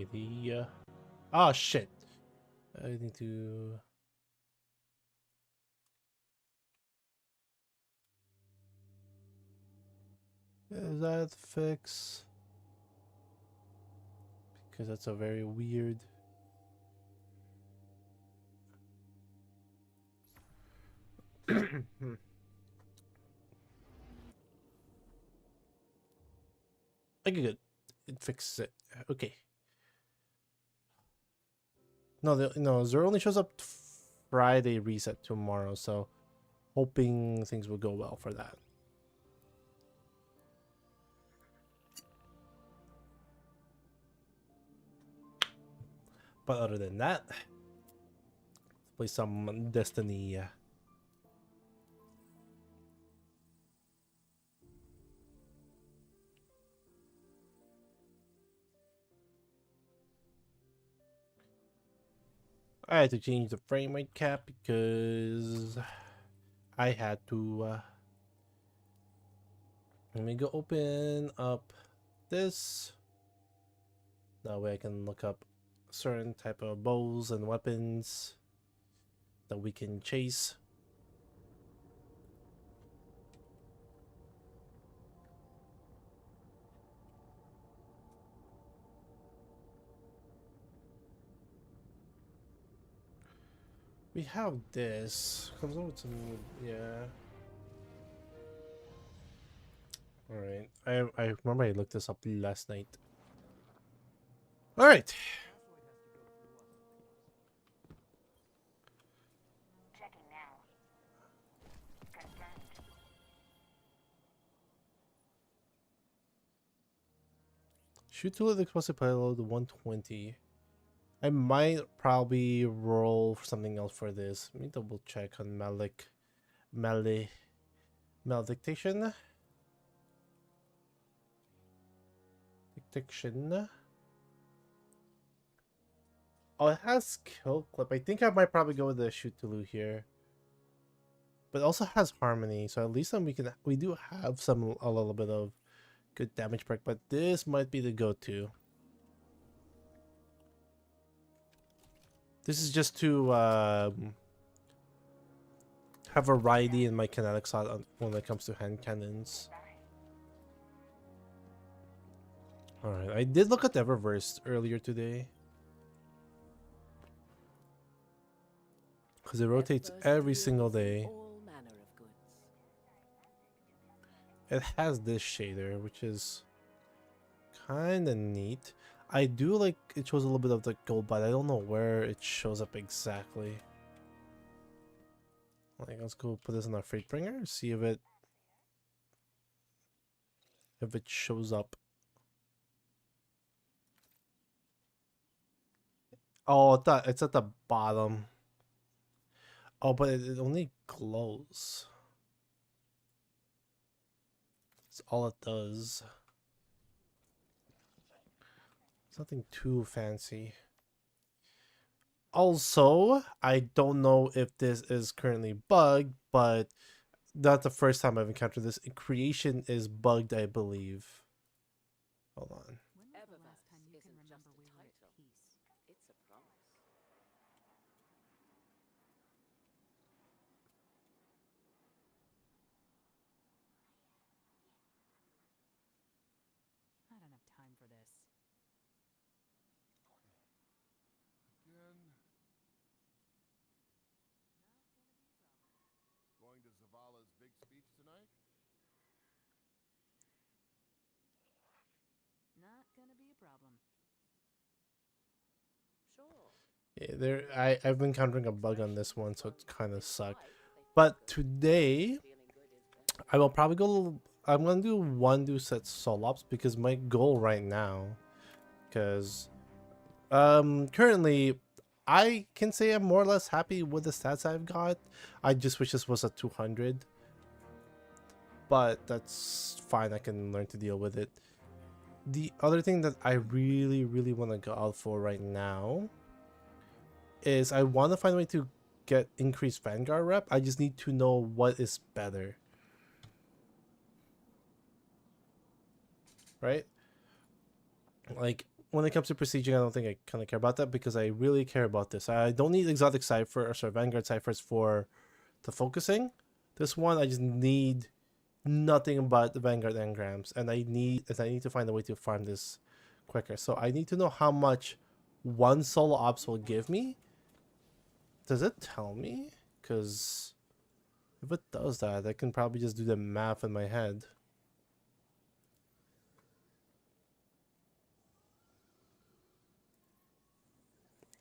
Okay, the oh shit. I need to is that fix? Because that's a very weird. Okay, good. It fixes it. Okay. No, no, Zero only shows up Friday reset tomorrow, so hoping things will go well for that. But other than that, let's play some Destiny. I had to change the frame rate cap because I had to. Let me go open up this. That way I can look up certain type of bows and weapons that we can chase. We have this. Comes out with some, yeah. All right. I remember I looked this up last night. All right. Checking now. Confirmed. Shoot to the explosive payload 120. I might probably roll for something else for this. Let me double check on malediction. Dictation. Oh, it has kill clip. I think I might probably go with the shoot to loot here. But it also has harmony, so at least then we do have a little bit of good damage perk, but this might be the go-to. This is just to have variety in my kinetic shot when it comes to hand cannons. Alright, I did look at Eververse earlier today. Because it rotates every single day. It has this shader, which is kind of neat. I do like it shows a little bit of the gold, but I don't know where it shows up exactly. Like, let's go put this in our freight bringer, see if it shows up. Oh, it's at the bottom. Oh, but it only glows. That's all it does. It's nothing too fancy. Also, I don't know if this is currently bugged, but not the first time I've encountered this. Creation is bugged, I believe. Hold on. I don't have time for this. Again. Going to Zavala's big speech tonight? Not gonna be a problem. Sure. Yeah, I've been encountering a bug on this one, so it kind of sucked. But today, I will probably go. I'm gonna do one do set solo ops because my goal right now, because currently I can say I'm more or less happy with the stats I've got. I just wish this was a 200, but that's fine. I can learn to deal with it. The other thing that I really want to go out for right now is I want to find a way to get increased Vanguard rep. I just need to know what is better. Right? Like, when it comes to prestiging, I don't think I kind of care about that because I really care about this. I don't need exotic cipher or sorry, Vanguard ciphers for the focusing. This one, I just need nothing but the Vanguard engrams, and I need to find a way to farm this quicker. So I need to know how much one solo ops will give me. Does it tell me? Because if it does that, I can probably just do the math in my head.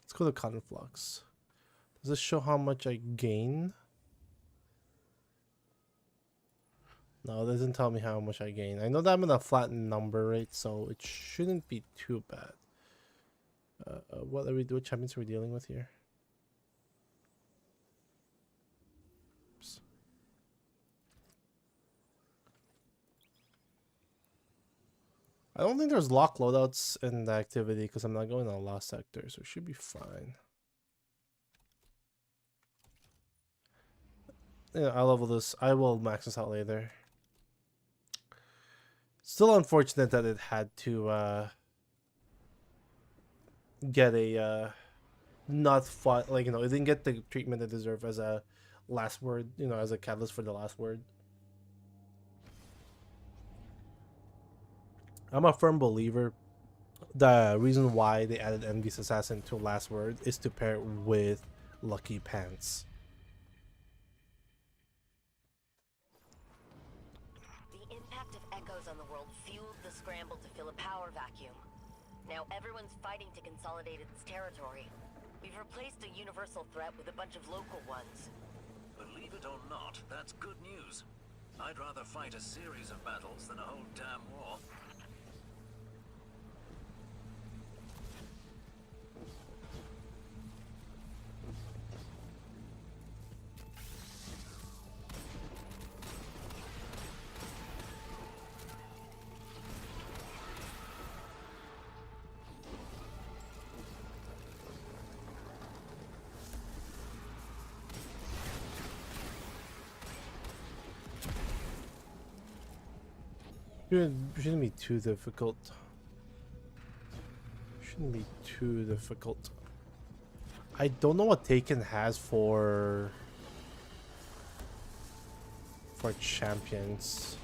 Let's go to Conflux. Does this show how much I gain? No, it doesn't tell me how much I gain. I know that I'm in a flat number rate, so it shouldn't be too bad. What champions are we dealing with here? Oops. I don't think there's lock loadouts in the activity because I'm not going to lost sector, so it should be fine. Yeah, I'll level this. I will max this out later. Still unfortunate that it had to get a not fun, like, you know, it didn't get the treatment it deserved as a last word, you know, as a catalyst for the last word. I'm a firm believer the reason why they added Envy's Assassin to last word is to pair it with Lucky Pants. The impact of echoes on the world fueled the scramble to fill a power vacuum. Now everyone's fighting to consolidate its territory. We've replaced a universal threat with a bunch of local ones. Believe it or not, that's good news. I'd rather fight a series of battles than a whole damn war. Shouldn't be too difficult. Shouldn't be too difficult. I don't know what Taken has for champions.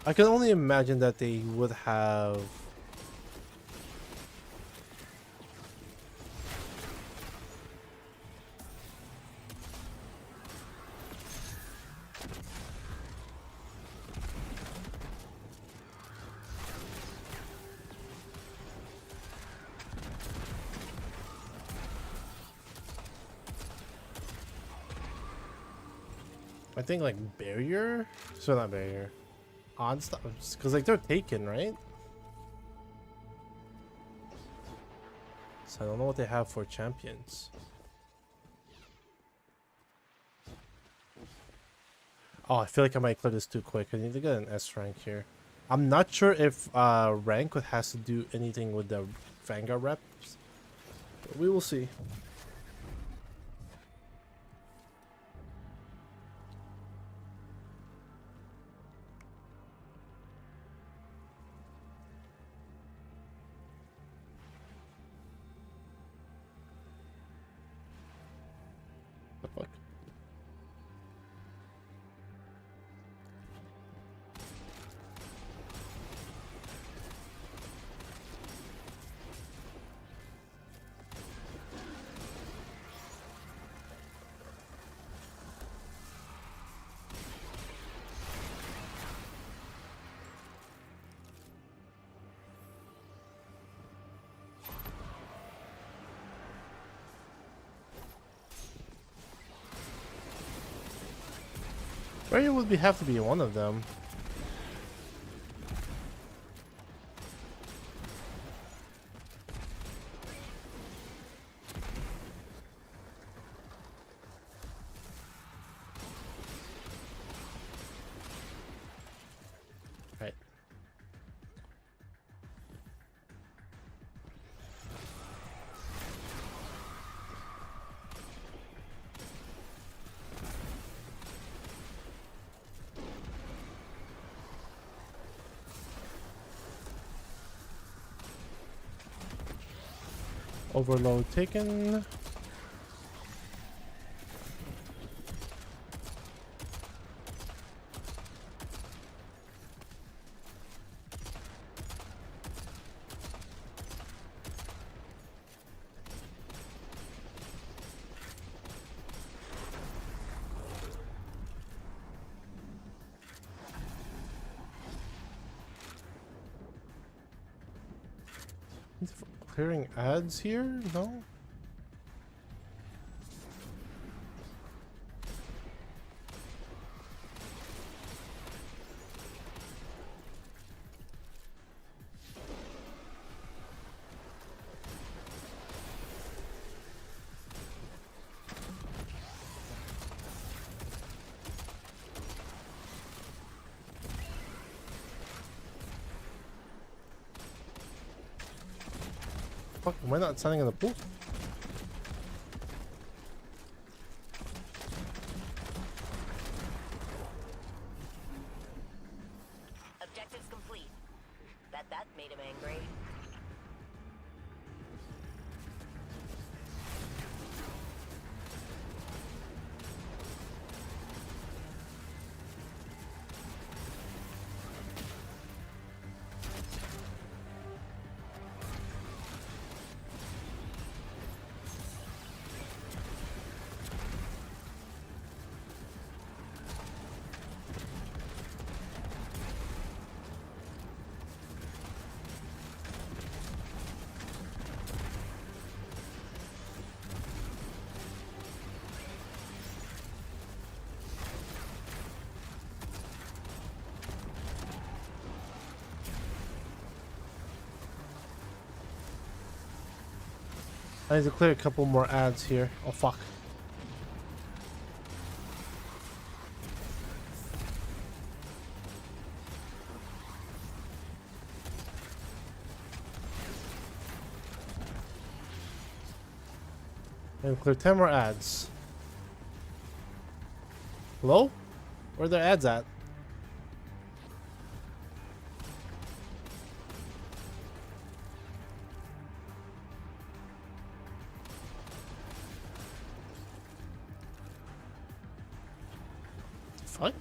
I can only imagine that they would have I think like barrier? So not barrier. On stuff, because like they're taken, right? So I don't know what they have for champions. Oh, I feel like I might clear this too quick. I need to get an S rank here. I'm not sure if rank has to do anything with the Vanguard reps, but we will see. The fuck? Barrier would have to be one of them. Right. Overload taken. Clearing ads here? No? Fuck, am I not standing in the pool? Objectives complete. That made him angry. I need to clear a couple more ads here. Oh fuck. And clear 10 more ads. Hello? Where are their ads at? Fuck?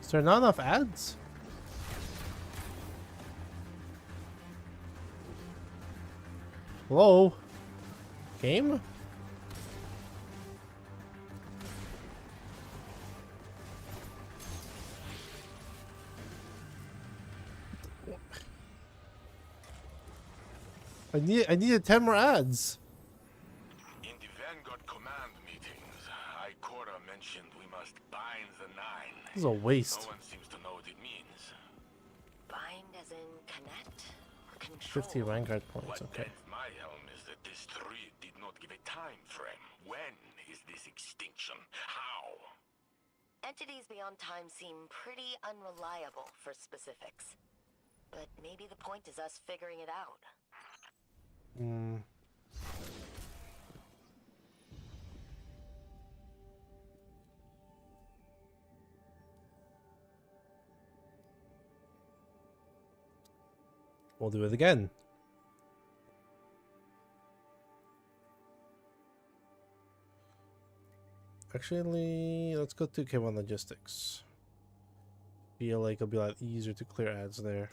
Is there not enough ads? Hello? Game? I needed 10 more ads. In the Vanguard command meetings, Ikora mentioned we must bind the Nine. This is a waste. No one seems to know what it means. Bind as in connect or control. 50 Vanguard points, What okay. bends my helm is that this tree did not give a time frame. When is this extinction? How? Entities beyond time seem pretty unreliable for specifics. But maybe the point is us figuring it out. We'll do it again. Actually, let's go to K1 Logistics. Feel like it'll be a lot easier to clear ads there.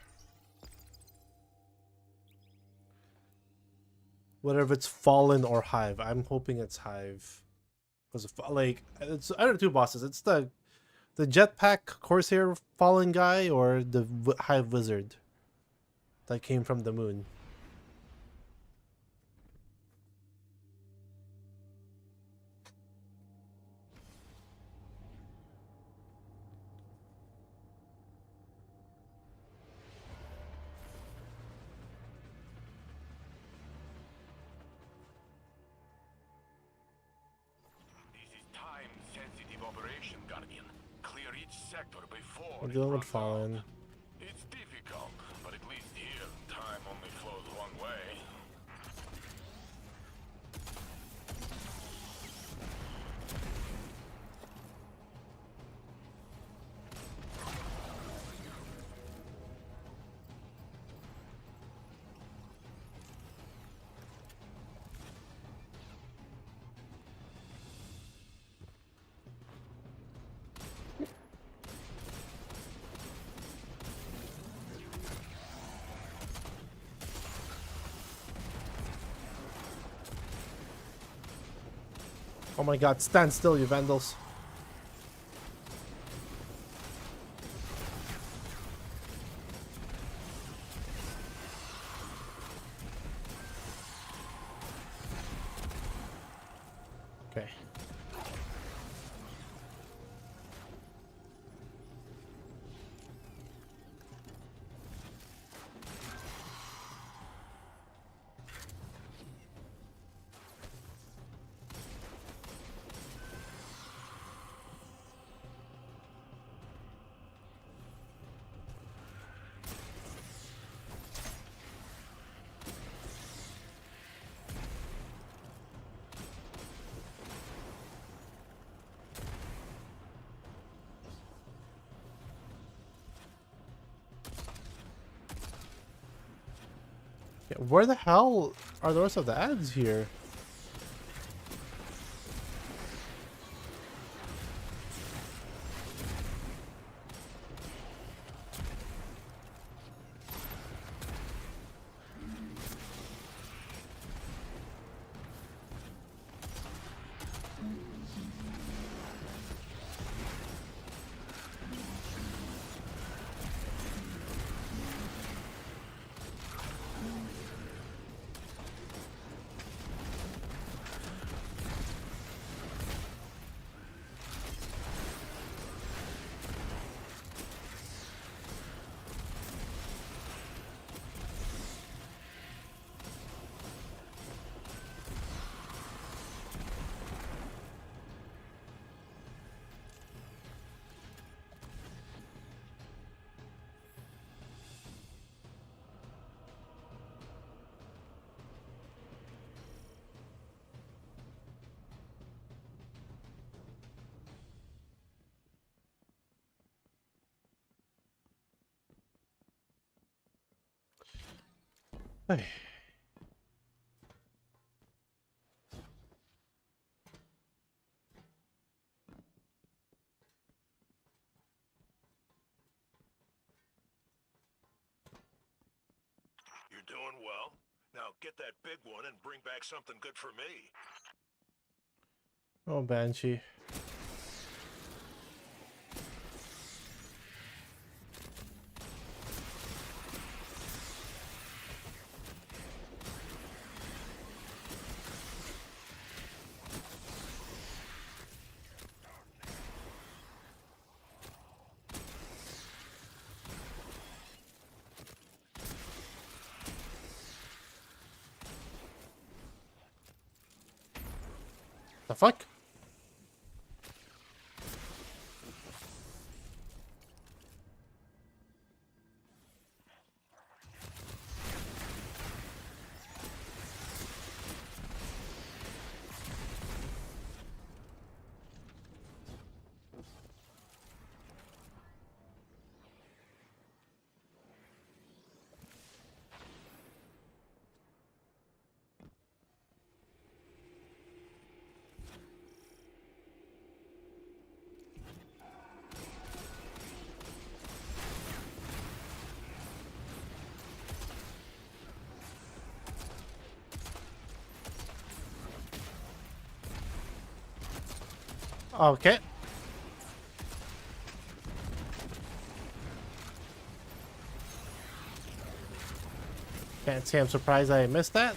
Whether if it's Fallen or Hive. I'm hoping it's Hive. Because like it's either two bosses. It's the jetpack Corsair Fallen guy or the Hive Wizard that came from the moon. Time-sensitive operation, Guardian. Clear each sector before We're it dealing with runs out. Fallen. It's difficult, but at least here, time only flows one way. Oh my god, stand still, you vandals. Okay. Yeah, where the hell are the rest of the ads here? Hey. You're doing well. Now get that big one and bring back something good for me. Oh, Banshee. The fuck? Okay. Can't say I'm surprised I missed that.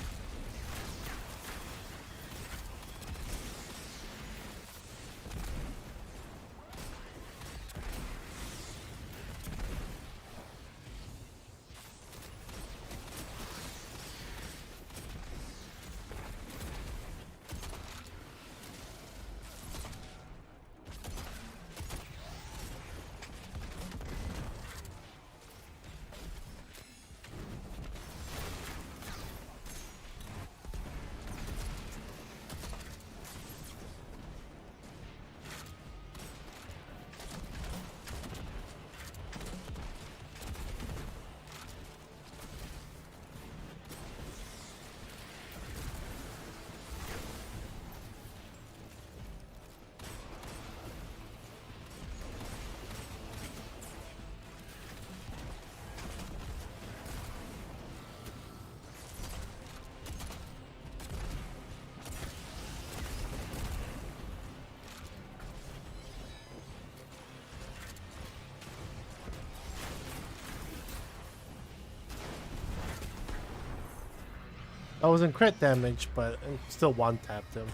I was in crit damage, but it still one-tapped him.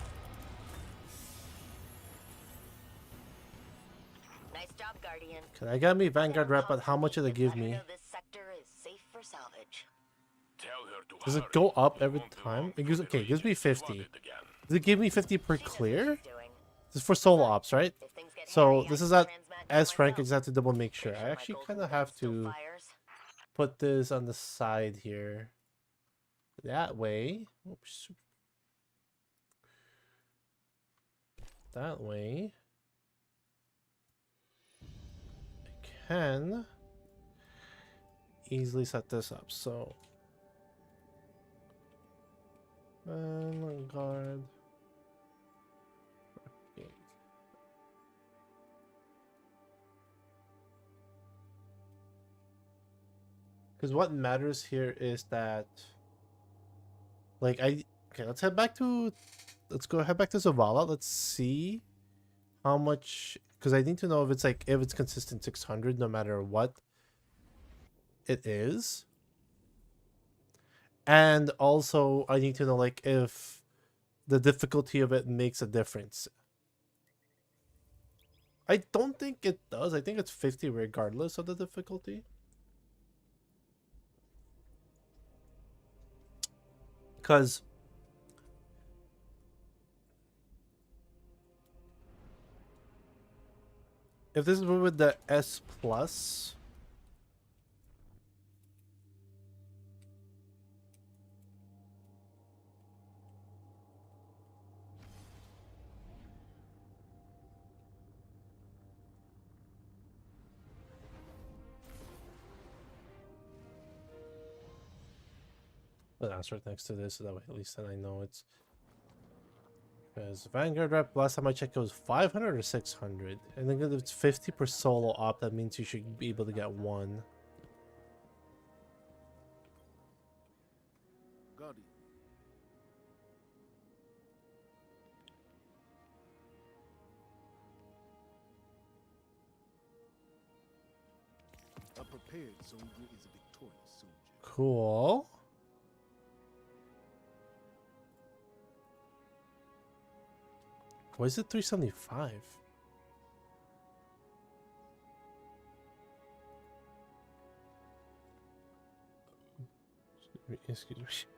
Nice job, Guardian. Okay, I got me Vanguard rep, but how much did it give me? This sector is safe for salvage. Tell her to Does it hurry. go up It every won't be time? long It gives, before okay, it gives me the 50. flooded again. Does it give me 50 per She knows what clear? she's doing. This is for solo ops, right? If things get So hairy, I this can is at transmat S rank. I myself. just have to double make sure. Pretty I my actually golden kind of gun have still to fires. put this on the side here. That way. Oops. That way. I can easily set this up. So. Guard. Okay. Because what matters here is that, like, okay, let's head back to, let's head back to Zavala. Let's see how much, because I need to know if it's like, if it's consistent 600 no matter what it is. And also, I need to know, like, if the difficulty of it makes a difference. I don't think it does. I think it's 50 regardless of the difficulty. Because if this is with the S plus, put an asterisk next to this so that way at least then I know it's, because Vanguard rep last time I checked it was 500 or 600. And then if it's 50 per solo op, that means you should be able to get one. Guardian. A prepared soldier is a victorious soldier. Cool. Why is it 375? Excuse me.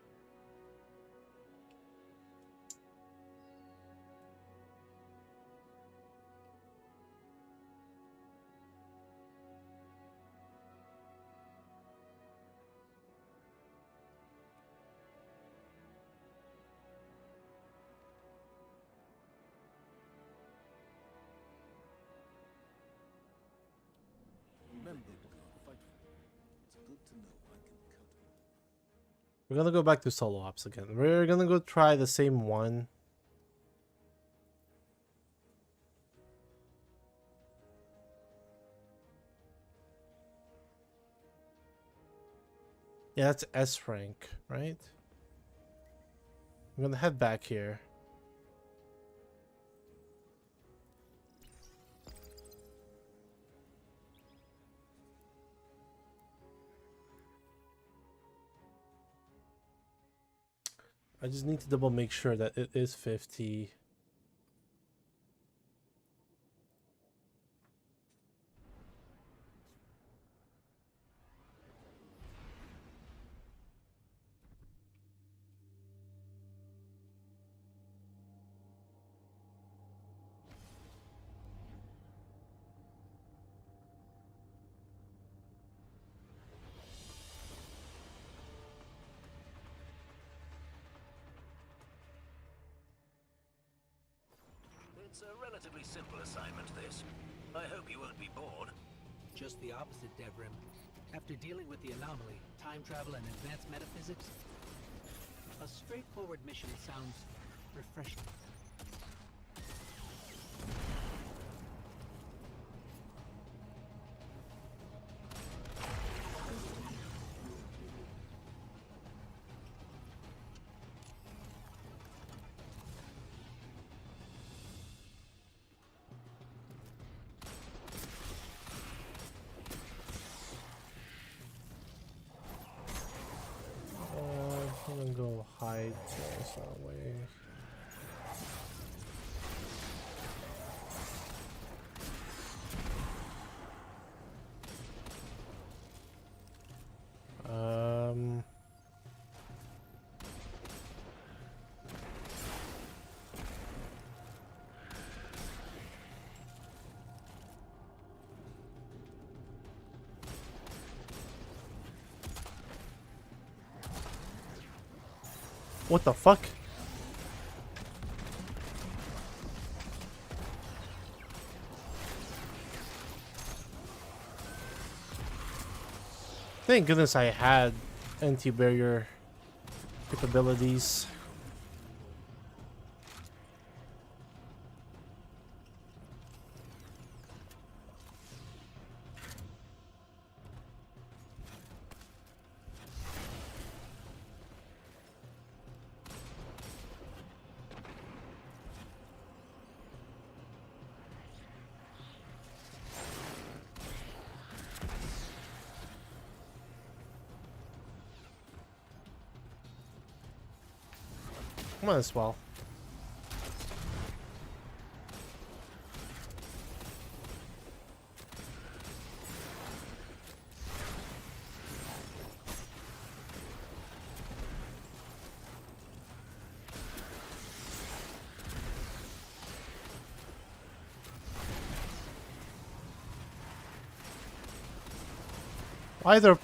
Remember, fight for. It's good to know I can count on you. We're gonna go back to solo ops again. We're gonna go try the same one. Yeah, that's S rank, right? I'm gonna head back here. I just need to double make sure that it is 50. It's a relatively simple assignment, this. I hope you won't be bored. Just the opposite, Devrim. After dealing with the anomaly, time travel, and advanced metaphysics, a straightforward mission sounds refreshing. I'm gonna go I'll hide this that way. What the fuck? Thank goodness I had anti-barrier capabilities. Might as well. Either.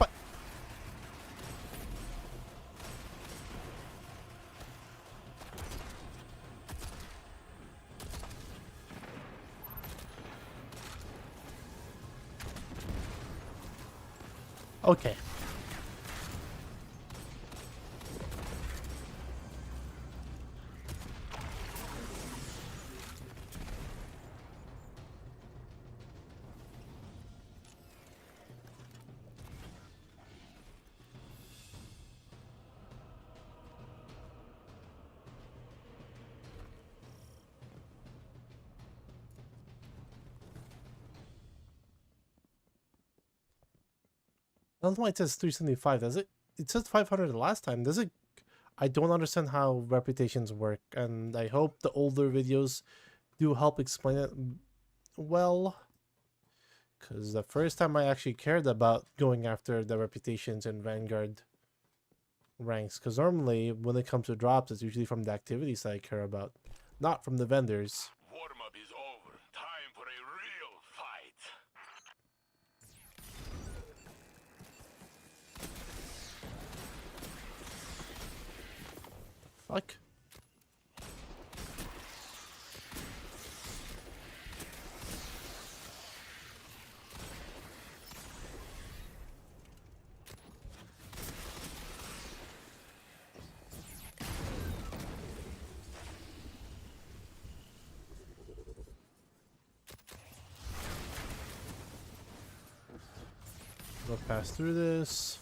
Okay. I don't know why it says 375. Does it? It said 500 the last time. Does it? I don't understand how reputations work, and I hope the older videos do help explain it well. Because the first time I actually cared about going after the reputations in Vanguard ranks. Because normally, when it comes to drops, it's usually from the activities that I care about, not from the vendors. Warm-up is over. Time for a real fight. Fuck. Go pass through this.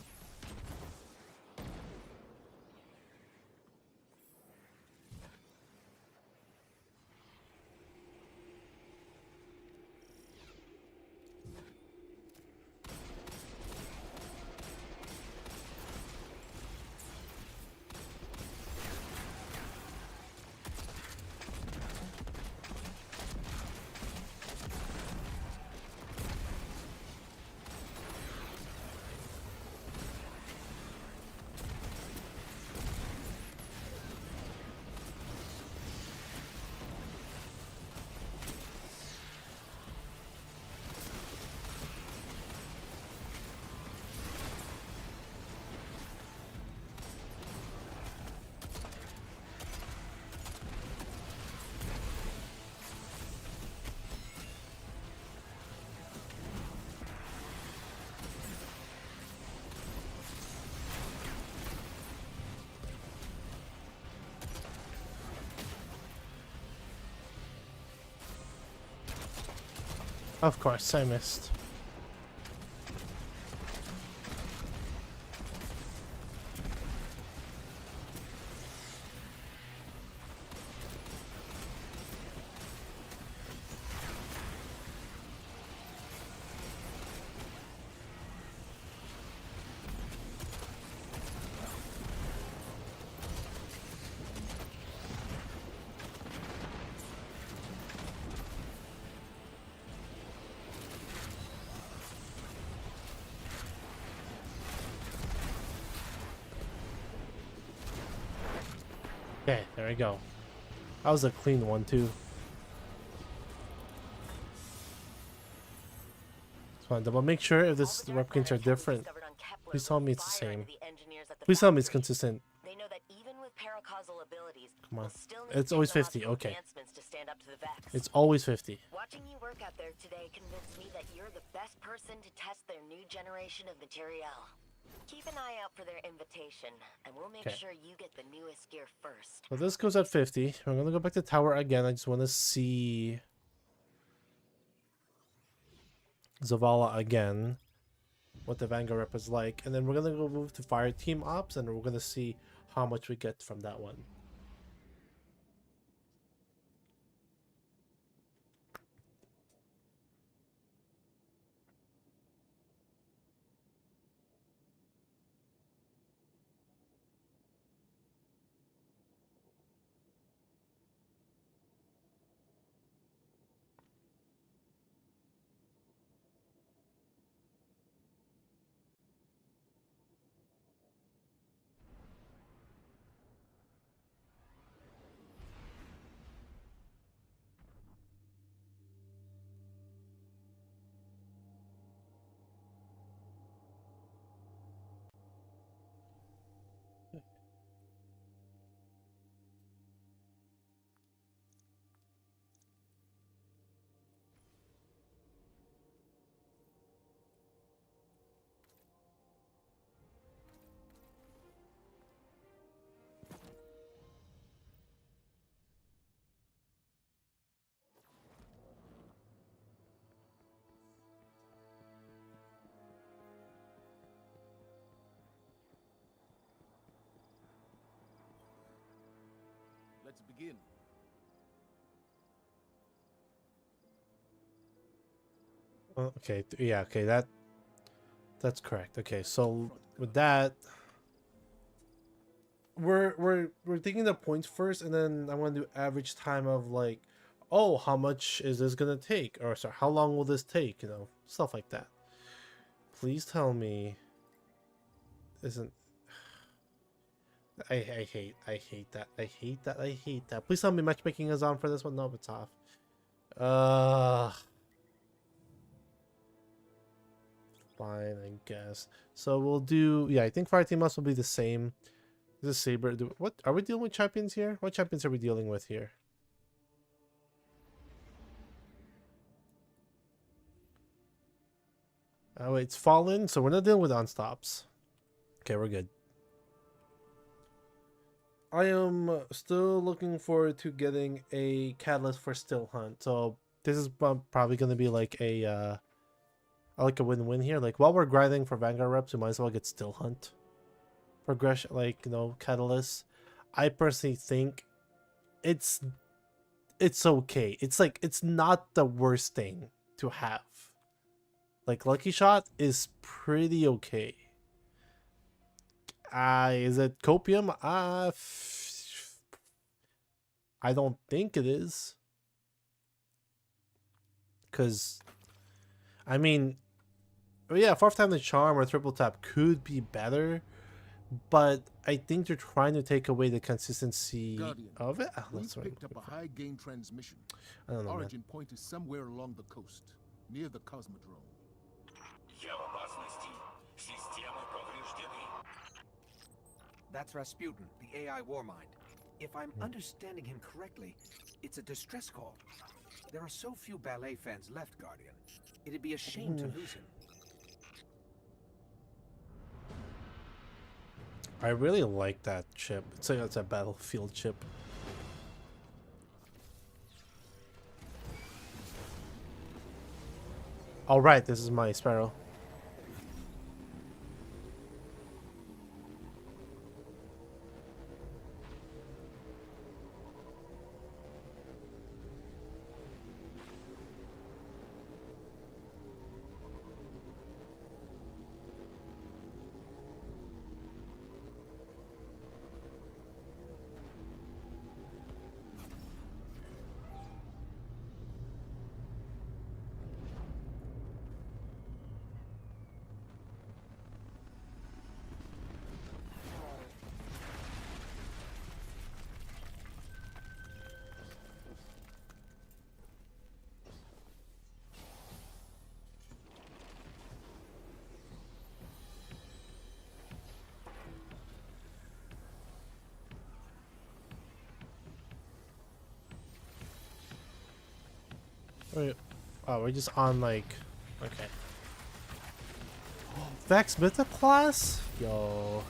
Of course, I missed. Okay, there we go. That was a clean one too. It's fine. But make sure if this replicants are different. Please tell me it's the same. Please tell me it's consistent. They know that even with paracausal abilities, Come on. we'll still need It's always 50. technological Okay. advancements to stand up to the Vex. It's always 50. Watching you work out there today convinced me that you're the best person to test their new generation of materiel. Keep an eye out for their invitation, and we'll make sure you get the newest gear first. So this goes at 50. I'm gonna go back to tower again. I just want to see Zavala again, what the Vanguard rep is like, and then we're gonna go move to fire team ops, and we're gonna see how much we get from that one. Let's begin. Okay, yeah, okay, that's correct. Okay, so with that, we're taking the points first, and then I want to do average time of like, oh, how much is this gonna take, or sorry, how long will this take? You know, stuff like that. Please tell me, isn't I hate that. I hate that. I hate that. Please tell me matchmaking is on for this one. No, it's off. Fine, I guess. So we'll do. Yeah, I think fire team must will be the same. This is Saber. What are we dealing with champions here? What champions are we dealing with here? Oh, it's Fallen, so we're not dealing with unstops. Okay, we're good. I am still looking forward to getting a catalyst for Still Hunt. So this is probably going to be like a win-win here. Like while we're grinding for Vanguard reps, we might as well get Still Hunt progression, like, you know, catalyst. I personally think it's okay. It's like it's not the worst thing to have. Like Lucky Shot is pretty okay. Is it copium? I don't think it is. Cause I mean, yeah, fourth time the charm or triple tap could be better, but I think they're trying to take away the consistency Guardian, of it. we picked up a high gain transmission. I don't know, man. Origin point is somewhere along the coast, near the Cosmodrome. That's Rasputin, the AI Warmind. If I'm understanding him correctly, it's a distress call. There are so few ballet fans left, Guardian. It'd be a shame to lose him. I really like that chip. It's like it's a battlefield chip. All right, this is my Sparrow. Wait. Oh, we're just on like. Okay. Vex Meta class? Yo.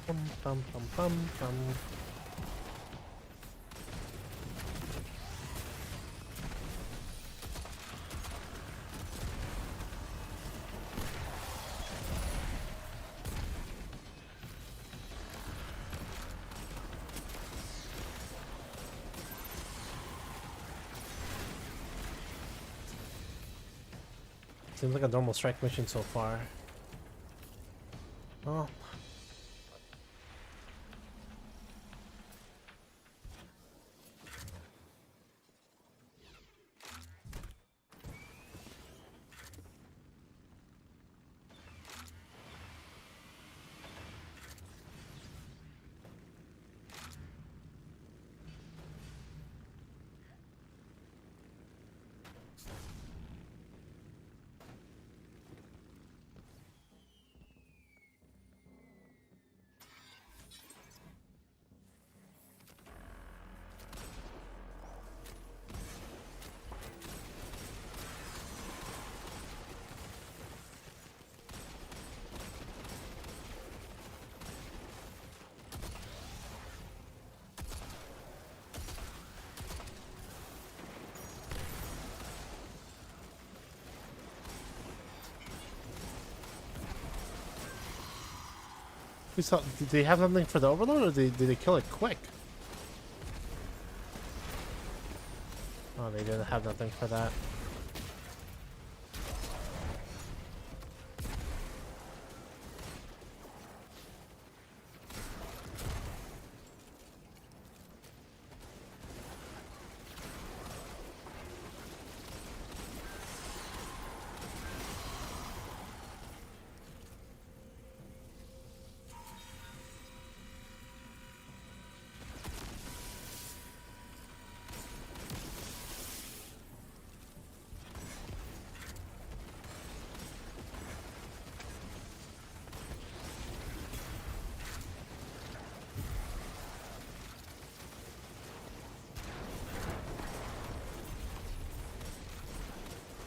Bum, bum, bum, bum, bum. Seems like a normal strike mission so far. Oh. We saw, did they have something for the Overlord, or did they kill it quick? Oh, they didn't have nothing for that.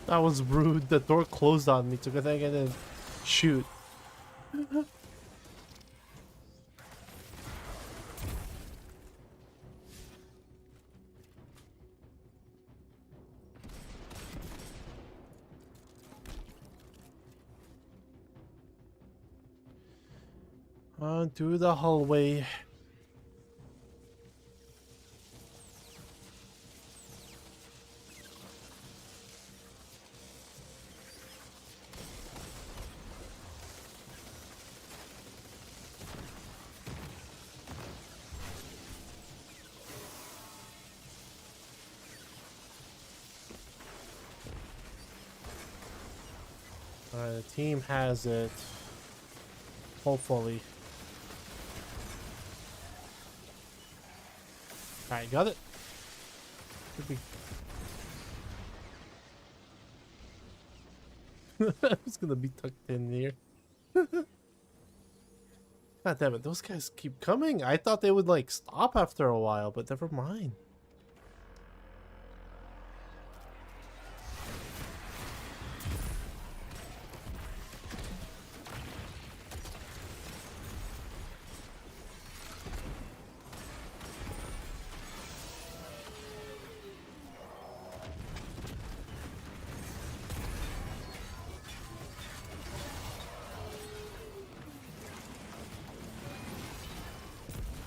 That was rude. The door closed on me. Took a thing and then shoot. On through the hallway. The team has it. Hopefully. Alright, got it. Should be. It's gonna be tucked in here. God damn it, those guys keep coming. I thought they would like stop after a while, but never mind.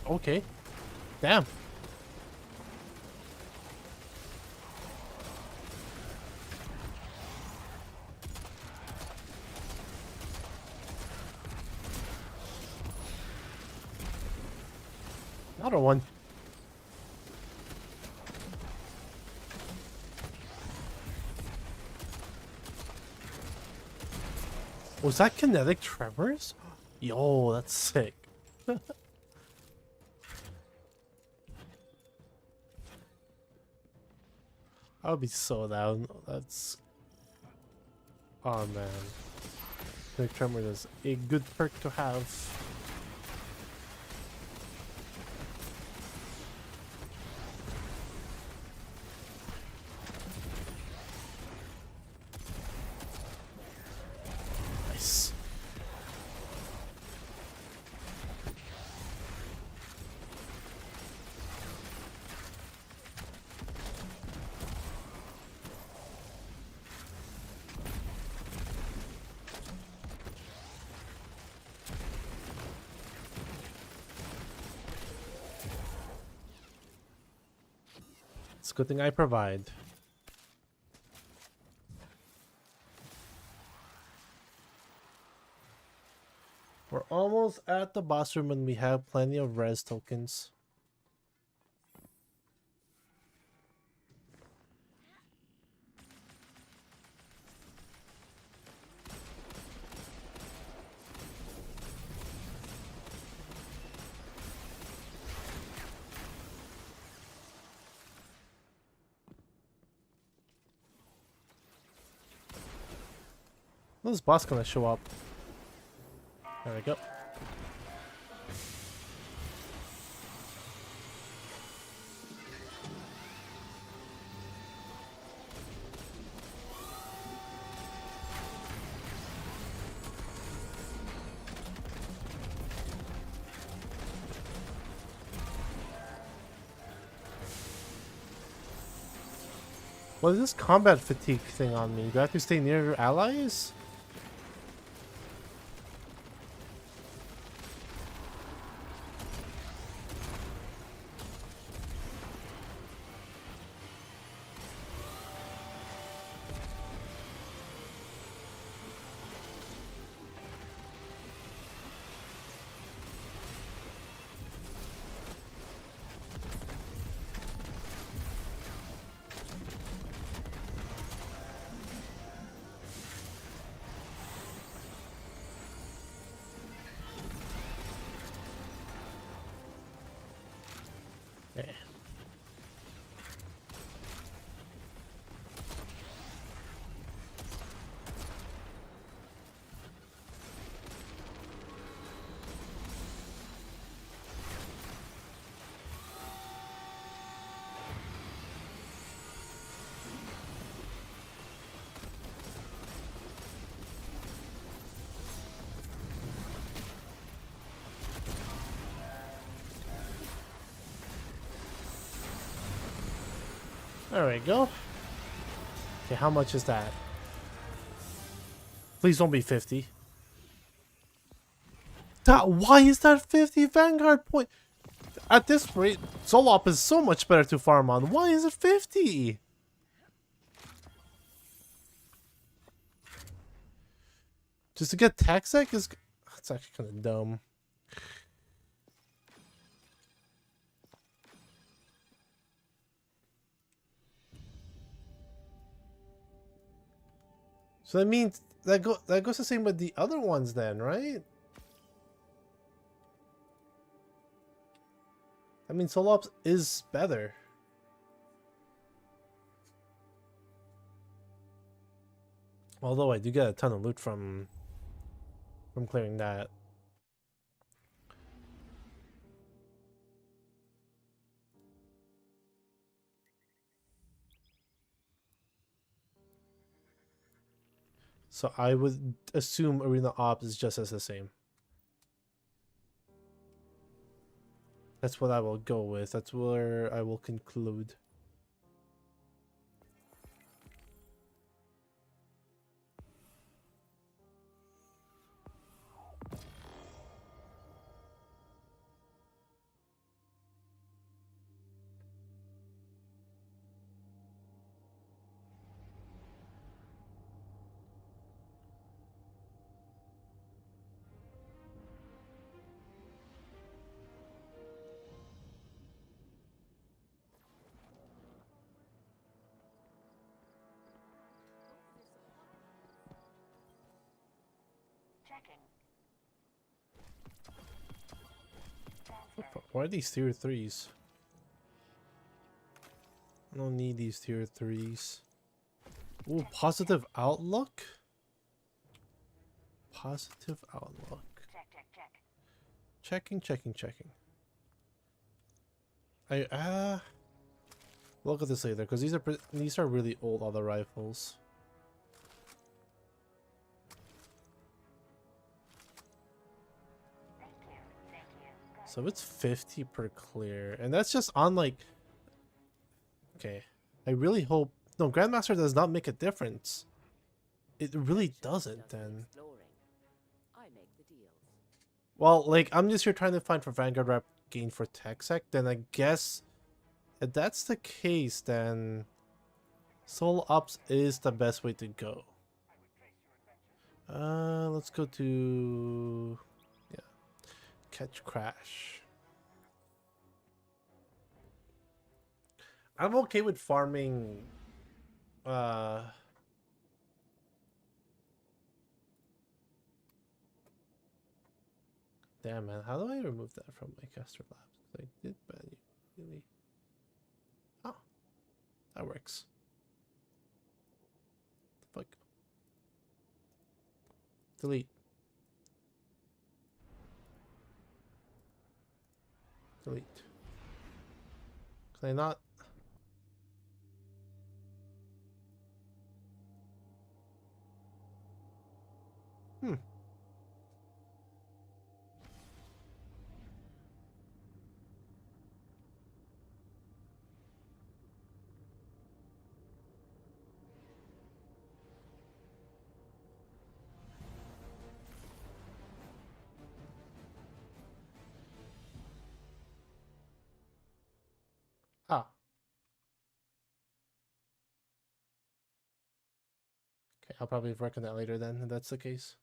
Okay. Damn. Another one. Was that kinetic tremors? Yo, that's sick. I would be so down. That's... Oh man. Kinetic tremor is a good perk to have. Nice. It's a good thing I provide. We're almost at the boss room and we have plenty of res tokens. When is boss gonna show up? There we go. What is this combat fatigue thing on me? Do I have to stay near allies? Yeah. There we go. Okay, how much is that? Please don't be 50. Why is that 50 Vanguard point? At this rate, Zolop is so much better to farm on. Why is it 50? Just to get Taxec is... That's actually kind of dumb. So that means that goes the same with the other ones then, right? I mean, solo ops is better. Although I do get a ton of loot from clearing that. So I would assume arena ops is just as the same. That's what I will go with. That's where I will conclude. Why are these tier 3s? I don't need these tier 3s. Ooh, positive outlook? Positive outlook. Checking. Look at this later, because these are really old other rifles. So it's 50 per clear, and that's just on like. Okay, I really hope no Grandmaster does not make a difference. It really doesn't then. Well, like I'm just here trying to find for Vanguard rep gain for TechSec. Then I guess if that's the case, then solo ops is the best way to go. Let's go to catch crash. I'm okay with farming damn man, how do I remove that from my caster labs? I did manually. Oh, that works. Fuck. Delete. Delete. Can I not? Ah. Okay, I'll probably work on that later then, if that's the case.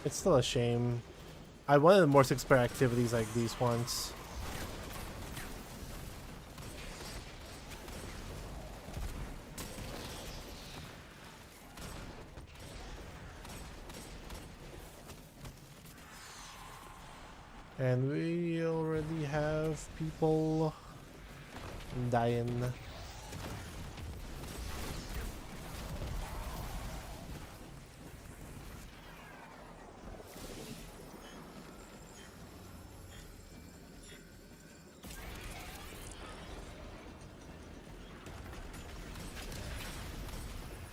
It's still a shame. I wanted more 6-player activities like these ones. And we already have people dying.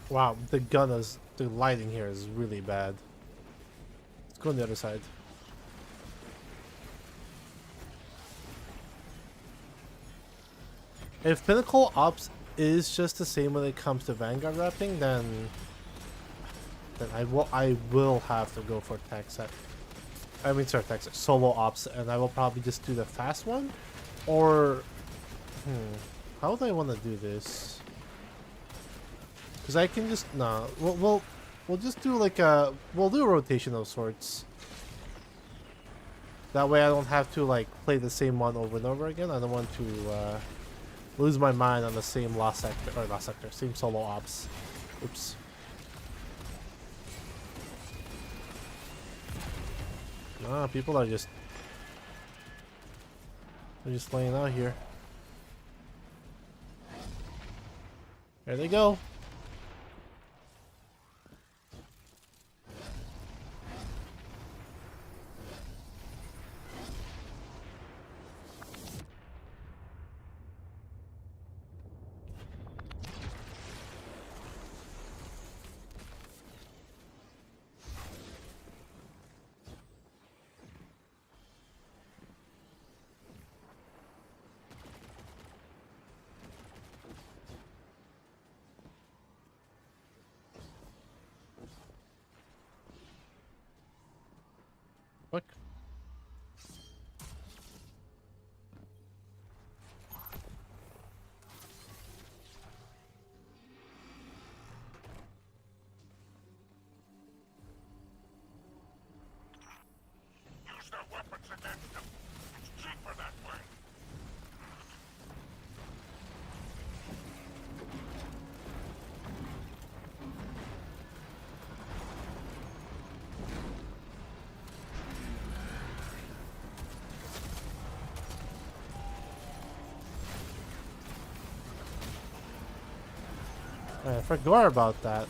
Wow, the lighting here is really bad. Let's go on the other side. If Pinnacle Ops is just the same when it comes to Vanguard wrapping, then I will have to go for Texas. I mean, sorry, Texas Solo Ops, and I will probably just do the fast one, or how do I want to do this? Because I can just we'll just do like we'll do a rotation of sorts. That way I don't have to like play the same one over and over again. I don't want to lose my mind on the same same solo ops. Oops. Nah, people are just they're just laying out here. There they go. Look. Use their weapons against them. It's cheaper that way. I forgot about that.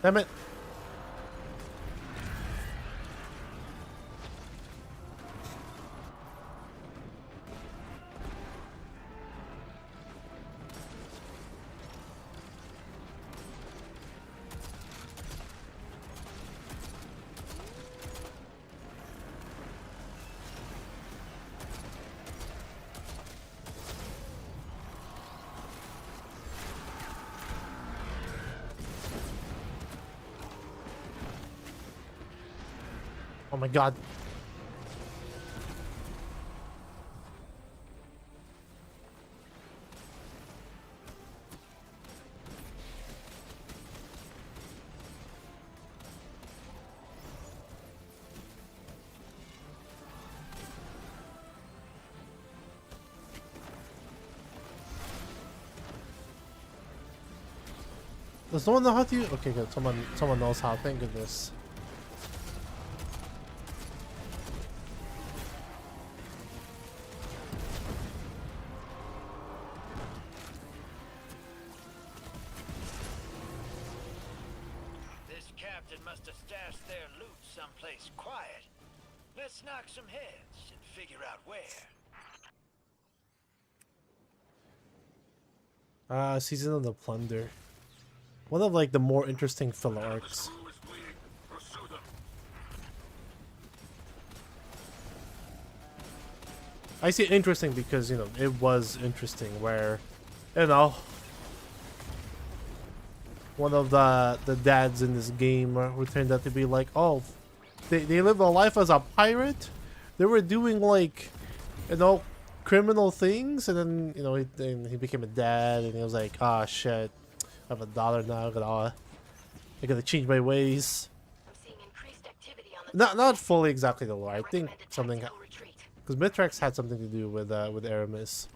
Damn it. Oh my god. Does no one know how to use? Okay, good. Someone knows how. Thank goodness. This captain must have stashed their loot someplace quiet. Let's knock some heads and figure out where. Season of the Plunder. One of like the more interesting filler arcs. Who is bleeding? Pursue them. I say interesting because, you know, it was interesting where, you know, one of the dads in this game who turned out to be like, oh, they lived a life as a pirate. They were doing like, you know, criminal things, and then, you know, he became a dad, and he was like, ah, shit, I have $1 now. I gotta change my ways. I'm seeing increased activity on the Not fully exactly the lore. I think recommended something tactical retreat. because Mithrax had something to do with Aramis.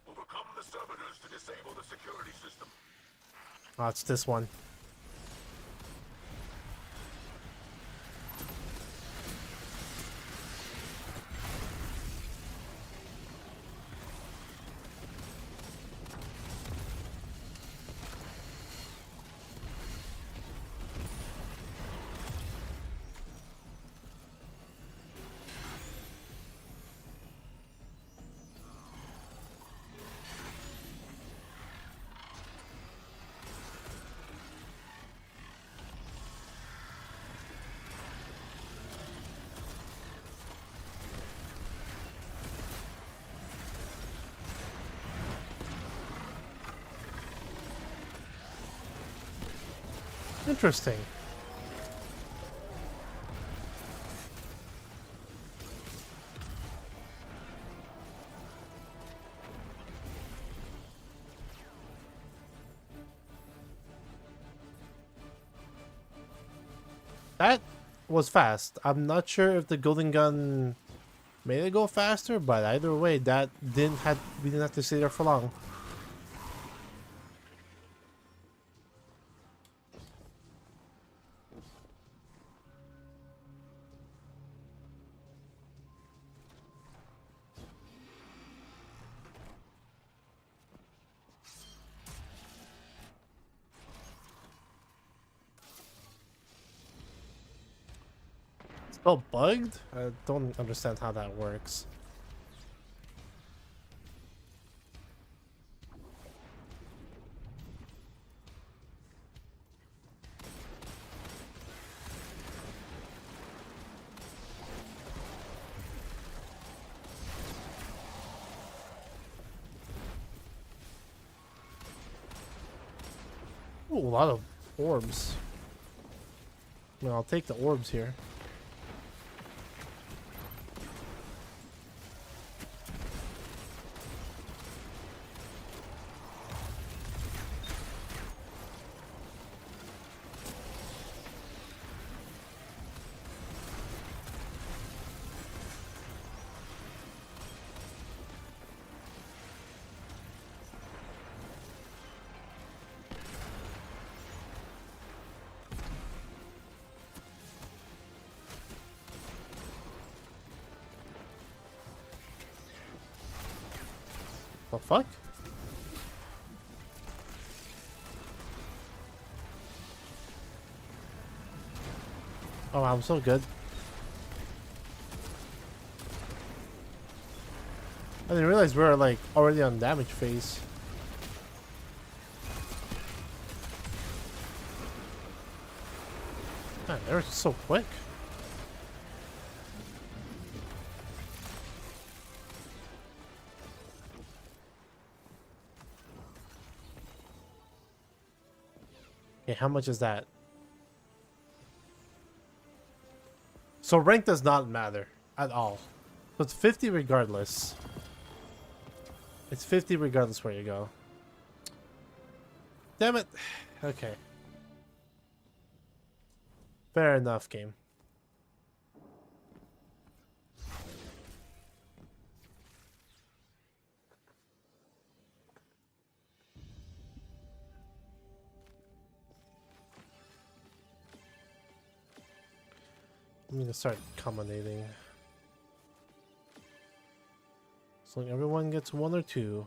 Overcome the servitors to disable the security system. Oh, it's this one. Interesting. That was fast. I'm not sure if the golden gun made it go faster, but either way, that we didn't have to stay there for long. Oh, bugged? I don't understand how that works. Ooh, a lot of orbs. I mean, I'll take the orbs here. The fuck? Oh, I'm so good. I didn't realize we were like already on damage phase. Man, they were so quick. Okay, how much is that? So rank does not matter at all. So it's 50 regardless. It's 50 regardless where you go. Damn it. Okay. Fair enough, game. I'm gonna start accommodating. So everyone gets 1 or 2.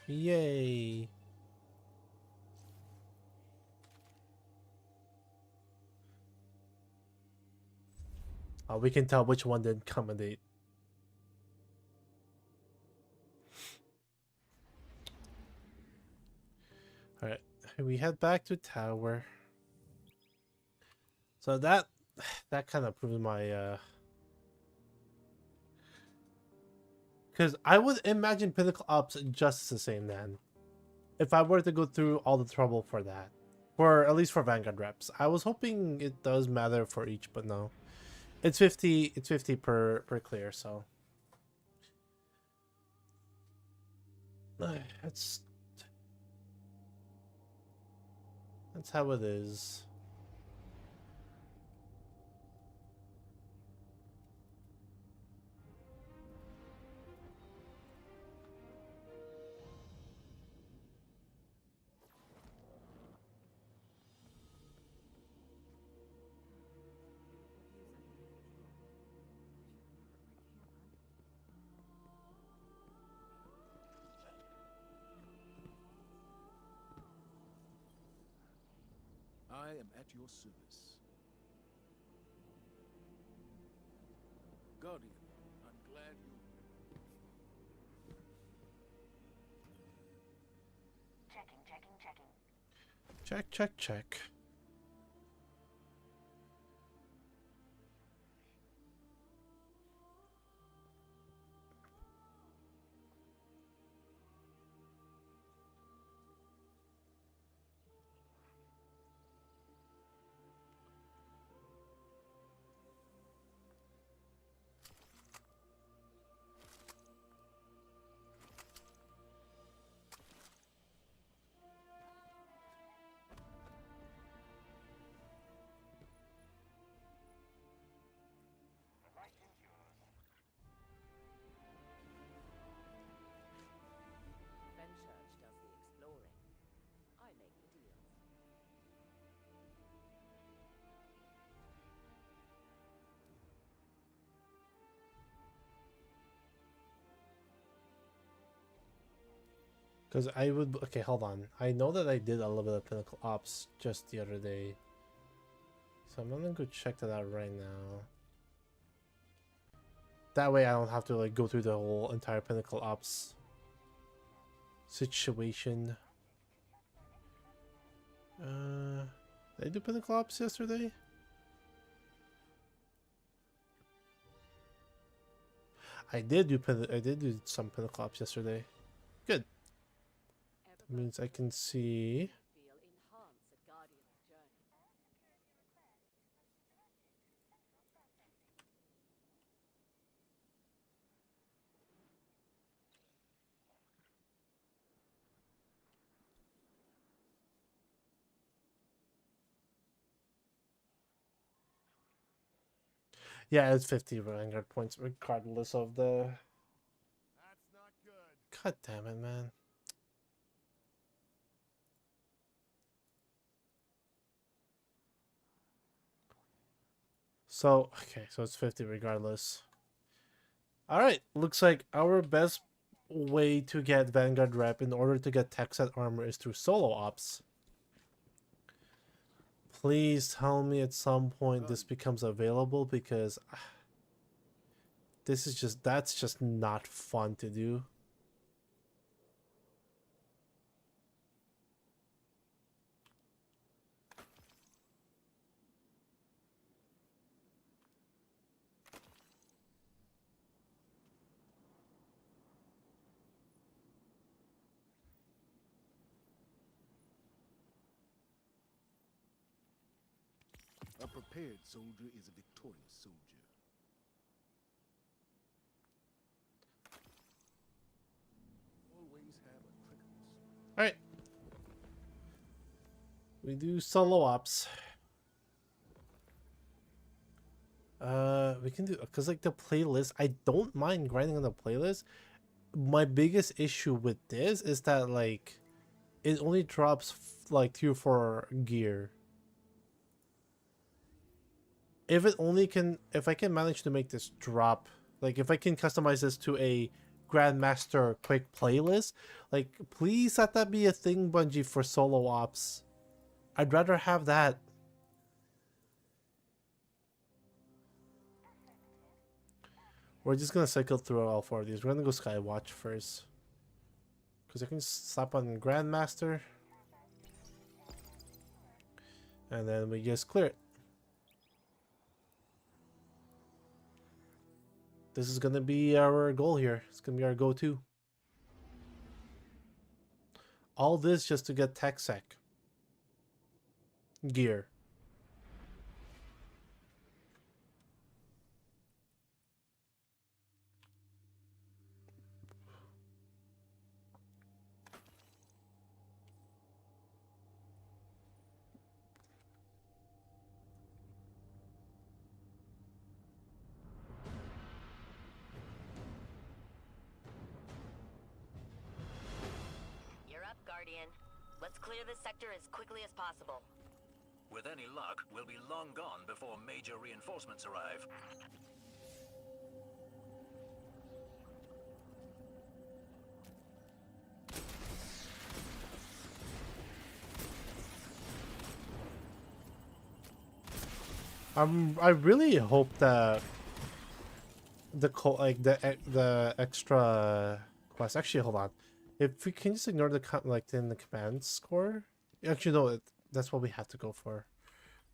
Yay. We can tell which one did accommodate. Alright, we head back to tower. So that kind of proved my because I would imagine Pinnacle Ops just the same then. If I were to go through all the trouble for that. For at least for Vanguard reps. I was hoping it does matter for each, but no. It's 50 per clear, so that's how it is. I am at your service. Guardian, I'm glad you... Check. Because I would... Okay, hold on. I know that I did a little bit of Pinnacle Ops just the other day. So I'm gonna go check that out right now. That way I don't have to like go through the whole entire Pinnacle Ops situation. Did I do Pinnacle Ops yesterday? I did do some Pinnacle Ops yesterday. Good. Means I can see. Yeah, it's 50 Vanguard points regardless of the... That's not good. God damn it, man. So, okay, so it's 50 regardless. Alright, looks like our best way to get Vanguard rep in order to get tech set armor is through solo ops. Please tell me at some point this becomes available, because this is just, that's just not fun to do. A prepared soldier is a victorious soldier. Always have a trick. Alright. We do solo ops. We can do, because like the playlist, I don't mind grinding on the playlist. My biggest issue with this is that like it only drops like 3 or 4 gear. If I can manage to make this drop, like if I can customize this to a Grandmaster quick playlist, like please let that be a thing, Bungie, for solo ops. I'd rather have that. We're just gonna cycle through all 4 of these. We're gonna go Skywatch first, because I can slap on Grandmaster, and then we just clear it. This is gonna be our goal here. It's gonna be our go-to. All this just to get tech sec gear. You're up, Guardian. Let's clear this sector as quickly as possible. With any luck, we'll be long gone before major reinforcements arrive. I really hope that the extra quest. Actually, hold on. If we can just ignore the in the command score. Actually, no. That's what we have to go for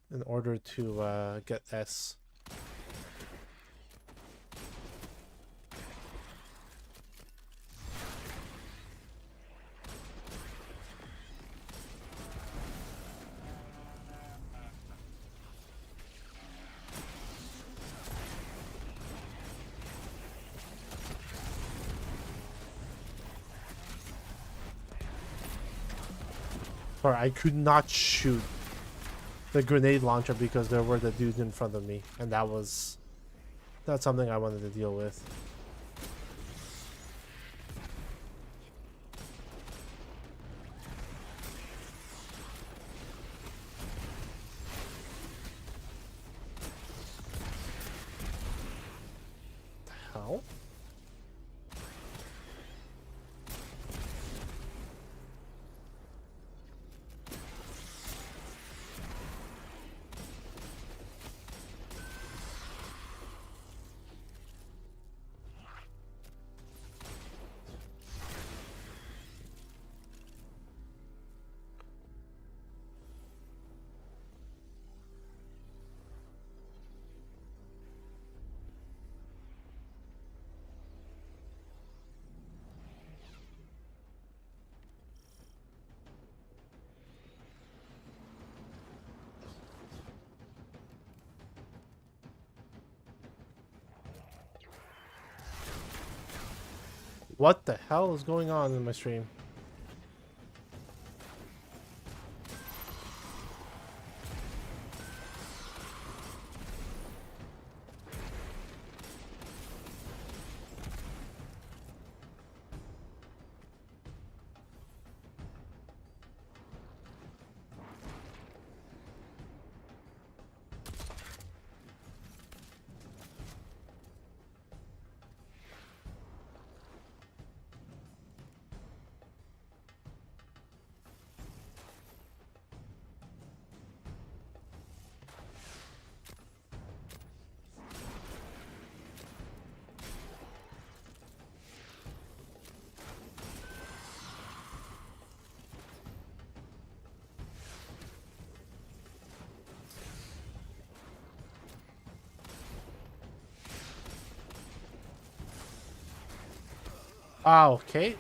in order to get S. Sorry, I could not shoot the grenade launcher because there were the dudes in front of me, and that's something I wanted to deal with. The hell? What the hell is going on in my stream? Ah, okay.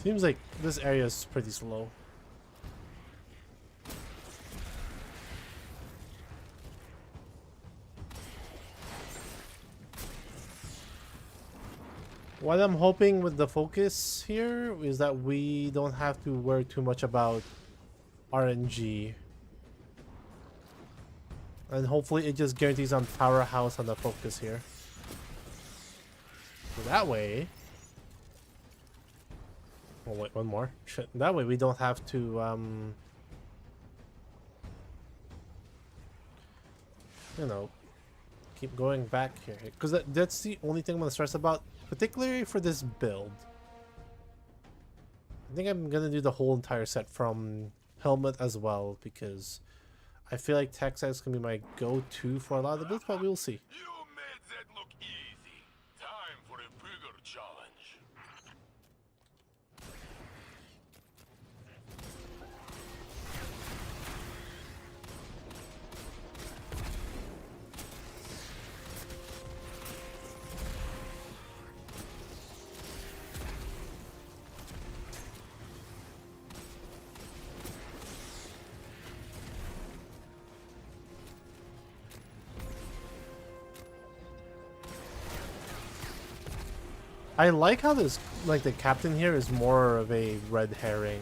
Seems like this area is pretty slow. What I'm hoping with the focus here is that we don't have to worry too much about RNG. And hopefully it just guarantees on powerhouse on the focus here. So that way... Oh wait, one more. Shit. That way we don't have to you know, keep going back here, because that's the only thing I'm gonna stress about, particularly for this build. I think I'm gonna do the whole entire set from helmet as well, because I feel like tech set is gonna be my go-to for a lot of the builds, but we'll see. You made that look easy. Time for a bigger challenge. I like how this, like, the captain here is more of a red herring.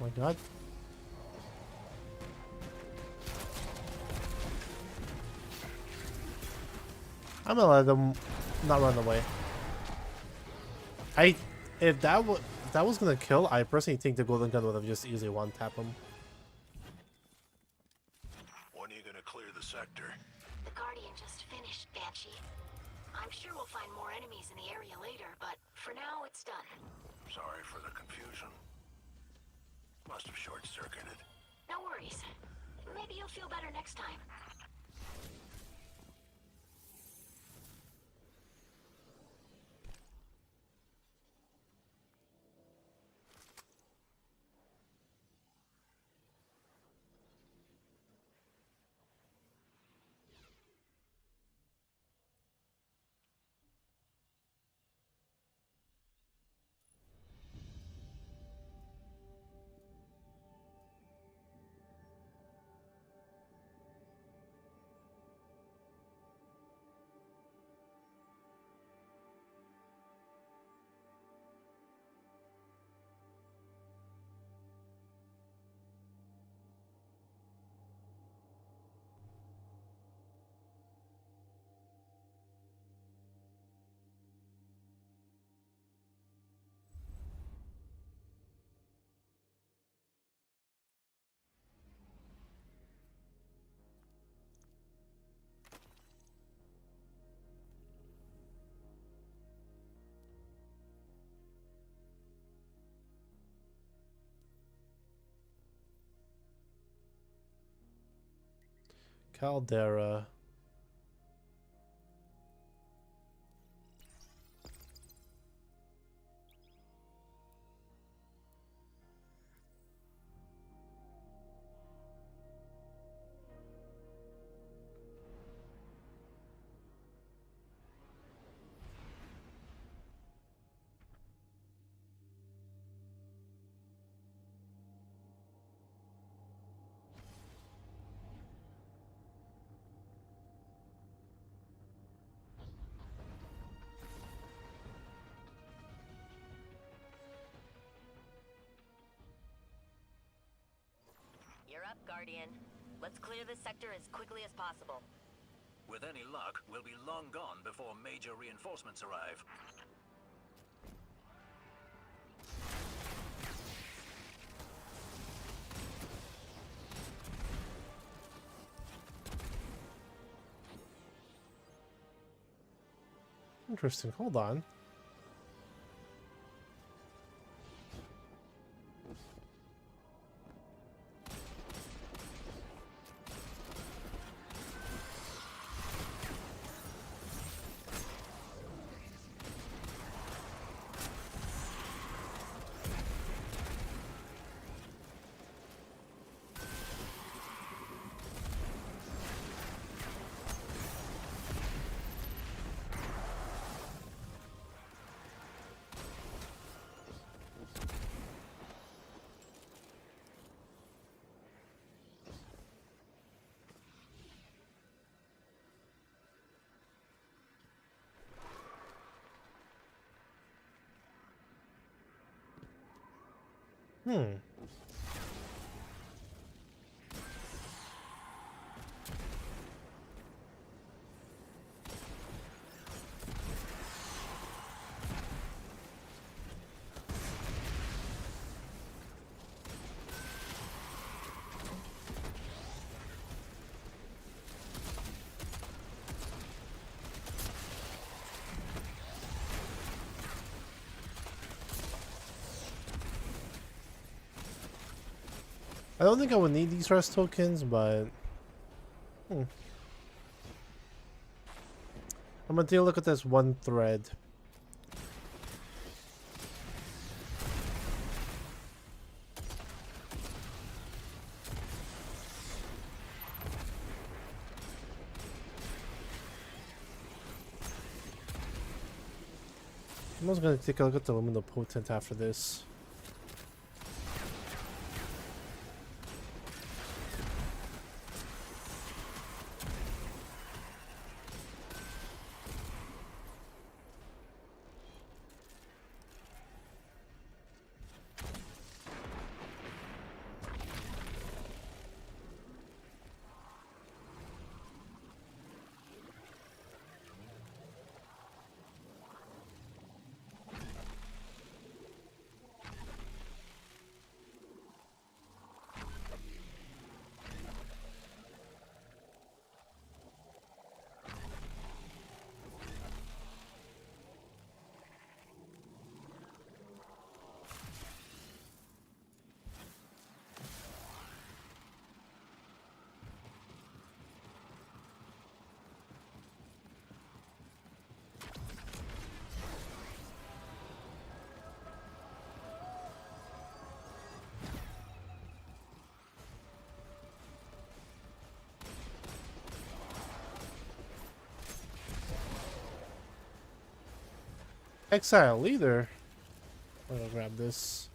Oh my god. I'm gonna let them not run away. If that was gonna kill, I personally think the golden gun would have just easily one-tap him. When are you gonna clear the sector? The Guardian just finished, Banshee. I'm sure we'll find more enemies in the area later, but for now, it's done. Sorry for the confusion. Must have short-circuited. No worries. Maybe you'll feel better next time. Caldera. You're up, Guardian. Let's clear this sector as quickly as possible. With any luck, we'll be long gone before major reinforcements arrive. Interesting. Hold on. Hmm. I don't think I would need these rest tokens, but I'm gonna take a look at this one thread. I'm also gonna take a look at the Luminopotent after this. Exile leader. I'm gonna grab this.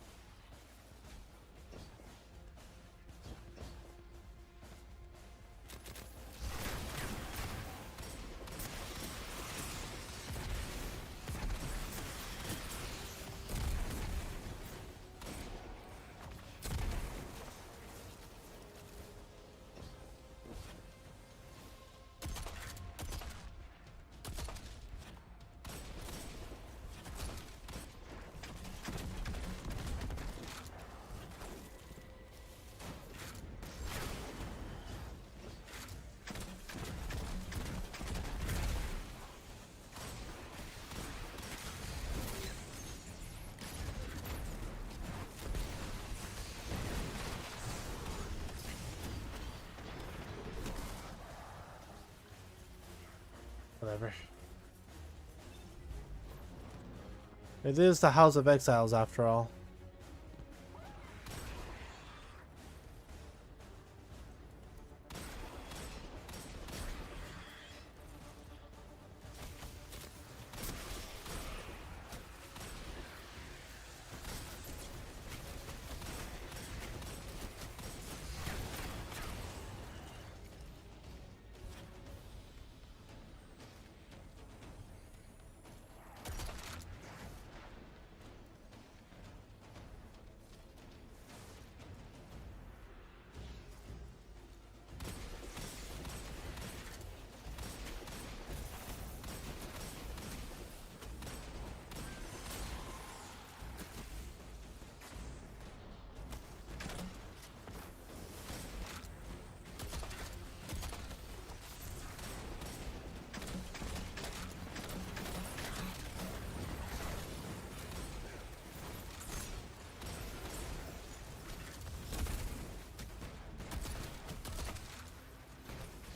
Whatever. It is the House of Exiles after all.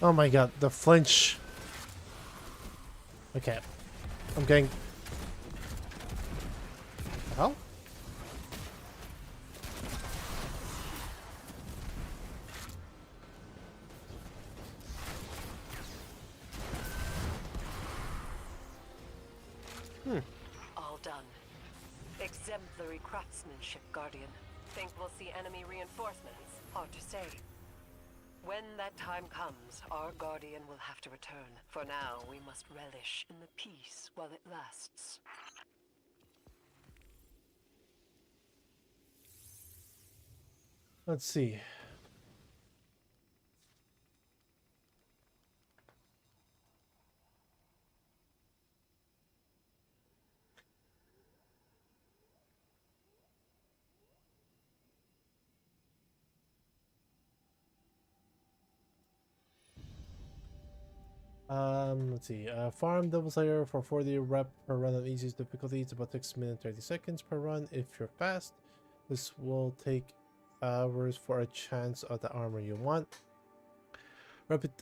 Oh my god, the flinch. Okay. I'm getting... The hell? All done. Exemplary craftsmanship, Guardian. Think we'll see enemy reinforcements? Hard to say. When that time comes, our Guardian will have to return. For now, we must relish in the peace while it lasts. Let's see. Let's see. Farm Double Slayer for 40 rep per run on easiest difficulty. It's about 6 minutes 30 seconds per run if you're fast. This will take hours for a chance of the armor you want.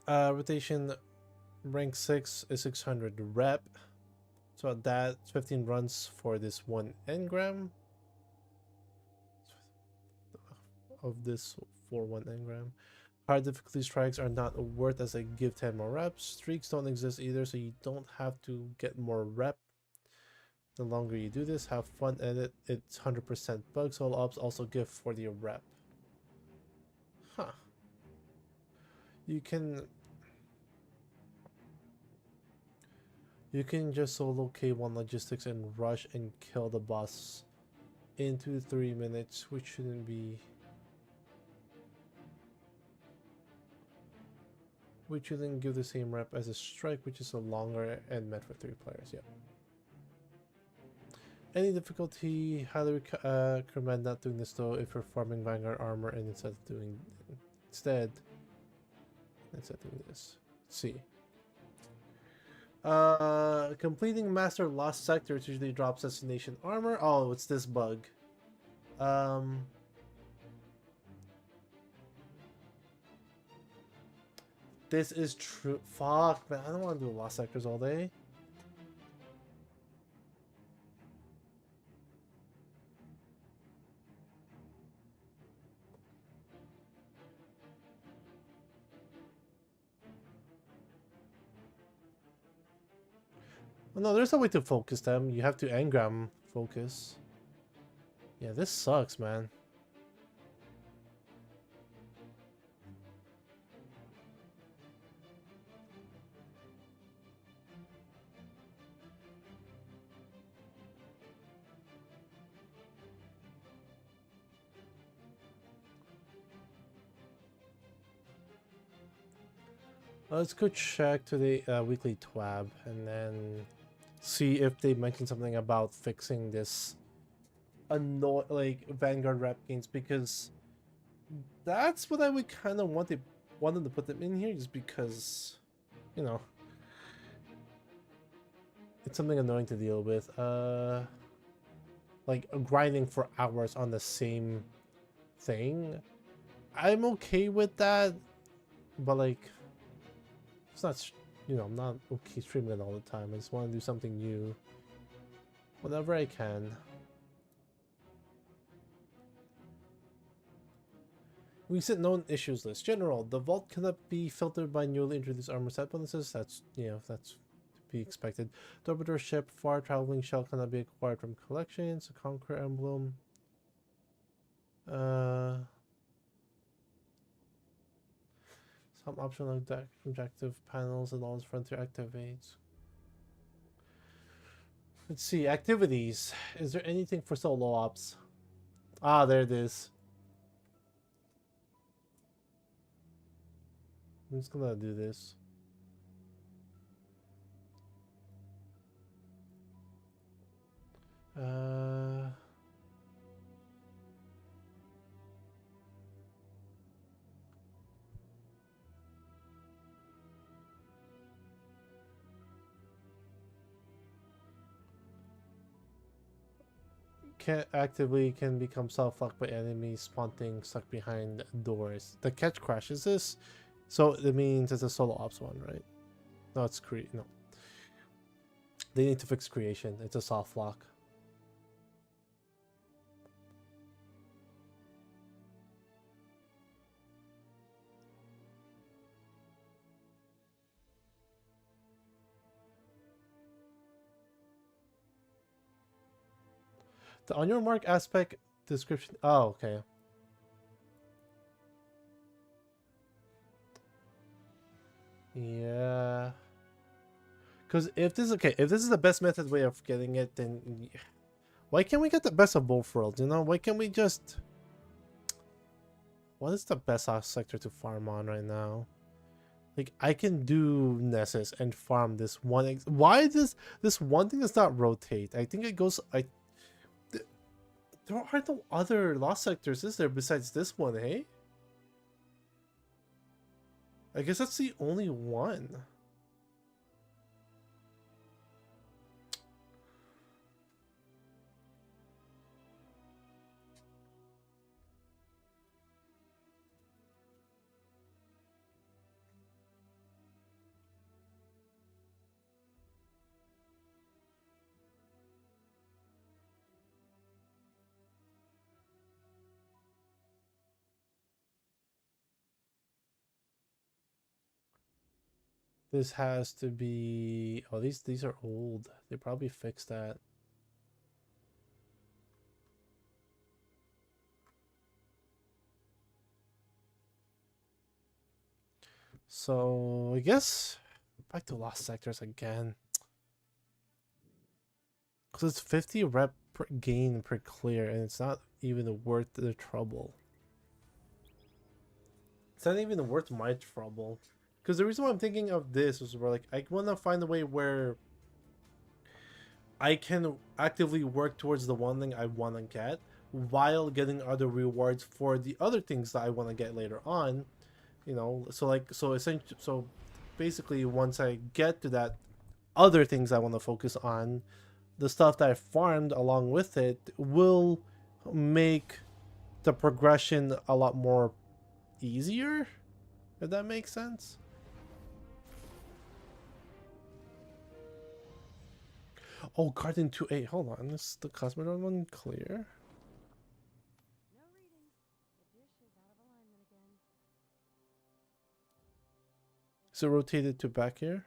Rotation rank 6 is 600 rep. So that's 15 runs for this one engram. Of this for one engram. Hard difficulty strikes are not worth as they give 10 more reps. Streaks don't exist either, so you don't have to get more rep. The longer you do this, have fun at it. It's 100% bug, so ops also give 40 rep. Huh. You can just solo K1 logistics and rush and kill the boss in 2 to 3 minutes, which shouldn't be... which you then give the same rep as a strike, which is a longer and meant for 3 players. Yeah. Any difficulty, highly recommend not doing this though if you're farming Vanguard armor and instead doing this. Let's see. Completing Master Lost Sectors usually drops destination armor. Oh, it's this bug. This is true. Fuck, man. I don't want to do Lost Sectors all day. Oh, no, there's a way to focus them. You have to engram focus. Yeah, this sucks, man. Let's go check to the weekly twab and then see if they mention something about fixing this like Vanguard rep gains, because that's what I would kind of wanted to put them in here, just because, you know, it's something annoying to deal with. Like grinding for hours on the same thing. I'm okay with that, but like, it's not You know, I'm not okay streaming it all the time. I just want to do something new whenever I can. Recent known issues list. General, the vault cannot be filtered by newly introduced armor set bonuses. That's, you know, that's to be expected. The orbiter ship far traveling shell cannot be acquired from collections. A conquer emblem. Some optional objective panels and all this frontier activates. Let's see, activities. Is there anything for solo ops? Ah, there it is. I'm just gonna do this. Can become self-locked by enemies spawning stuck behind doors. The catch crash is this, so it means it's a solo ops one, right? No, it's no. They need to fix creation. It's a soft lock. The on your mark aspect description. Oh, okay. Yeah. Because if this is the best method way of getting it, then why can't we get the best of both worlds? You know, why can't we just? What is the best sector to farm on right now? Like, I can do Nessus and farm this one. Why does this one thing does not rotate? I think it goes. There are no other lost sectors, is there, besides this one, hey? I guess that's the only one. This has to be. Oh, these are old. They probably fixed that. So I guess back to lost sectors again. Because it's 50 rep per gain per clear, and it's not even worth the trouble. It's not even worth my trouble. Because the reason why I'm thinking of this is where, like, I want to find a way where I can actively work towards the one thing I want to get while getting other rewards for the other things that I want to get later on. You know, so basically once I get to that other things I want to focus on, the stuff that I farmed along with it will make the progression a lot more easier, if that makes sense. Oh, Garden 2A. Hold on. Is the Cosmodrome one clear? No reading. The dish is out of alignment again. Is it rotated to back here?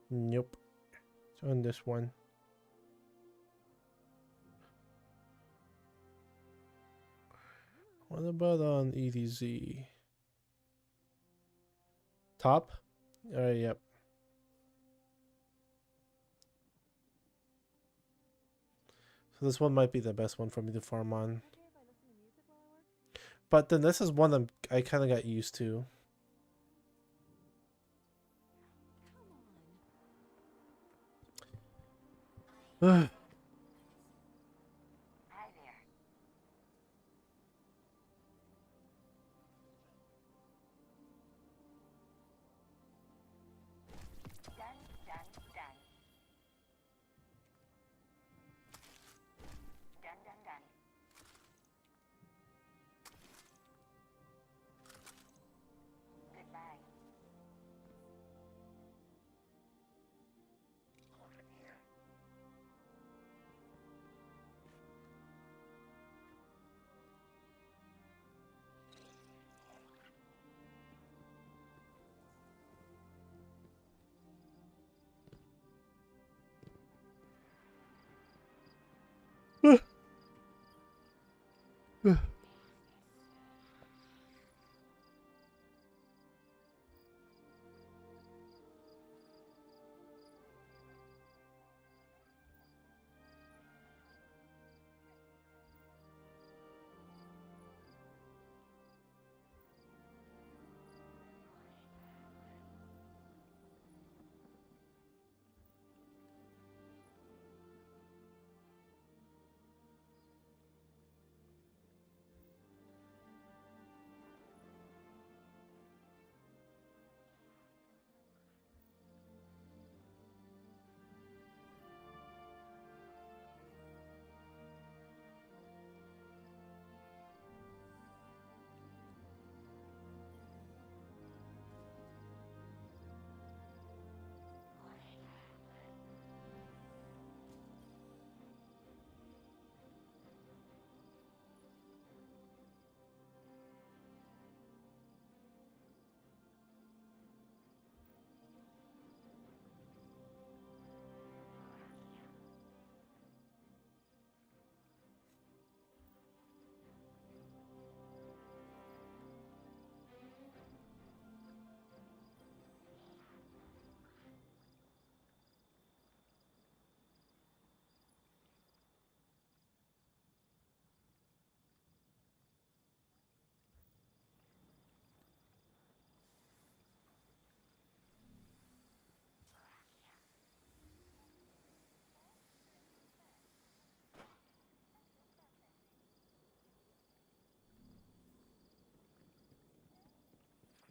Nope. It's on this one. What about on EDZ? Top? Alright, yep. So this one might be the best one for me to farm on. But then this is one I kind of got used to. Ugh.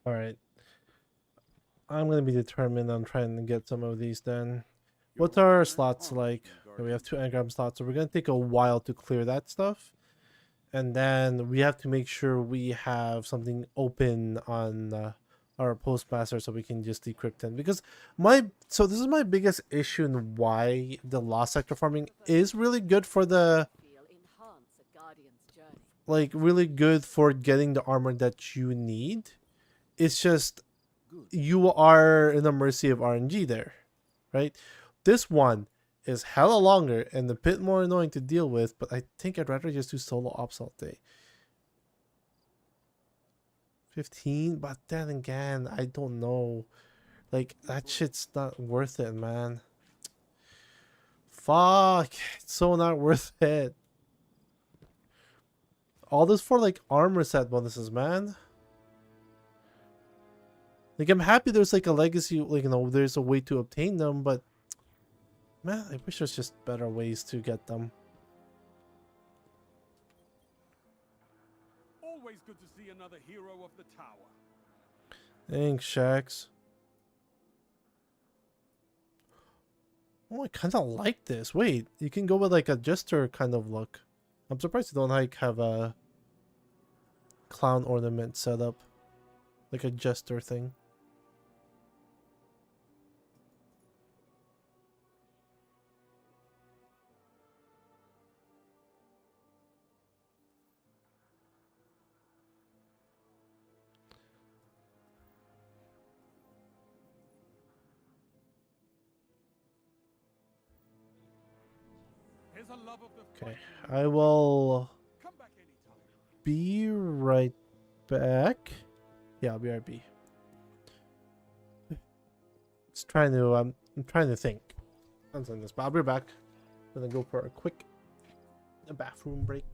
All right. I'm gonna be determined on trying to get some of these then. What's our slots like? We have 2 engram slots, so we're gonna take a while to clear that stuff. And then we have to make sure we have something open on our postmaster so we can just decrypt it. Because this is my biggest issue in why the lost sector farming is really good for the really good for getting the armor that you need. It's just you are in the mercy of RNG there, right? This one is hella longer and a bit more annoying to deal with, but I think I'd rather just do solo ops all day. 15, but then again, I don't know. Like, that shit's not worth it, man. Fuck, it's so not worth it. All this for like armor set bonuses, man. Like, I'm happy there's like a legacy, like, there's a way to obtain them, but man, I wish there's just better ways to get them. Always good to see another hero of the tower. Thanks, Shax. Oh, I kind of like this. Wait, you can go with like a jester kind of look. I'm surprised you don't like have a clown ornament set up. Like a jester thing. Okay, I will be right back. Yeah, I'll be RB. It's trying to I'm trying to think. I'm saying this, but I'll be back. I'm gonna go for a quick bathroom break.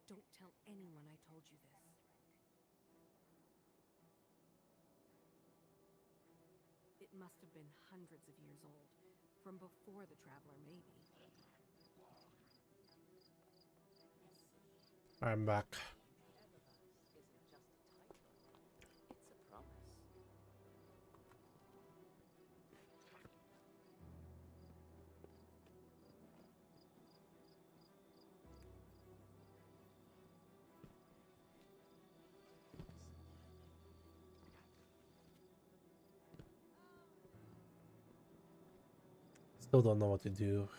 Don't tell anyone I told you this. It must have been hundreds of years old. From before the Traveler, maybe. I'm back. Still don't know what to do.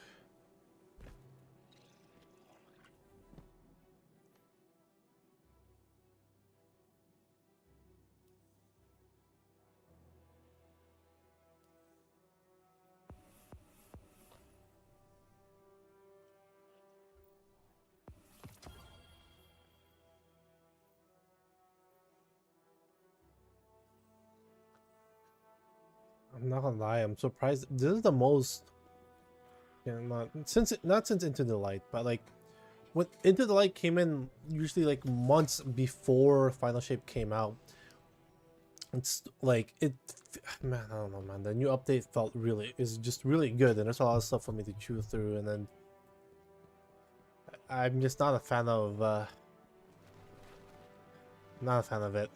I'm not gonna lie, I'm surprised. This is the most, yeah, not since Into the Light, but like when Into the Light came in, usually like months before Final Shape came out. It's like man, I don't know, man. The new update is just really good, and there's a lot of stuff for me to chew through. And then I'm just not a fan of, not a fan of it,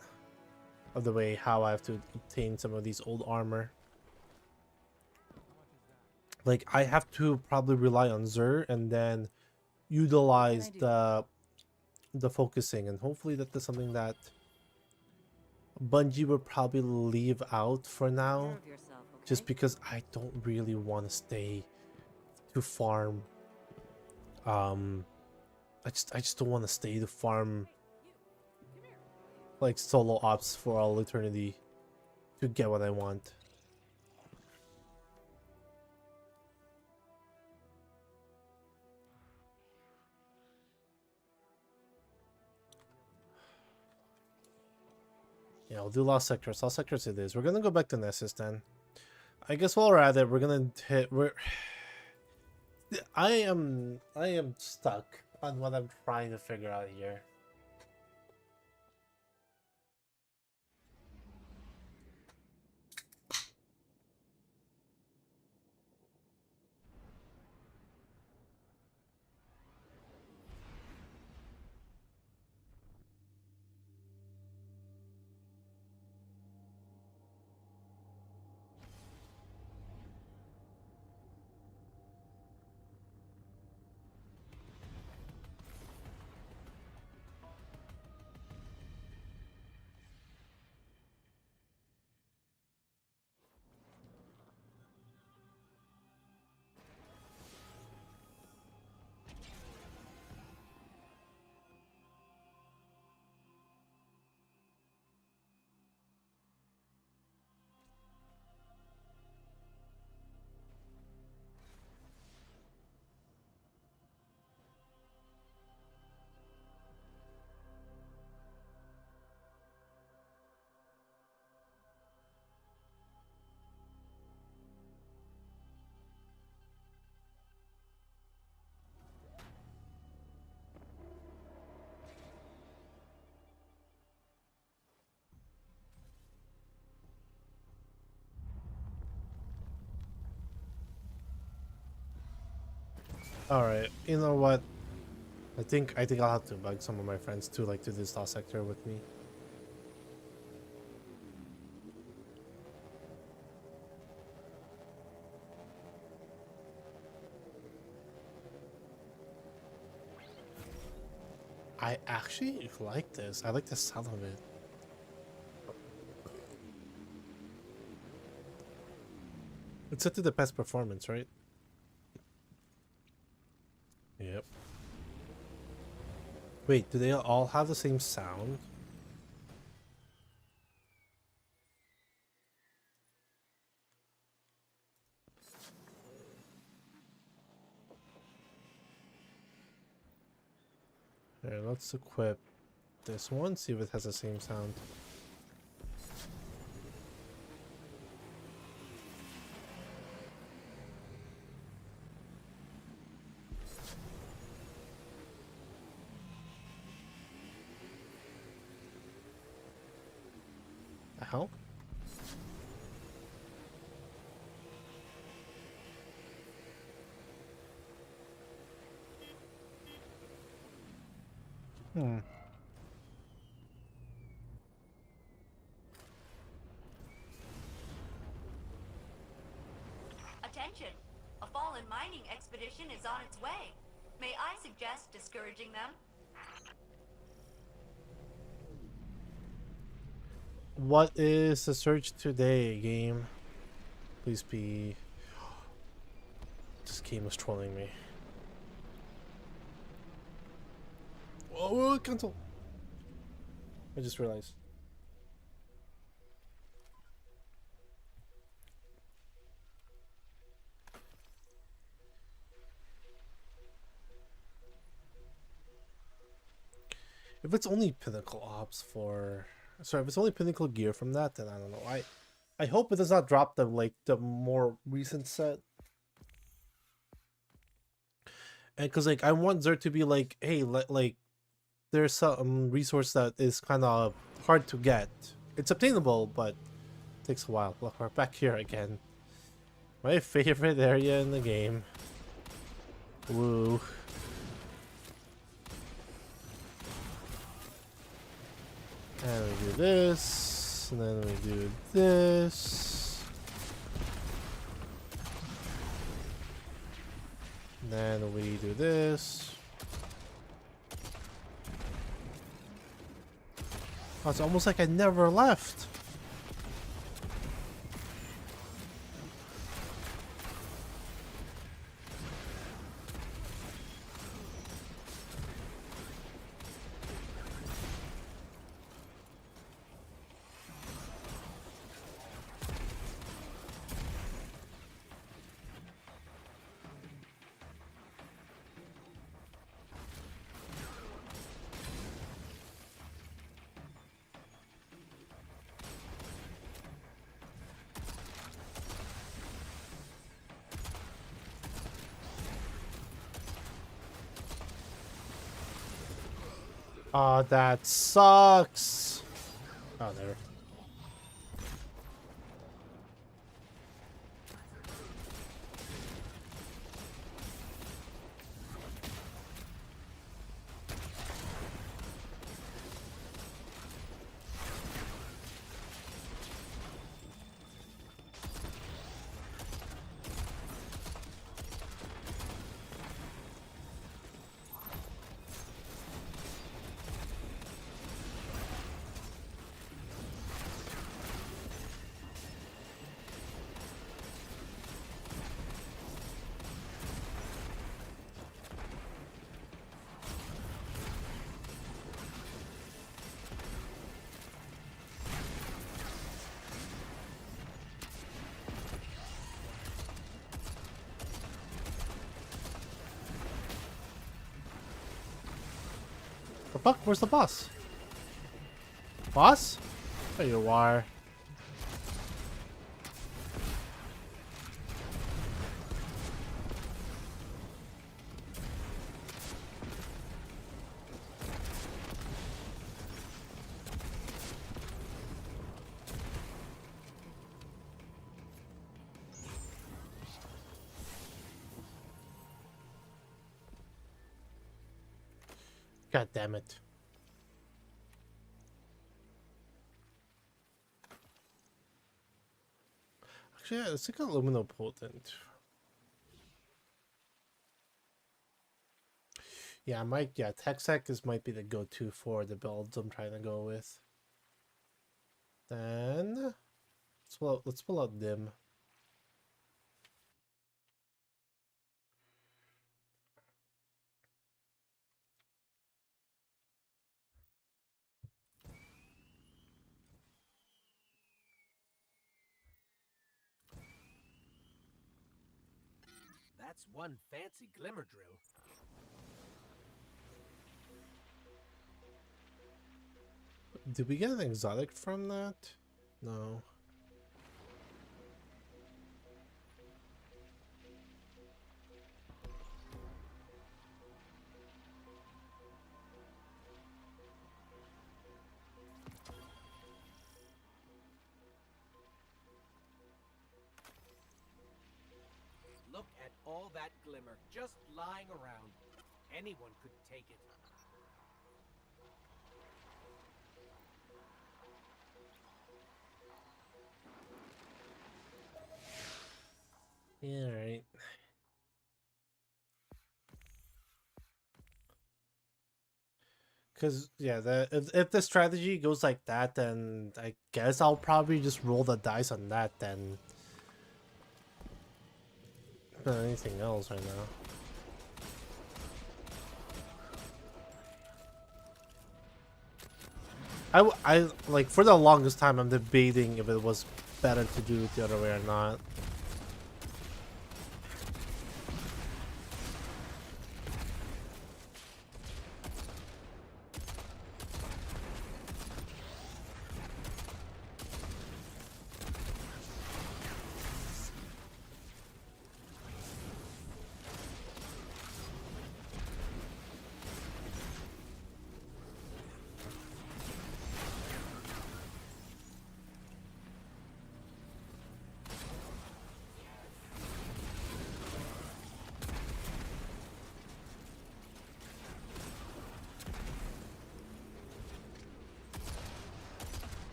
of the way how I have to obtain some of these old armor. Like I have to probably rely on Zur and then utilize the focusing, and hopefully that is something that Bungie will probably leave out for now, just because I don't really want to stay to farm. I just don't want to stay to farm like solo ops for all eternity to get what I want. Yeah, we'll do Lost Sectors. Lost Sectors it is. We're gonna go back to Nessus then. I guess while we're at it, we're gonna hit. I am stuck on what I'm trying to figure out here. All right, you know what? I think I'll have to bug some of my friends to like do this Lost Sector with me. I actually like this. I like the sound of it. It's set to the best performance, right? Yep. Wait, do they all have the same sound? Here, let's equip this one, see if it has the same sound. The hell? Hmm. Attention! A fallen mining expedition is on its way. May I suggest discouraging them? What is the search today, game? Please be... This game was trolling me. Oh, cancel. I just realized. If it's only pinnacle ops for, sorry, if it's only pinnacle gear from that, then I don't know. I hope it does not drop the the more recent set. And because like I want there to be like, hey, like there's some resource that is kind of hard to get. It's obtainable, but takes a while. Look, we're back here again. My favorite area in the game. Woo. And we do this, and then we do this. And then we do this. Oh, it's almost like I never left. Oh, that sucks. Oh, there. The fuck? Where's the boss? Boss? There you are. God damn it. Actually, yeah, it's like aluminum potent. Yeah, Tech might be the go-to for the builds I'm trying to go with. Then let's pull out Dim. That's one fancy glimmer drill. Did we get an exotic from that? No. Look at all that glimmer just lying around. Anyone could take it. Yeah, right. Because, yeah, if the strategy goes like that, then I guess I'll probably just roll the dice on that then. than anything else right now. I like for the longest time I'm debating if it was better to do it the other way or not.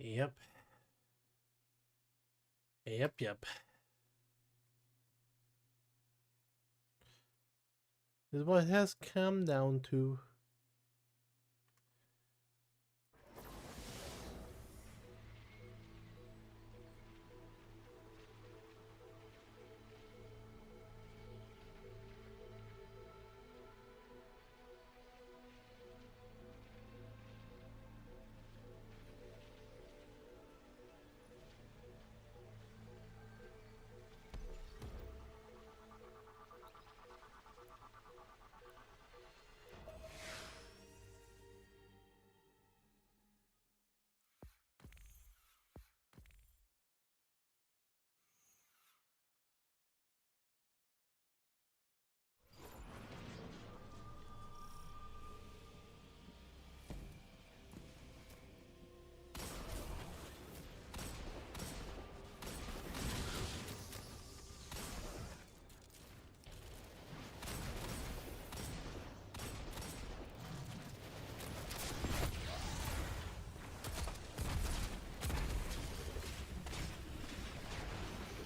Yep. Yep. This is what it has come down to.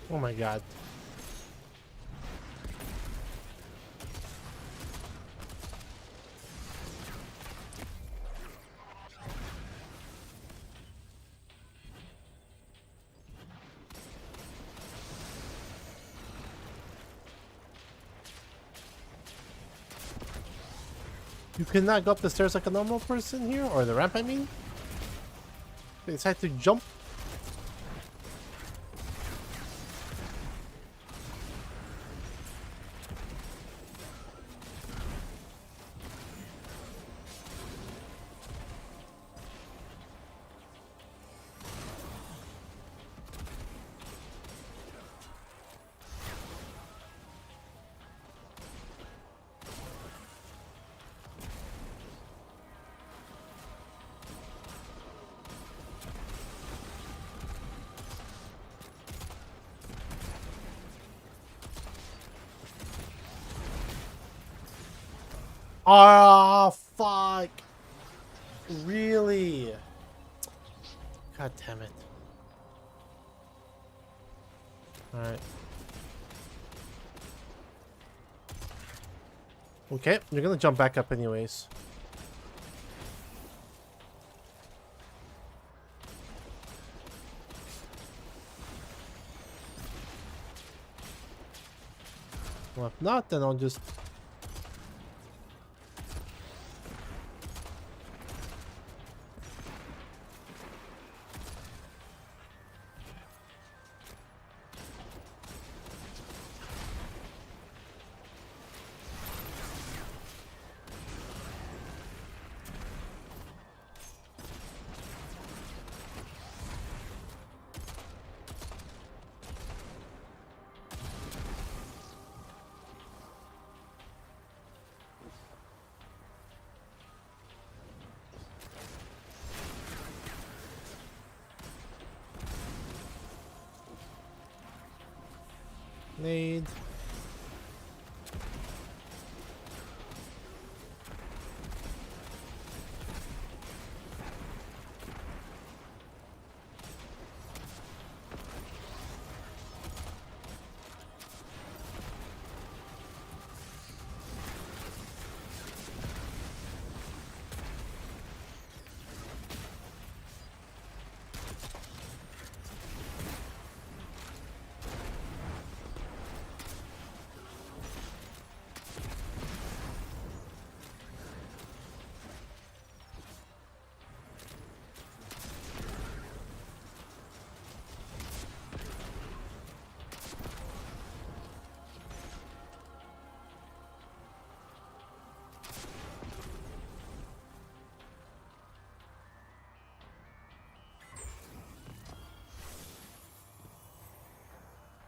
Oh my god. You cannot go up the stairs like a normal person here? Or the ramp, I mean? They decide to jump? Ah, fuck. Really? God damn it. Alright. Okay, you're gonna jump back up anyways. Well, if not, then I'll just... Nade.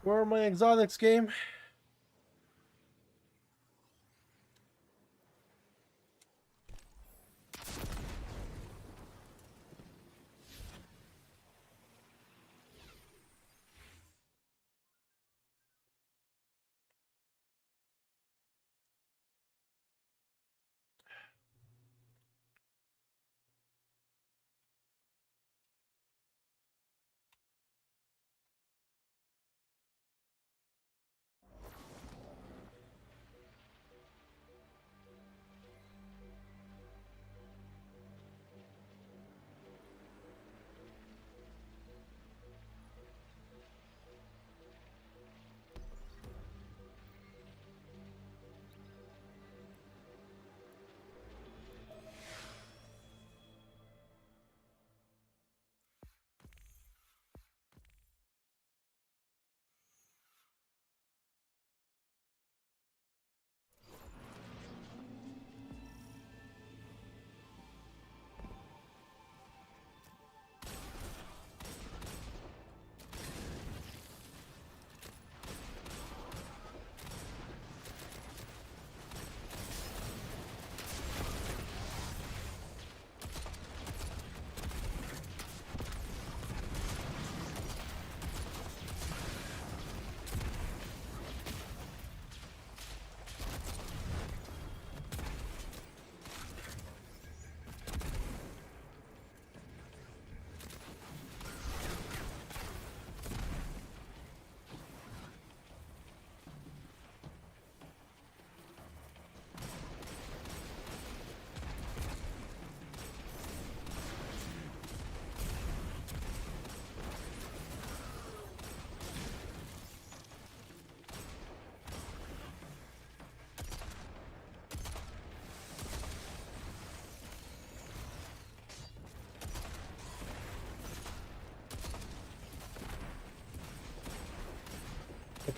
Where are my exotics, game?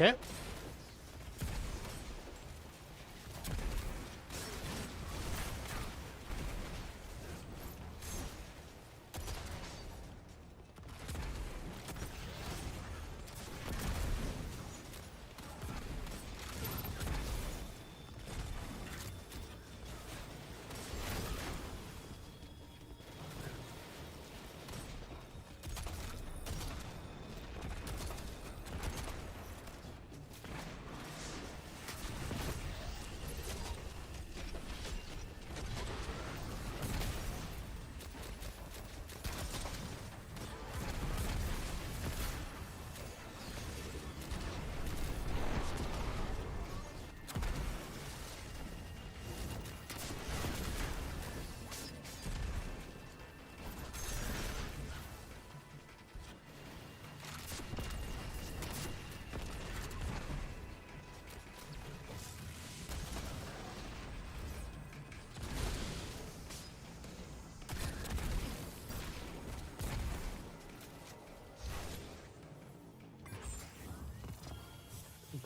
Okay.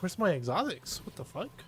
Where's my exotics? What the fuck?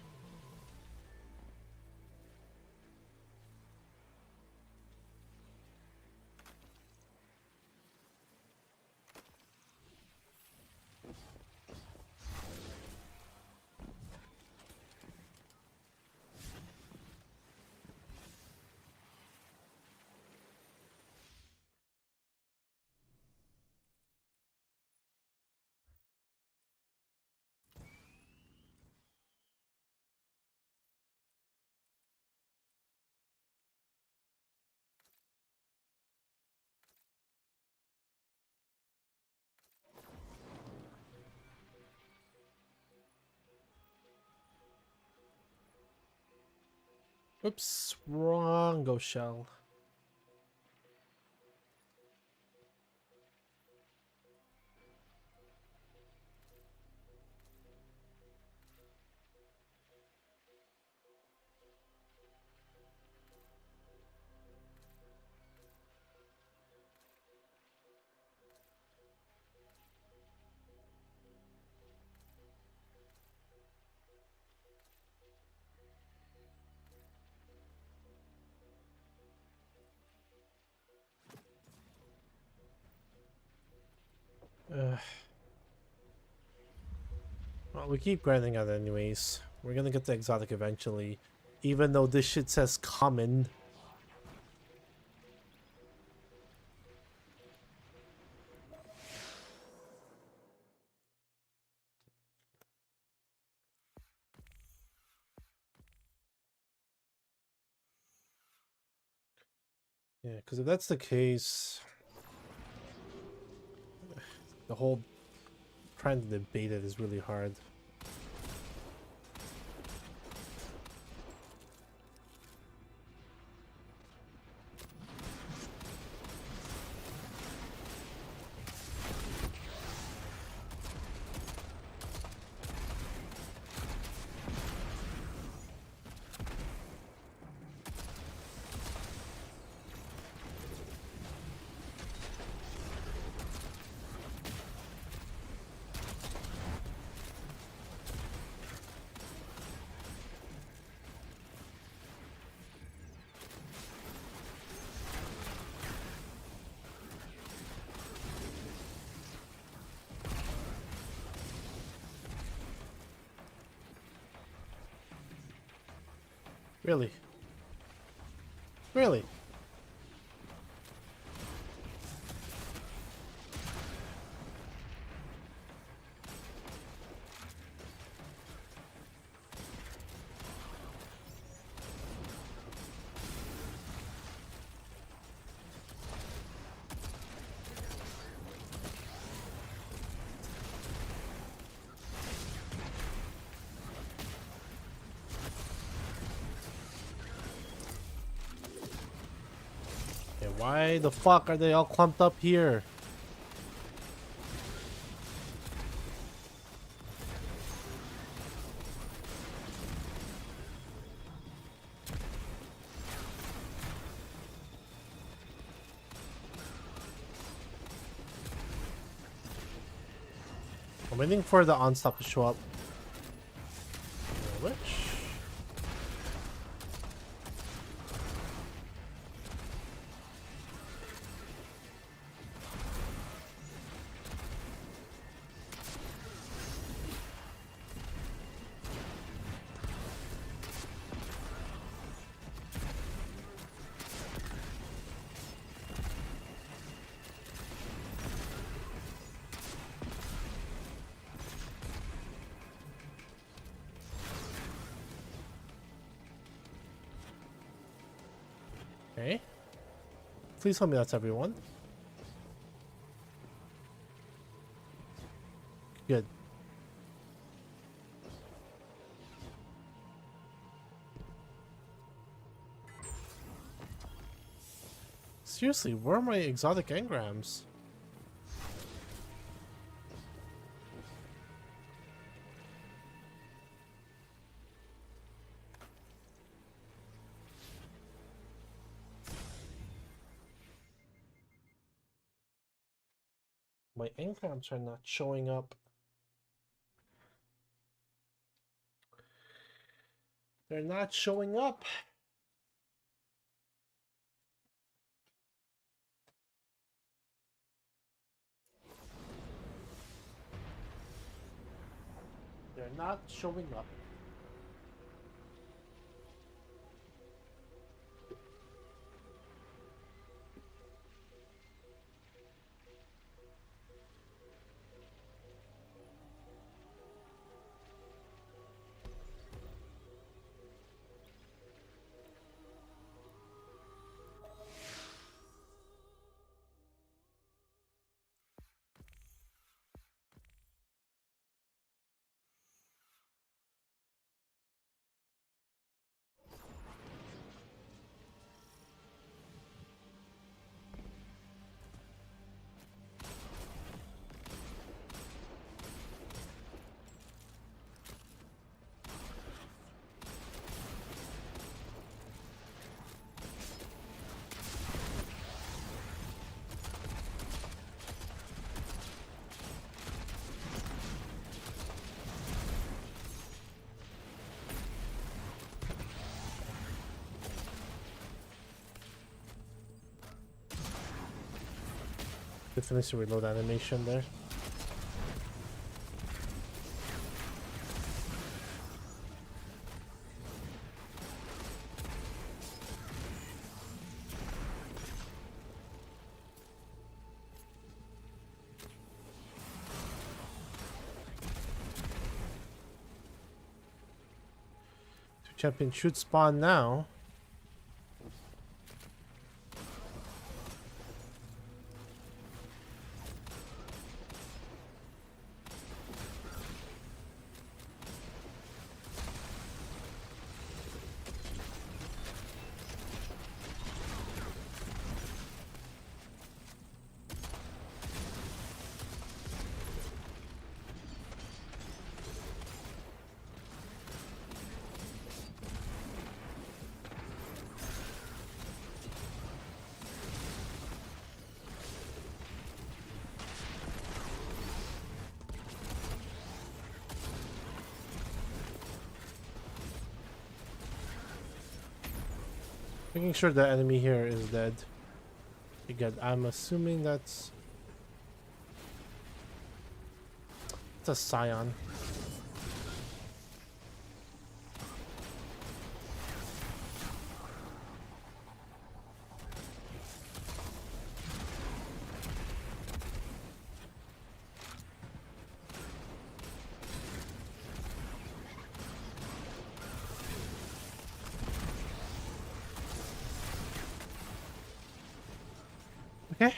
Oops, wrong go shell. Well, we keep grinding out anyways. We're gonna get the exotic eventually. Even though this shit says common. Yeah, because if that's the case, the whole trying to debate it is really hard. Really? Really? Yeah, why the fuck are they all clumped up here? I'm waiting for the onstop to show up. Which? Okay. Please tell me that's everyone. Good. Seriously, where are my exotic engrams? My engrams are not showing up. They're not showing up. They're not showing up. Good finish to reload animation there. Champion should spawn now. Making sure the enemy here is dead. Again, I'm assuming that's a Scion. Okay.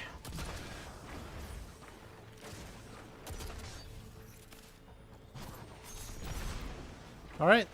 All right.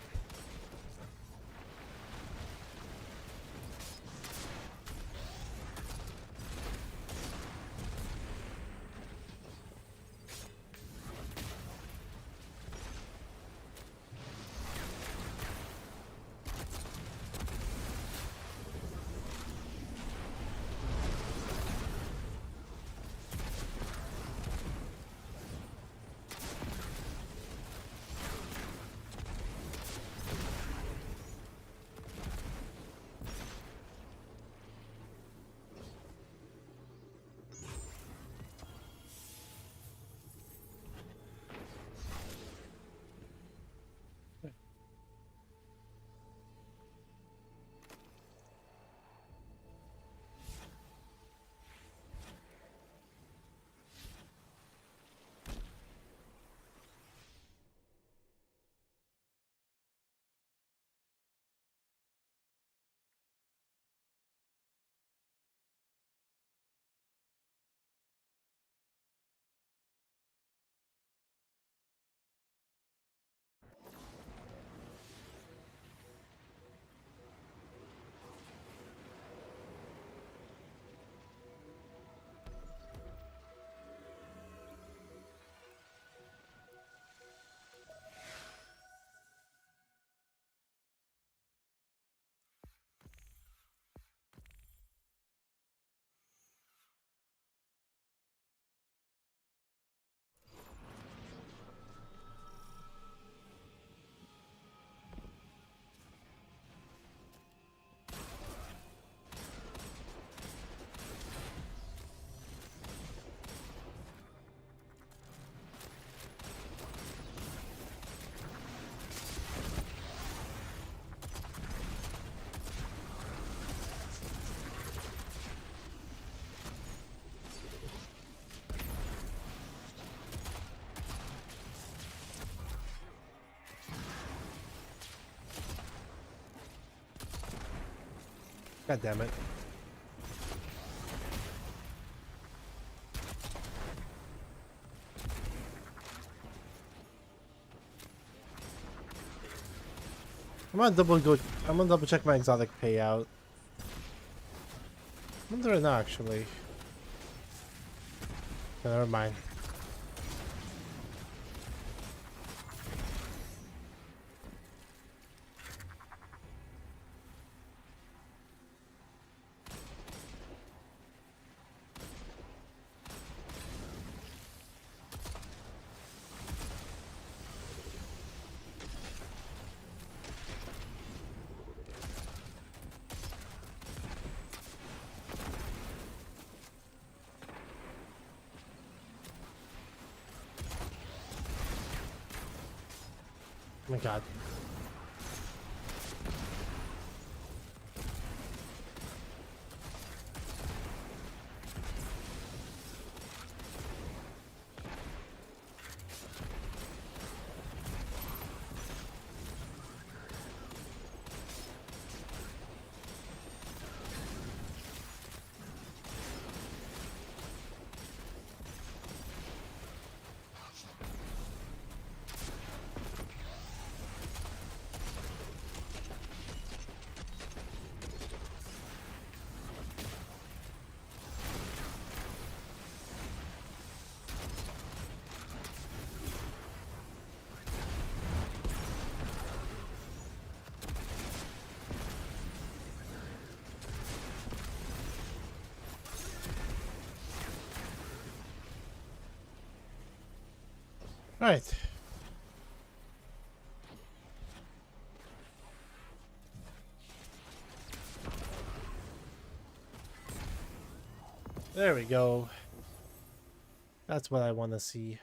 God damn it. I'm gonna double check my exotic payout. I'm doing it now actually. Never mind. Oh my god. Alright. There we go. That's what I want to see.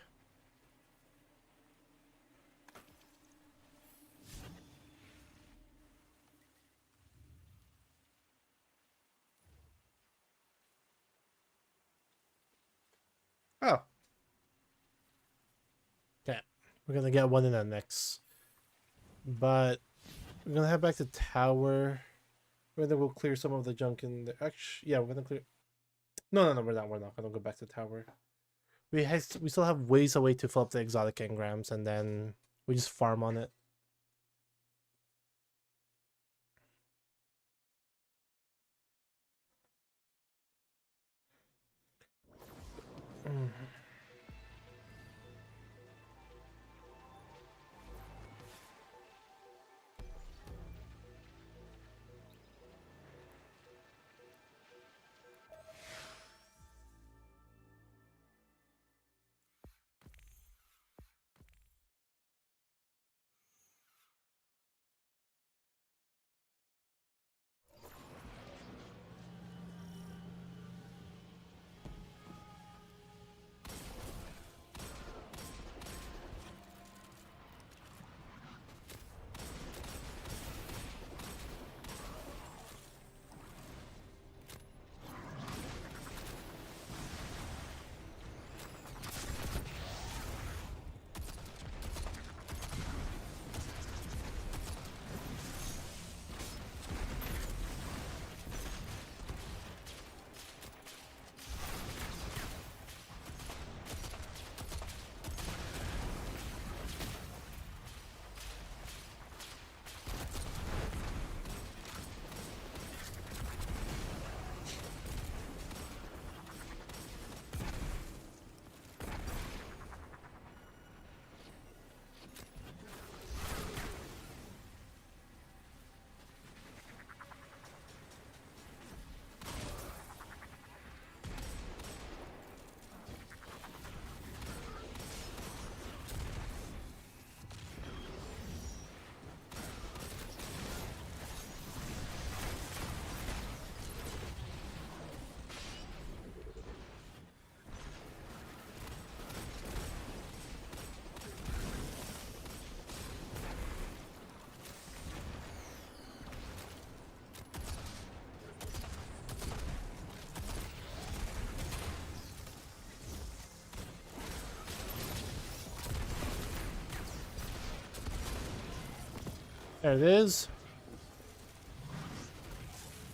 Oh. Okay. We're gonna get one in the next. But we're gonna head back to tower. We're gonna go clear some of the junk in there. Actually, yeah, we're gonna clear. No, we're not. We're not gonna go back to tower. We still have ways away to fill up the exotic engrams, and then we just farm on it. There it is.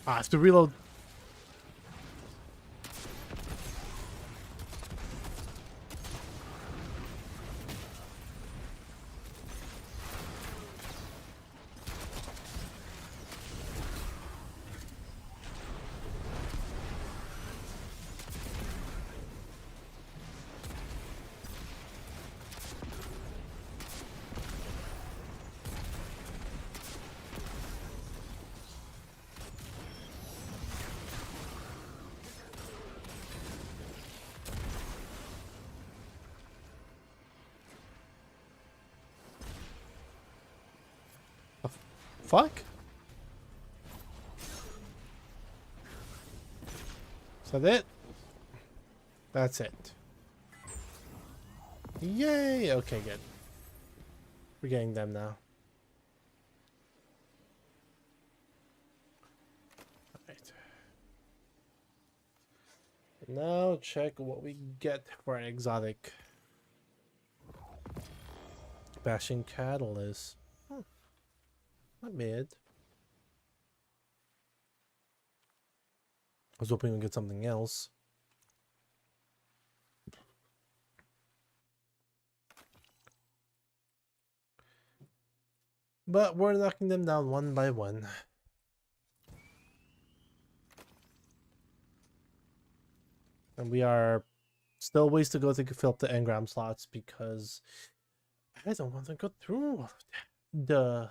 I have to reload. Fuck? Is that it? That's it. Yay! Okay, good. We're getting them now. Alright. Now check what we get for an exotic. Bashing Catalyst. Not bad. I was hoping we'd get something else. But we're knocking them down one by one. And we are still ways to go to fill up the engram slots because I don't want to go through the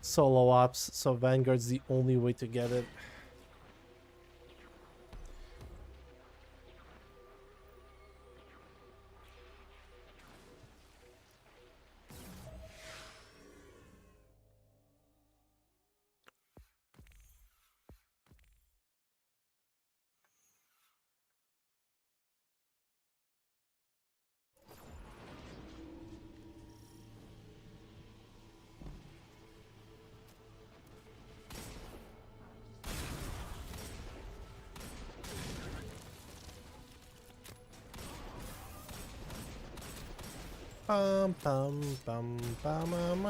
solo ops, so Vanguard's the only way to get it. Bum bum bum bum bum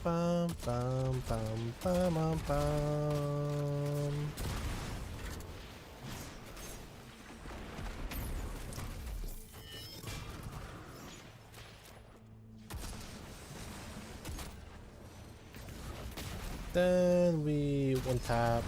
bum bum bum bum bum bum. Then we one tap.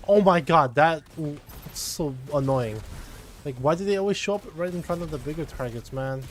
Oh my god, that's so annoying. Like, why do they always show up right in front of the bigger targets, man?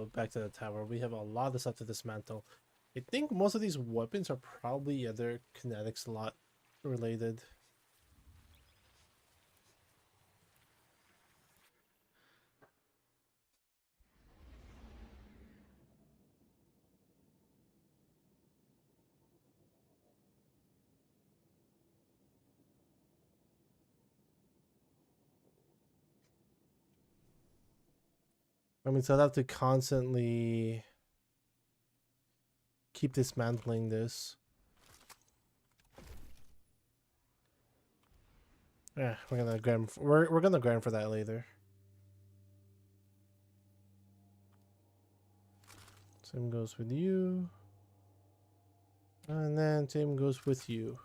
go back to the tower. We have a lot of stuff to dismantle. I think most of these weapons are probably other kinetic slot related. I mean, so I'd have to constantly keep dismantling this. Yeah, we're gonna grind. We're gonna grind for that later. Same goes with you, and then same goes with you.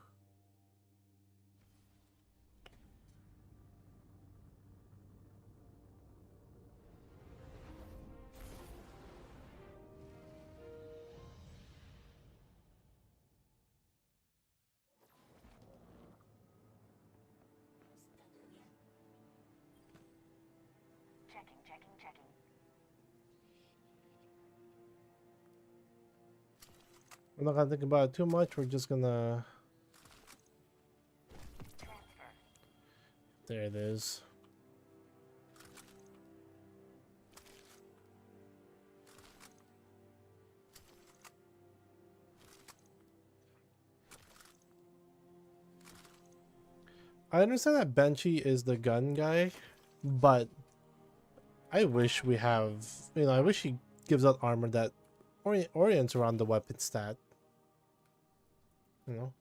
Checking. We're not gonna think about it too much. We're just gonna. There it is. I understand that Banshee is the gun guy, but I wish we have, I wish he gives out armor that orients around the weapon stat. You know?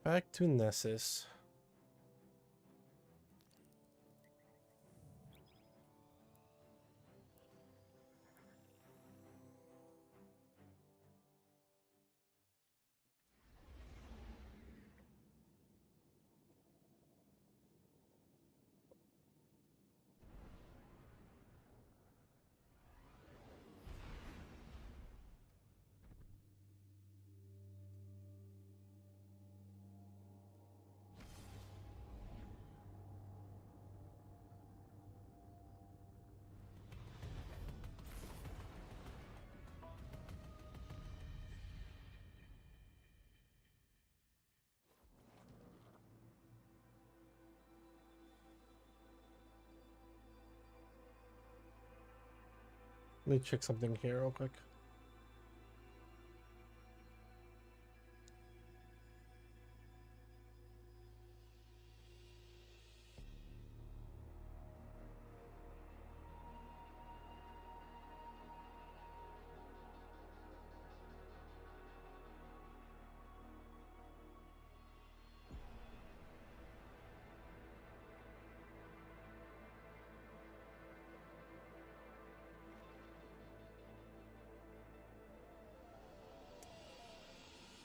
Back to Nessus. Let me check something here real quick.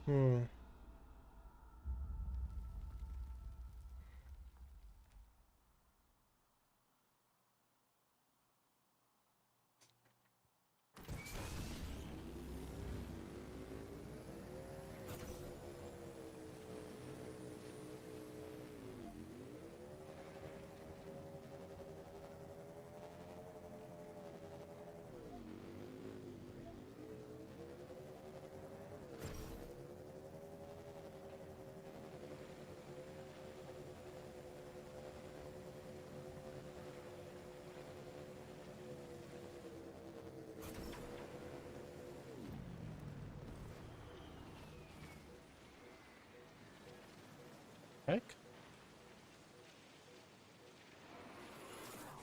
Hmm. Heck?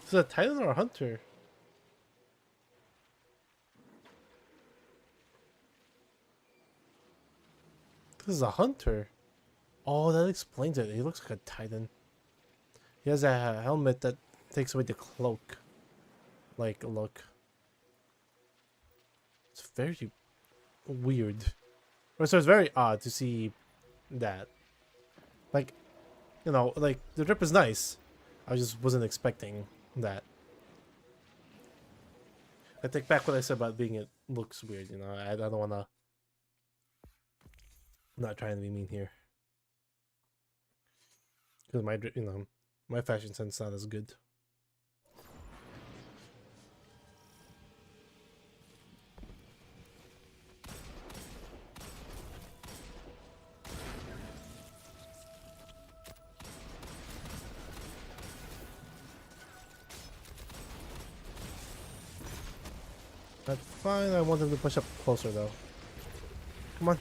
Is it a Titan or a Hunter? This is a Hunter. Oh, that explains it. He looks like a Titan. He has a helmet that takes away the cloak. Like, look. It's very weird. Or so it's very odd to see that. Like, like, the drip is nice. I just wasn't expecting that. I take back what I said about being it looks weird, I don't want to Not trying to be mean here. Because my, my fashion sense not as good. That's fine. I want them to push up closer though. Come on.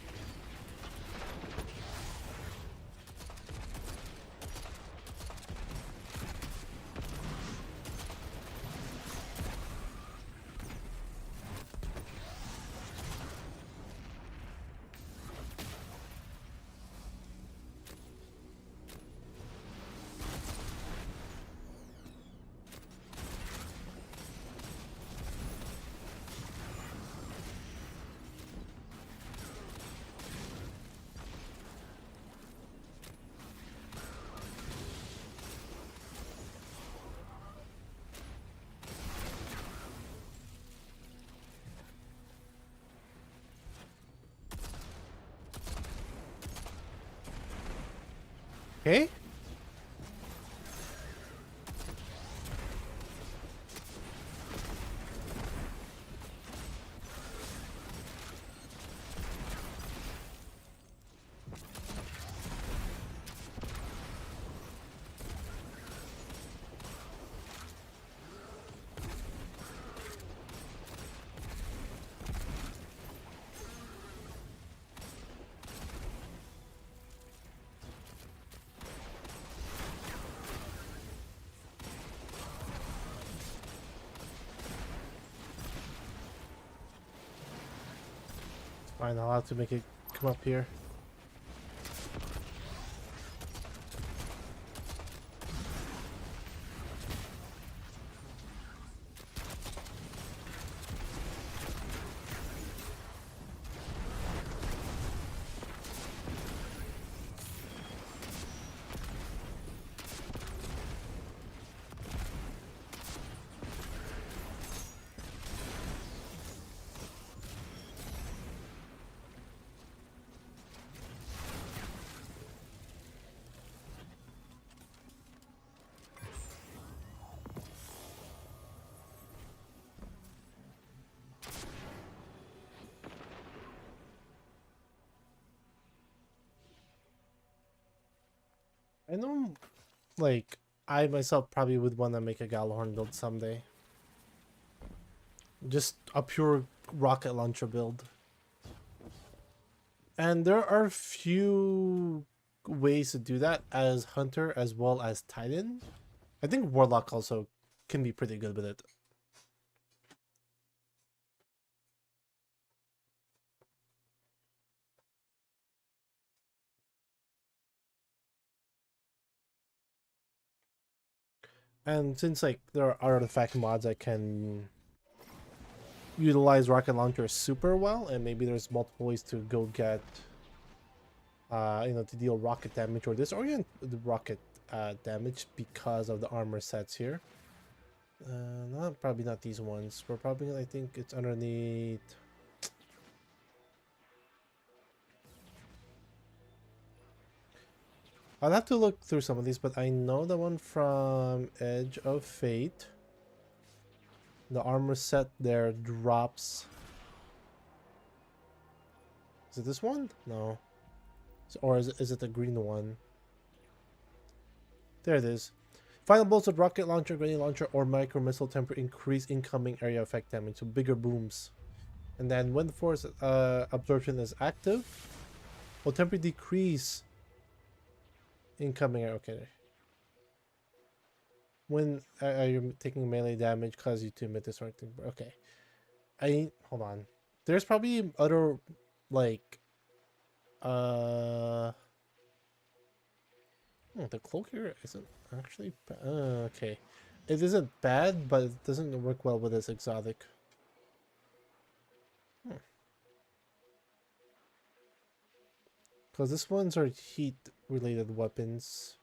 Okay. Fine, I'll have to make it come up here. I know, like, I myself probably would want to make a Galahorn build someday. Just a pure rocket launcher build. And there are few ways to do that as Hunter as well as Titan. I think Warlock also can be pretty good with it. And since like there are artifact mods that can utilize rocket launchers super well, and maybe there's multiple ways to go get to deal rocket damage or disorient the rocket damage because of the armor sets here. Probably not these ones. We're probably, I think it's underneath. I'll have to look through some of these, but I know the one from Edge of Fate. The armor set there drops. Is it this one? No. Or is it the green one? There it is. Final bolts of rocket launcher, grenade launcher, or micro missile temper increase incoming area effect damage, so bigger booms. And then when the force absorption is active, will temporarily decrease incoming area. Okay. When you're taking melee damage, cause you to emit this sort of thing. Okay. Hold on. There's probably other like the cloak here isn't actually okay. It isn't bad, but it doesn't work well with this exotic. Because this ones are heat related weapons.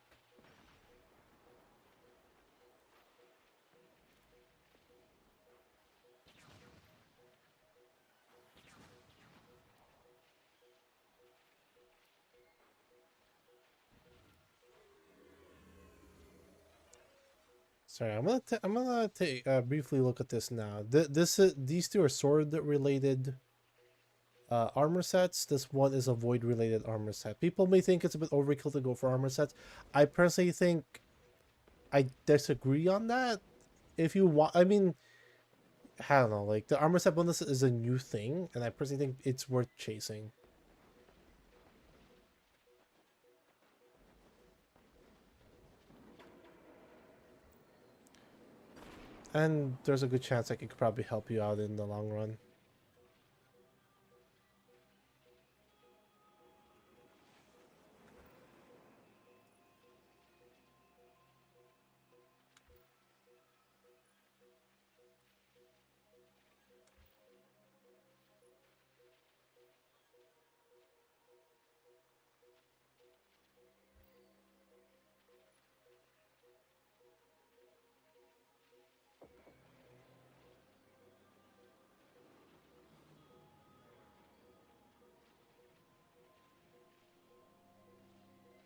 Sorry, I'm gonna take briefly look at this now. These two are sword related armor sets. This one is a void related armor set. People may think it's a bit overkill to go for armor sets. I personally think I disagree on that. If you want, I mean, I don't know. Like the armor set bonus is a new thing, and I personally think it's worth chasing. And there's a good chance I could probably help you out in the long run.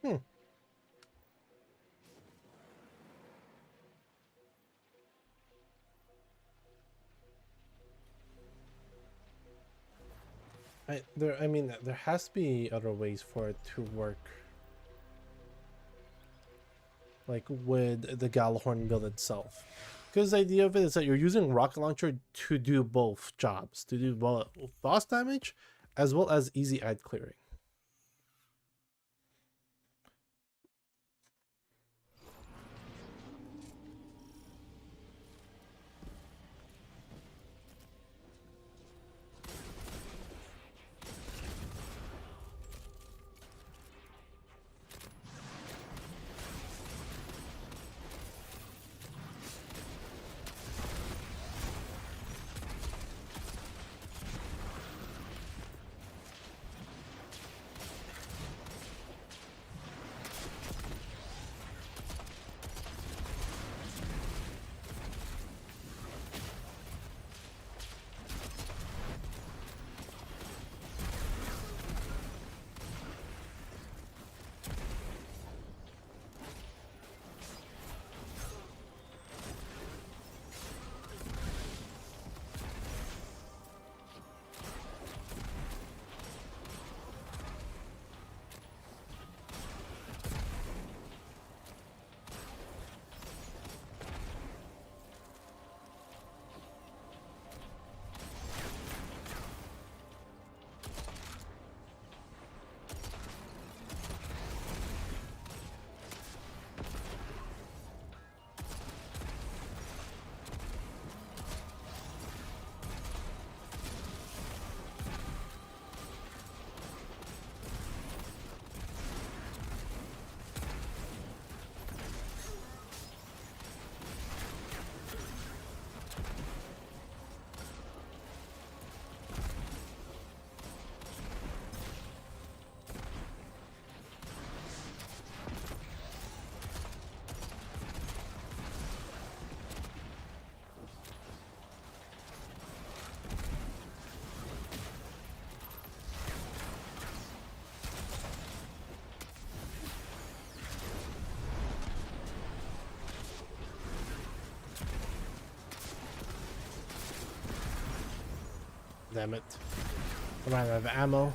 Hmm. I mean, there has to be other ways for it to work. Like with the Galahorn build itself. Because the idea of it is that you're using rocket launcher to do both jobs, to do both boss damage as well as easy ad clearing. Damn it. I'm out of ammo.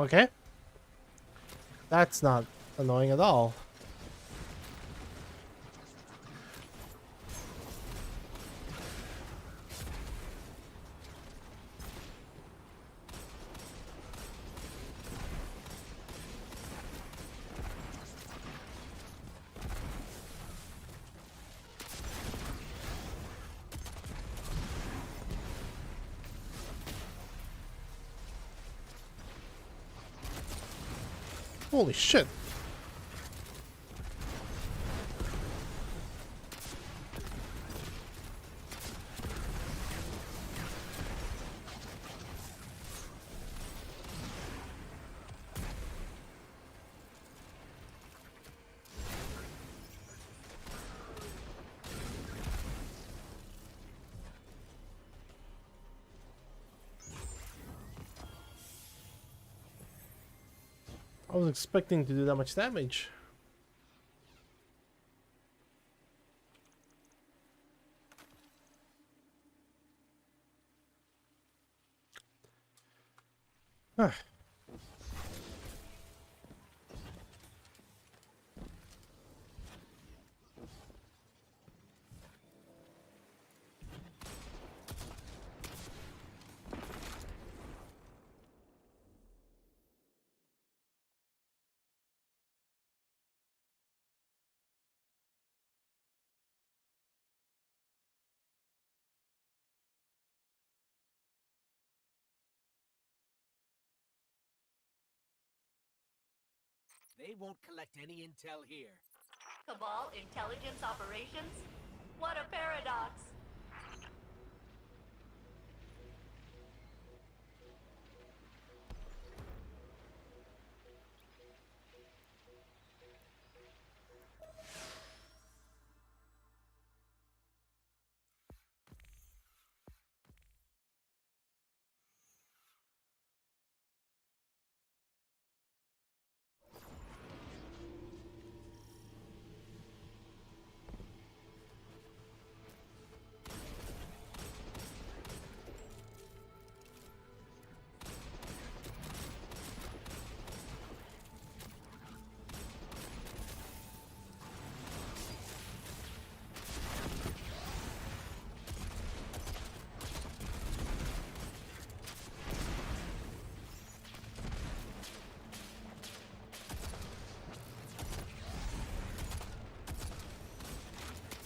Okay. That's not annoying at all. Holy shit. I was expecting to do that much damage. Ah. They won't collect any intel here. Cabal intelligence operations? What a paradox!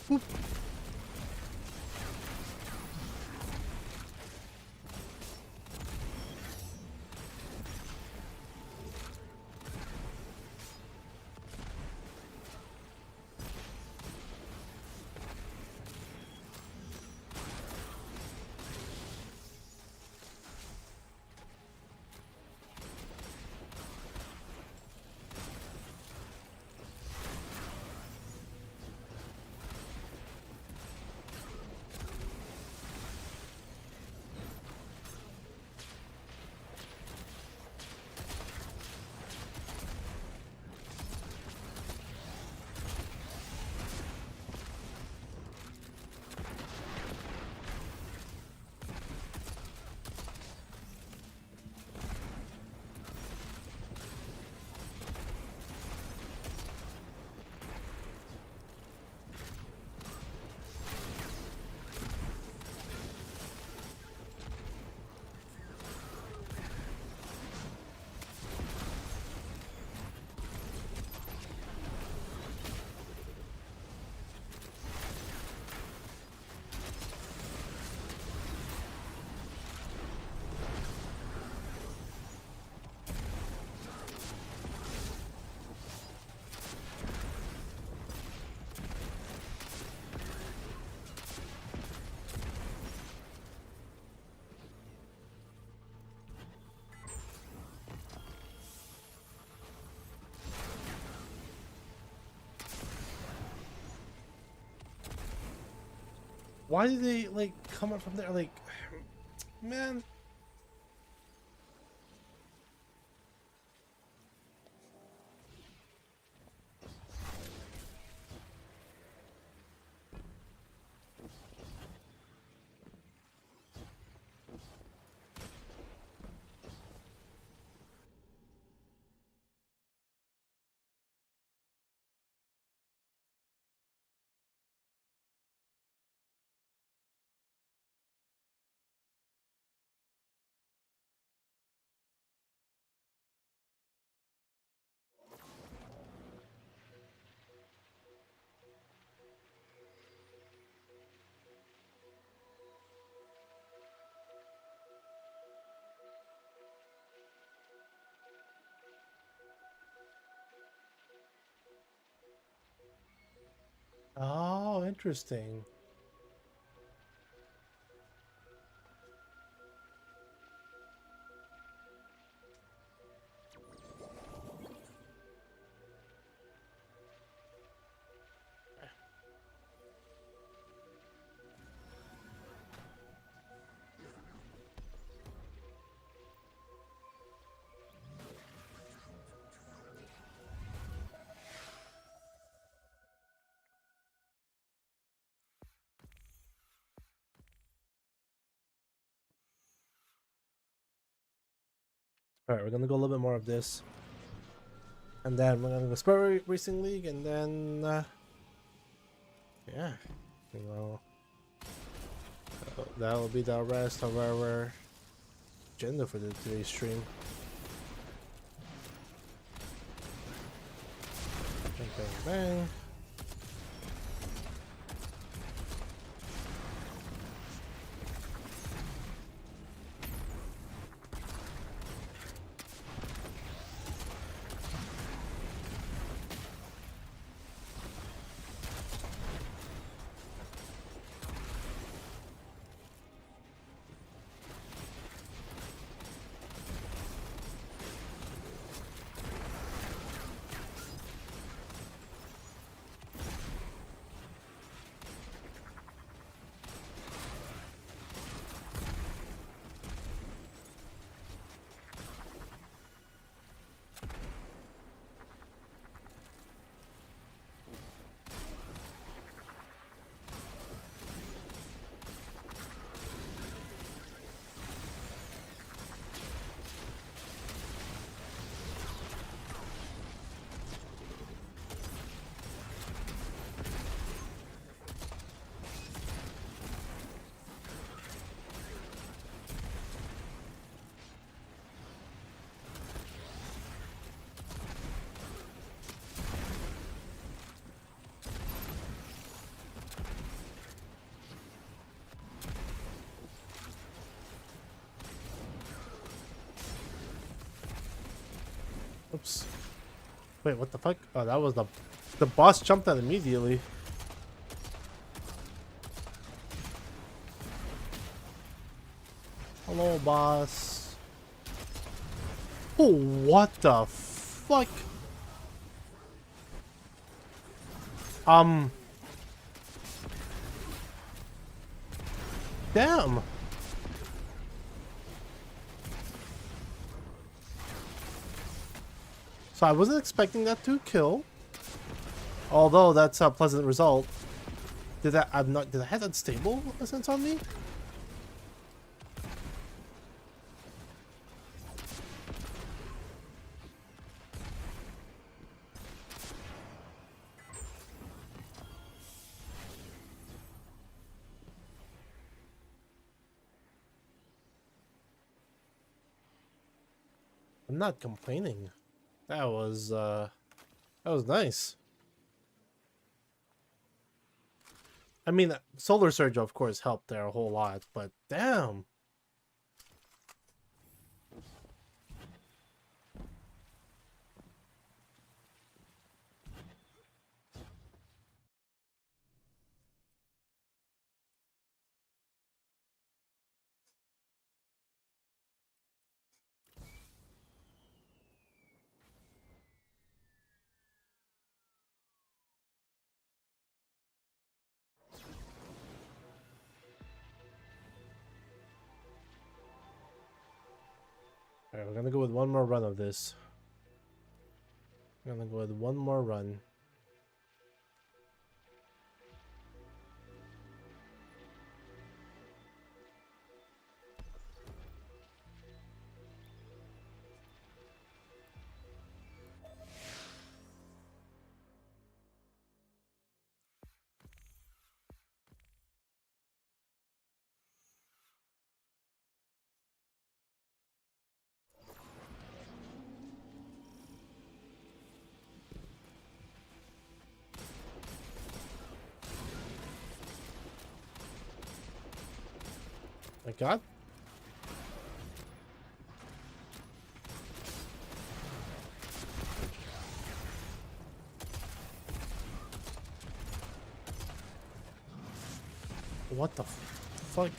Whoop. Why did they like come up from there? Like, man. Oh, interesting. Alright, we're gonna go a little bit more of this. And then we're gonna go Spur Racing League, and then, yeah, you know, that will be the rest of our agenda for today's stream. Bang, bang, bang. Oops. Wait, what the fuck? Oh, that was the boss jumped out immediately. Hello, boss. Oh, what the fuck? Damn. So I wasn't expecting that to kill. Although that's a pleasant result. Did I have that stable sense on me? I'm not complaining. That was nice. I mean, Solar Surge of course helped there a whole lot, but damn. Alright, we're gonna go with one more run of this. We're gonna go with one more run. My god. What the fuck?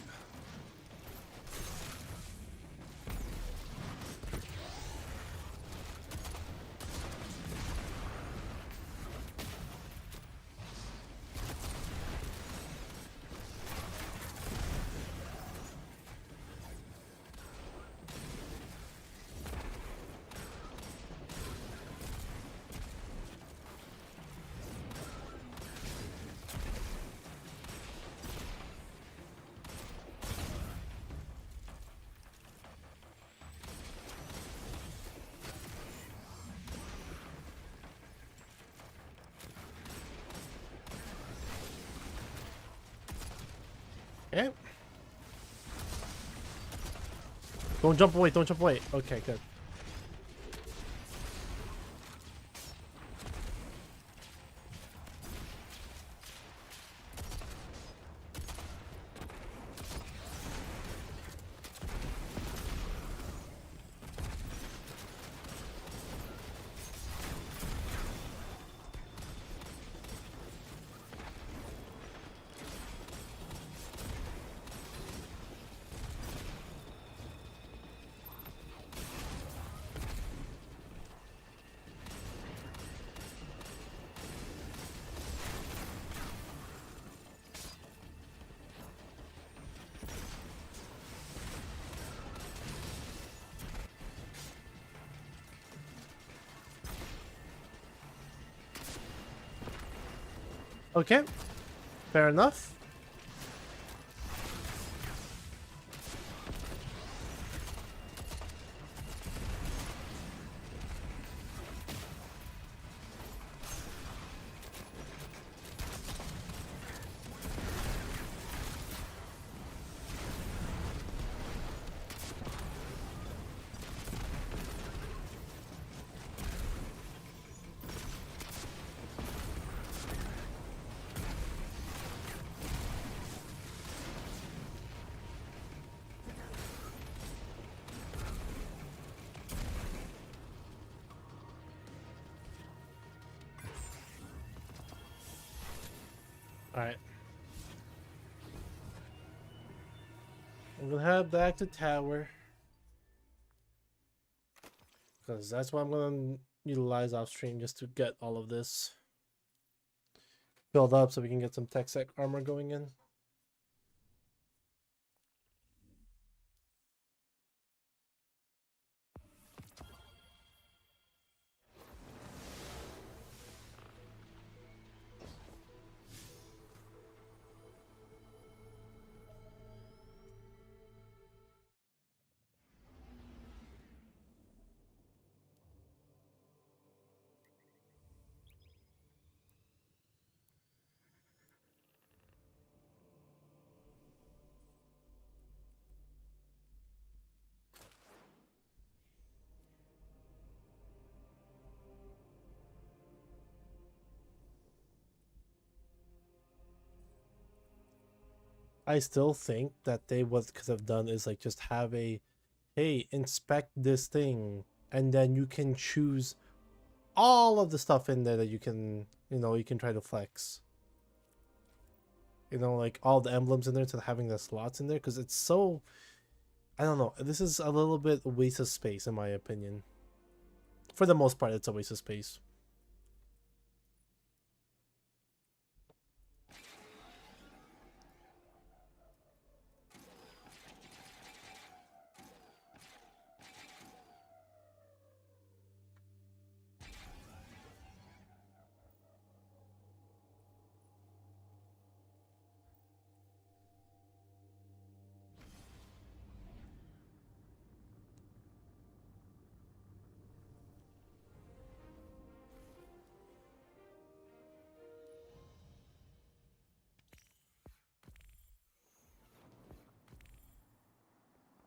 Okay. Don't jump away, don't jump away. Okay, good. Okay, fair enough. Alright. I'm gonna head back to tower. Because that's what I'm gonna utilize off stream just to get all of this build up so we can get some tech sec armor going in. I still think that they what could have done is like just have a, hey, inspect this thing, and then you can choose all of the stuff in there that you can, you can try to flex. Like all the emblems in there to having the slots in there, because it's so, I don't know, this is a little bit a waste of space in my opinion. For the most part, it's a waste of space.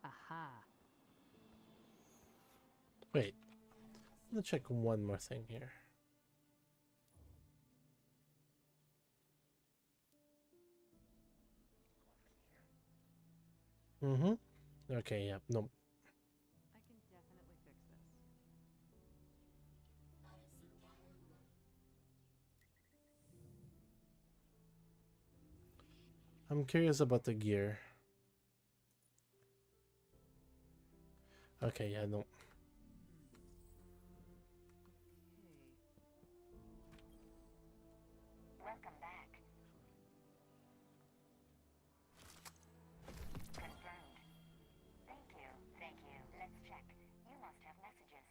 Aha. Wait, I'm gonna check one more thing here. Mm-hmm. Okay, yeah, no. I can definitely fix this. I'm curious about the gear. Okay, yeah, no. Welcome back. Confirmed. Thank you. Thank you. Let's check. You must have messages.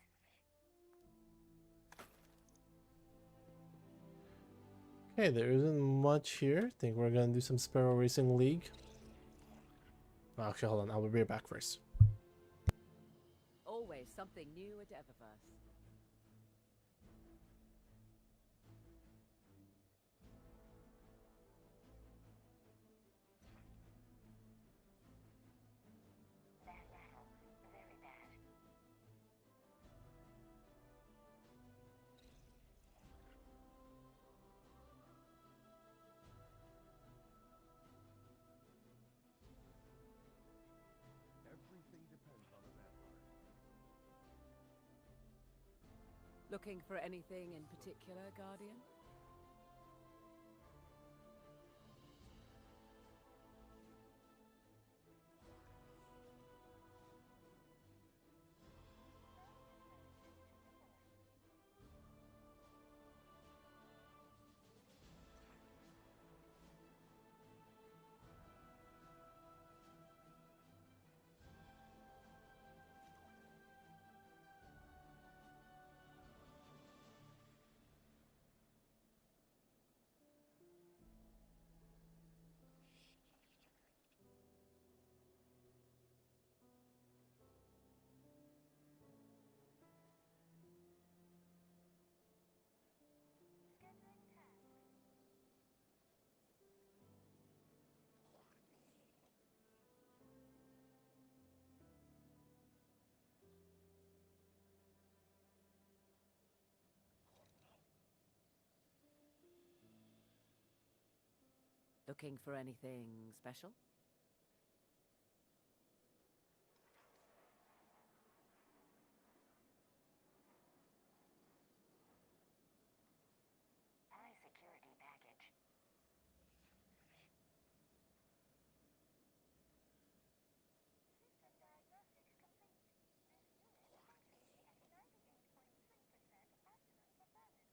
Okay, there isn't much here. Think we're gonna do some Sparrow Racing League. Oh, actually, hold on. I'll be right back first. Always something new at Eververse. Bad battle. Very bad. Looking for anything in particular, Guardian? Looking for anything special? High security package. System diagnostics complete. This unit operating at 98.3% optimum performance.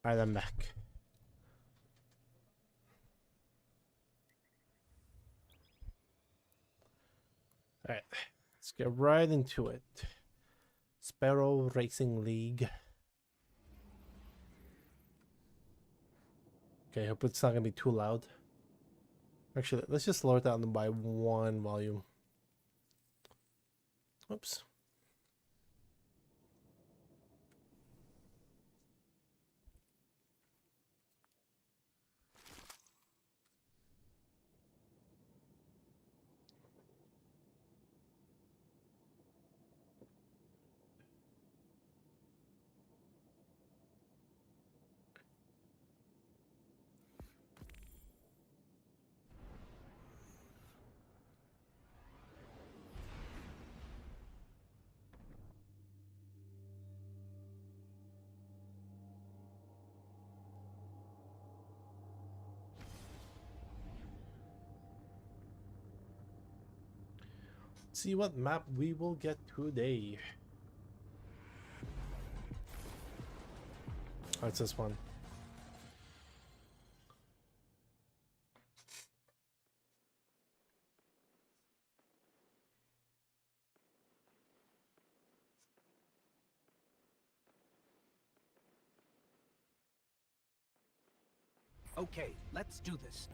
Alright, I'm back. Alright, let's get right into it. Sparrow Racing League. Okay, hope it's not gonna be too loud. Actually, let's just lower it down by one volume. Oops. See what map we will get today. Oh, it's this one. Okay, let's do this.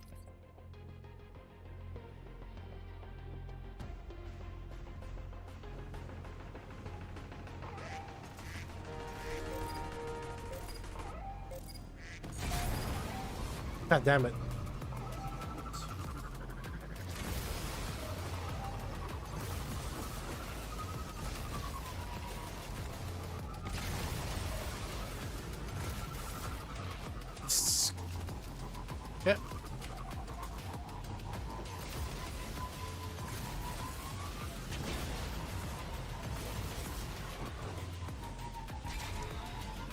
God damn it. Yeah.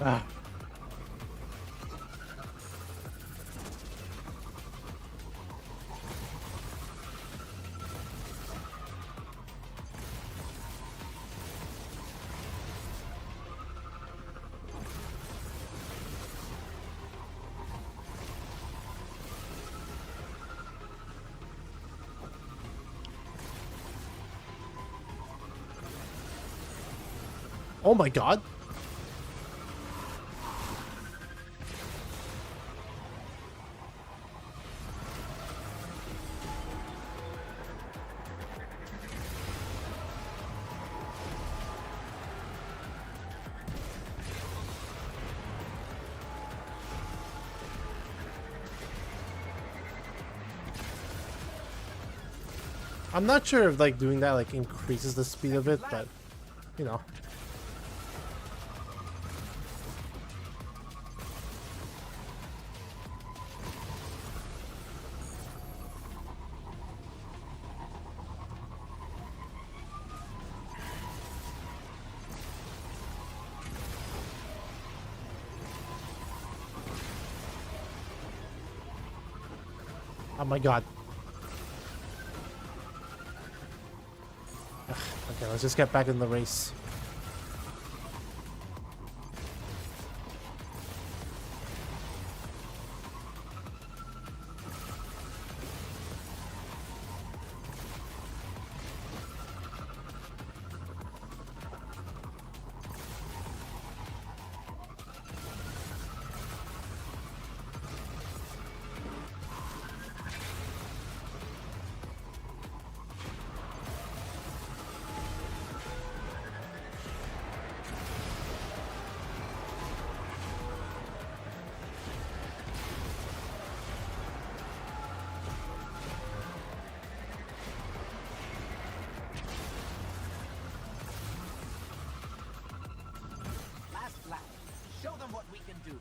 Ah. Oh my god. I'm not sure if like doing that like increases the speed of it, but you know. Oh my god. Ugh, okay, let's just get back in the race. Last lap. Show them what we can do.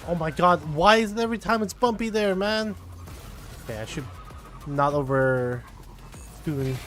Oh my god, why is it every time it's bumpy there, man? Okay, I should not over doing.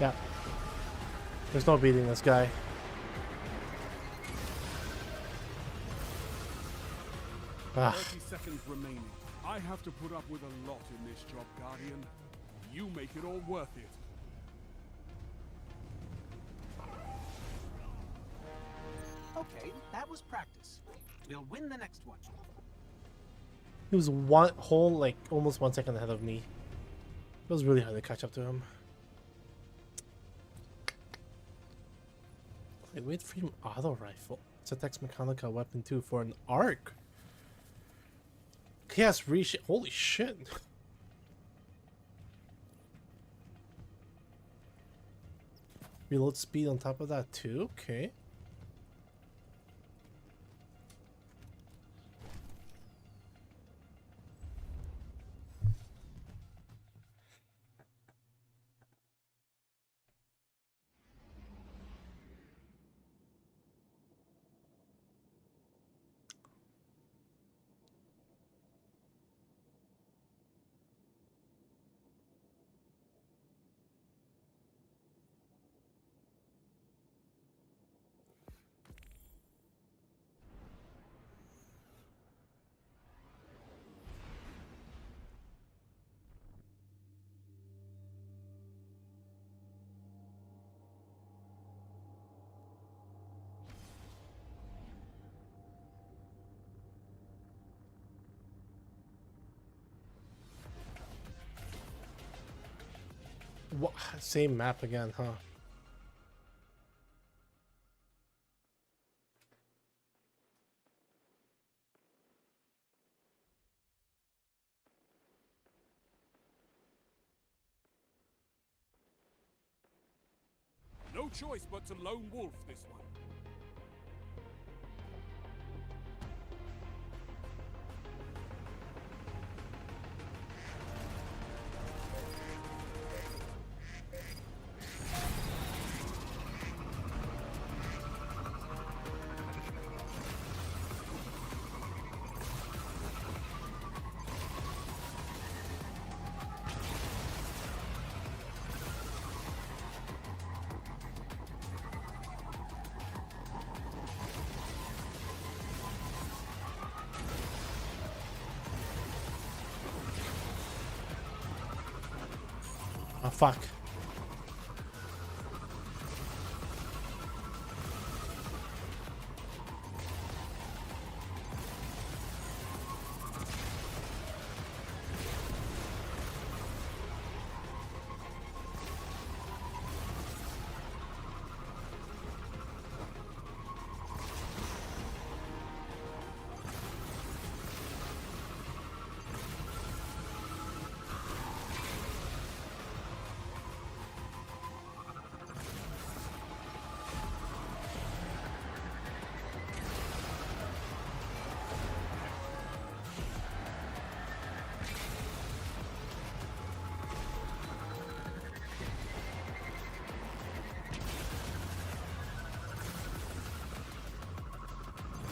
Yeah. There's no beating this guy. Ah. 30 seconds remaining. I have to put up with a lot in this job, Guardian. You make it all worth it. Okay, that was practice. We'll win the next one. He was one whole, like, almost 1 second ahead of me. It was really hard to catch up to him. Lightweight frame auto rifle. It's a Tex Mechanica weapon too for an arc. Chaos reshape. Holy shit. Reload speed on top of that too. Okay. Same map again, huh? No choice but to lone wolf this one. Oh, fuck.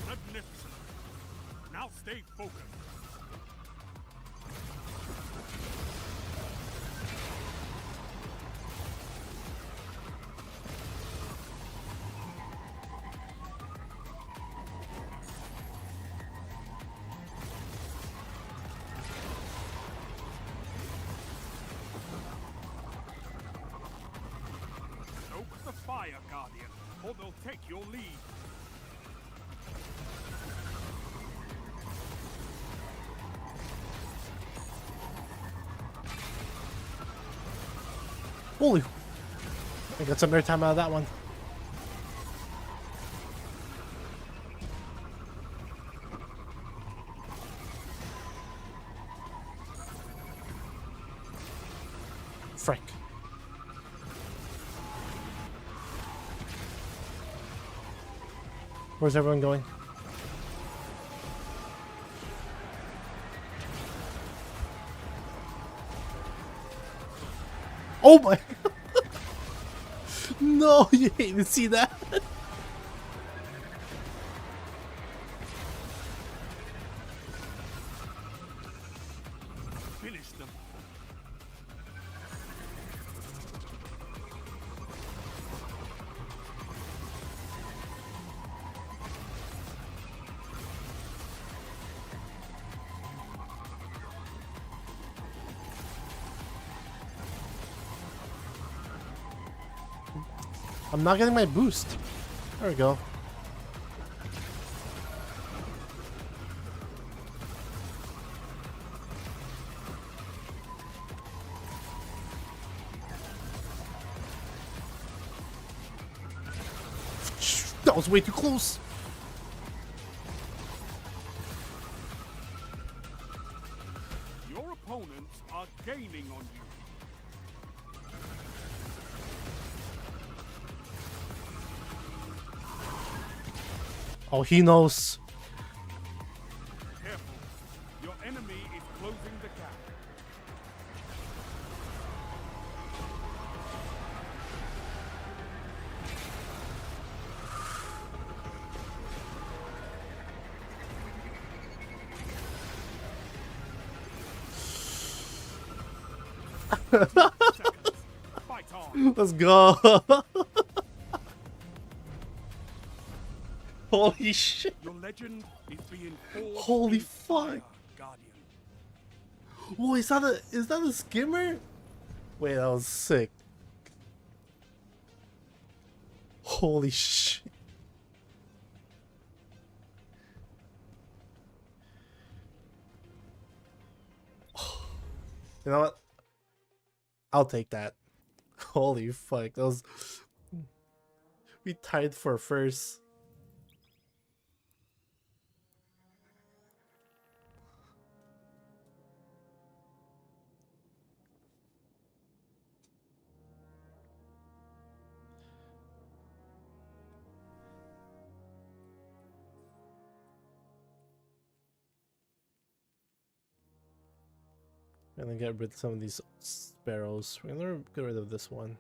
Magnificent. Now stay focused. Stoke the fire, Guardian, or they'll take your lead. Holy. I got some airtime out of that one. Frick. Where's everyone going? Oh my! No, you hate to see that. Finish them. I'm not getting my boost. There we go. That was way too close. Your opponents are gaining on you. Oh, he knows. Careful. Your enemy is closing the gap. Seconds. Fight on. Let's go. Holy shit. Your legend is being forged. Holy in fire, fuck. Guardian. Whoa, is that a skimmer? Wait, that was sick. Holy shit. You know what? I'll take that. Holy fuck, that was... We tied for first. I'm gonna get rid of some of these sparrows. We're gonna get rid of this one.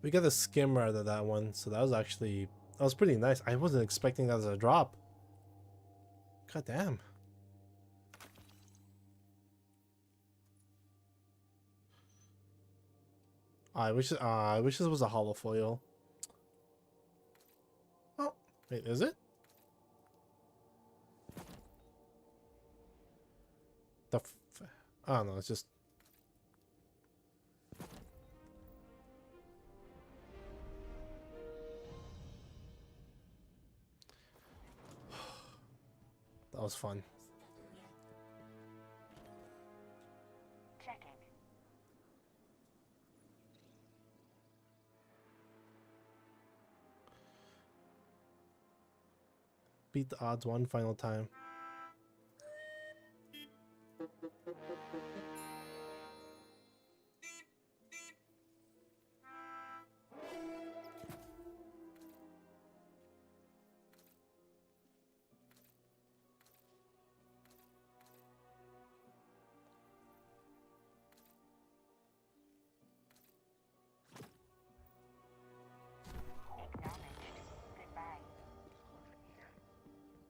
We got a skimmer out of that one, so that was pretty nice. I wasn't expecting that as a drop. God damn. I wish this was a hollow foil. Oh, wait, is it? I don't know, it's just... That was fun. Checking. Beat the odds one final time.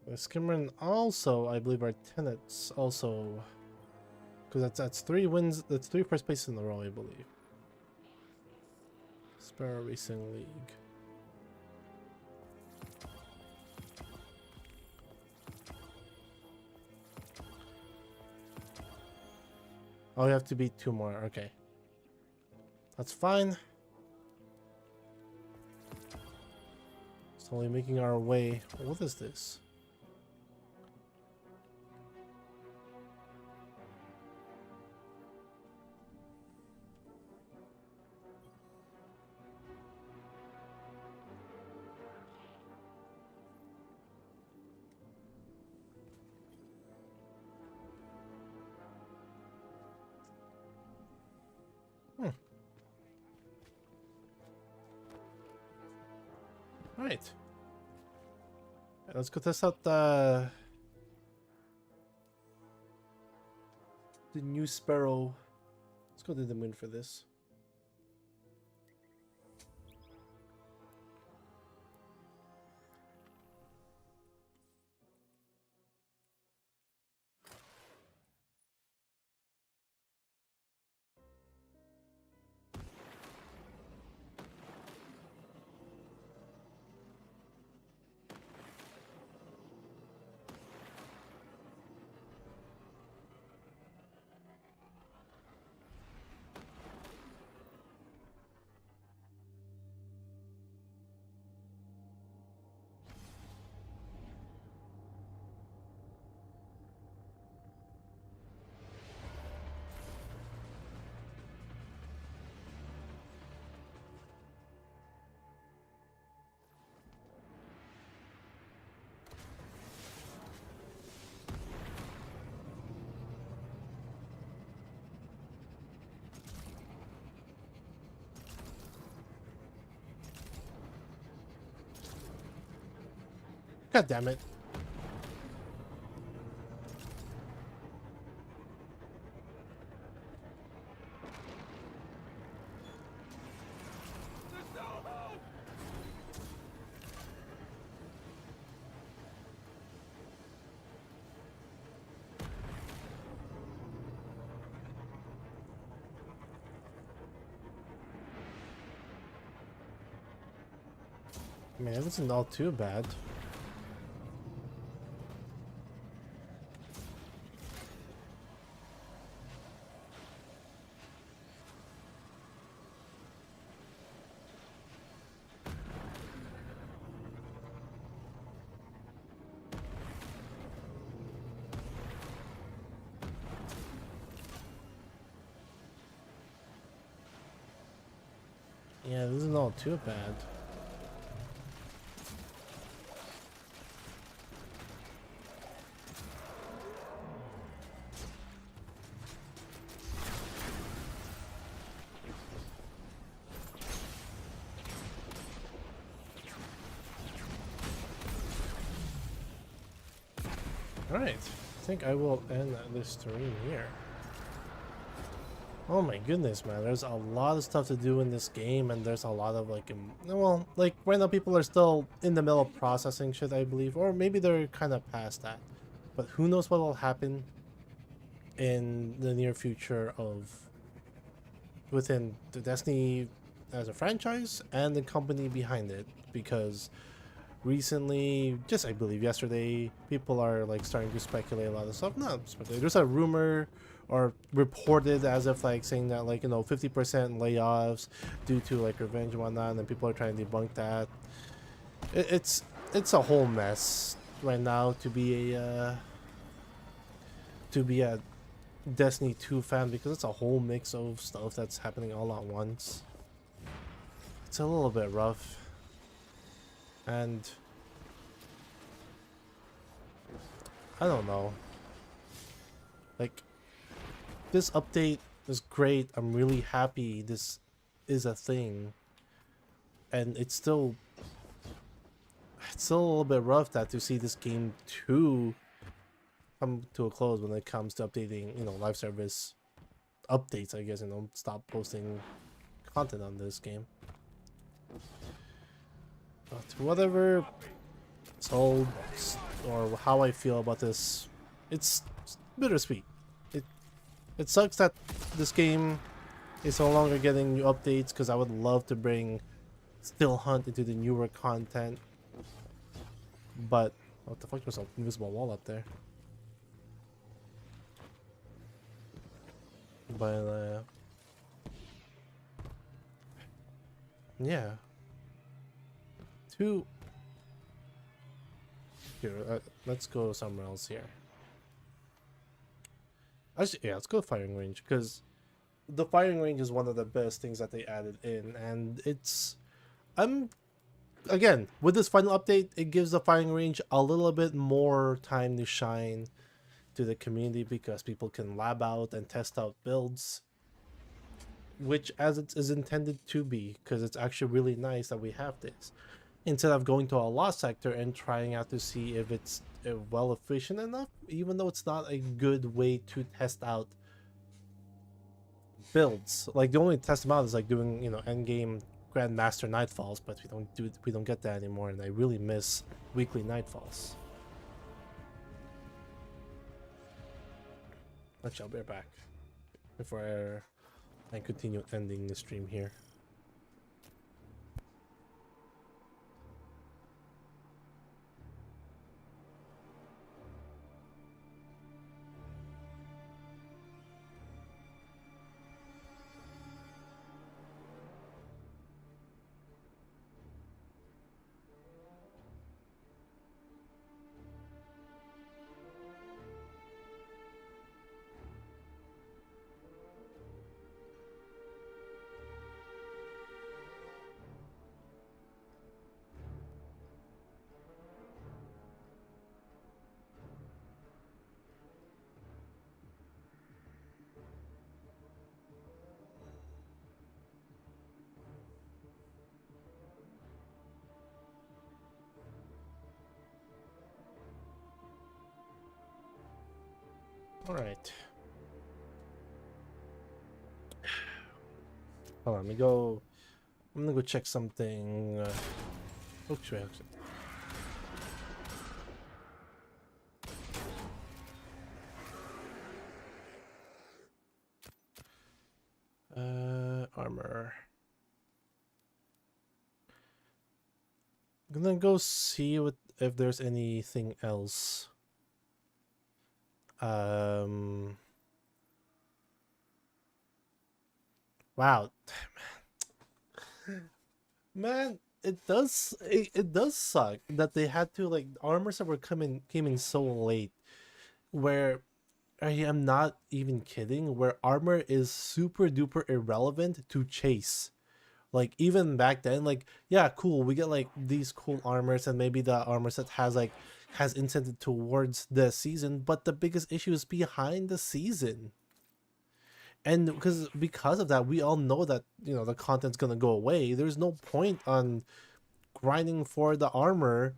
The skimmer also, I believe, are tenants also, because that's 3 wins. That's 3 first places in a row, I believe. Sparrow Racing League. Oh, you have to beat 2 more. Okay, that's fine. Slowly making our way. What is this? Alright. Let's go test out the new Sparrow. Let's go to the moon for this. God damn it. I mean, it wasn't all too bad. Yeah, this is not too bad. Alright, I think I will end this stream here. Oh my goodness, man, there's a lot of stuff to do in this game, and there's a lot of like, well, like right now people are still in the middle of processing shit, I believe, or maybe they're kind of past that. But who knows what will happen in the near future of within the Destiny as a franchise and the company behind it, because recently, just I believe yesterday, people are like starting to speculate a lot of stuff. Not speculate. There's a rumor or reported as if like saying that like 50% layoffs due to like revenge and whatnot, and then people are trying to debunk that. It's a whole mess right now to be a Destiny 2 fan, because it's a whole mix of stuff that's happening all at once. It's a little bit rough. And I don't know. Like, this update is great. I'm really happy this is a thing. And it's still a little bit rough that to see this game 2 come to a close when it comes to updating, live service updates, I guess, stop posting content on this game. But whatever sold or how I feel about this, it's bittersweet. It sucks that this game is no longer getting new updates, because I would love to bring Still Hunt into the newer content. But what the fuck, was an invisible wall up there? But yeah. Here, let's go somewhere else here. Actually, yeah, let's go firing range, because the firing range is one of the best things that they added in, and again, with this final update, it gives the firing range a little bit more time to shine to the community, because people can lab out and test out builds, which as it is intended to be, because it's actually really nice that we have this, instead of going to a lost sector and trying out to see if it's well efficient enough, even though it's not a good way to test out builds. Like, the only test them out is like doing end game Grandmaster Nightfalls, but we don't get that anymore, and I really miss weekly Nightfalls. Actually, I'll be right back before I continue ending the stream here. All right. Hold on, let me go. I'm gonna go check something. Okay. Armor. I'm gonna go see if there's anything else. Wow. Man, it does suck that they had to, like, armors that came in so late, where I am not even kidding, where armor is super duper irrelevant to chase. Like even back then, like yeah, cool, we get like these cool armors, and maybe the armor set has incentive towards the season, but the biggest issue is behind the season. And because of that, we all know that, you know, the content's gonna go away. There's no point on grinding for the armor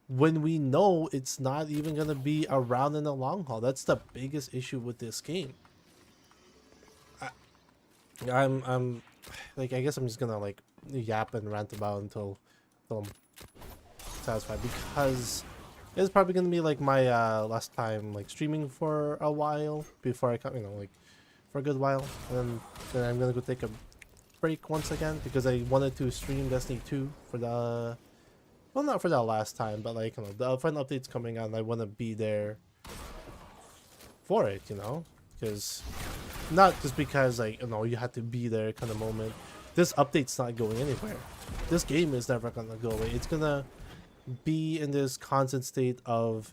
when we know it's not even gonna be around in the long haul. That's the biggest issue with this game. I'm like, I guess I'm just gonna like yap and rant about until I'm satisfied, because it's probably gonna be like my last time like streaming for a while before I come, you know, like for a good while, and then I'm gonna go take a break once again, because I wanted to stream Destiny 2 for the, well, not for that last time, but like, you know, the final update's coming out and I want to be there for it, you know, because not just because like, you know, you have to be there kind of moment. This update's not going anywhere. This game is never gonna go away. It's gonna be in this constant state of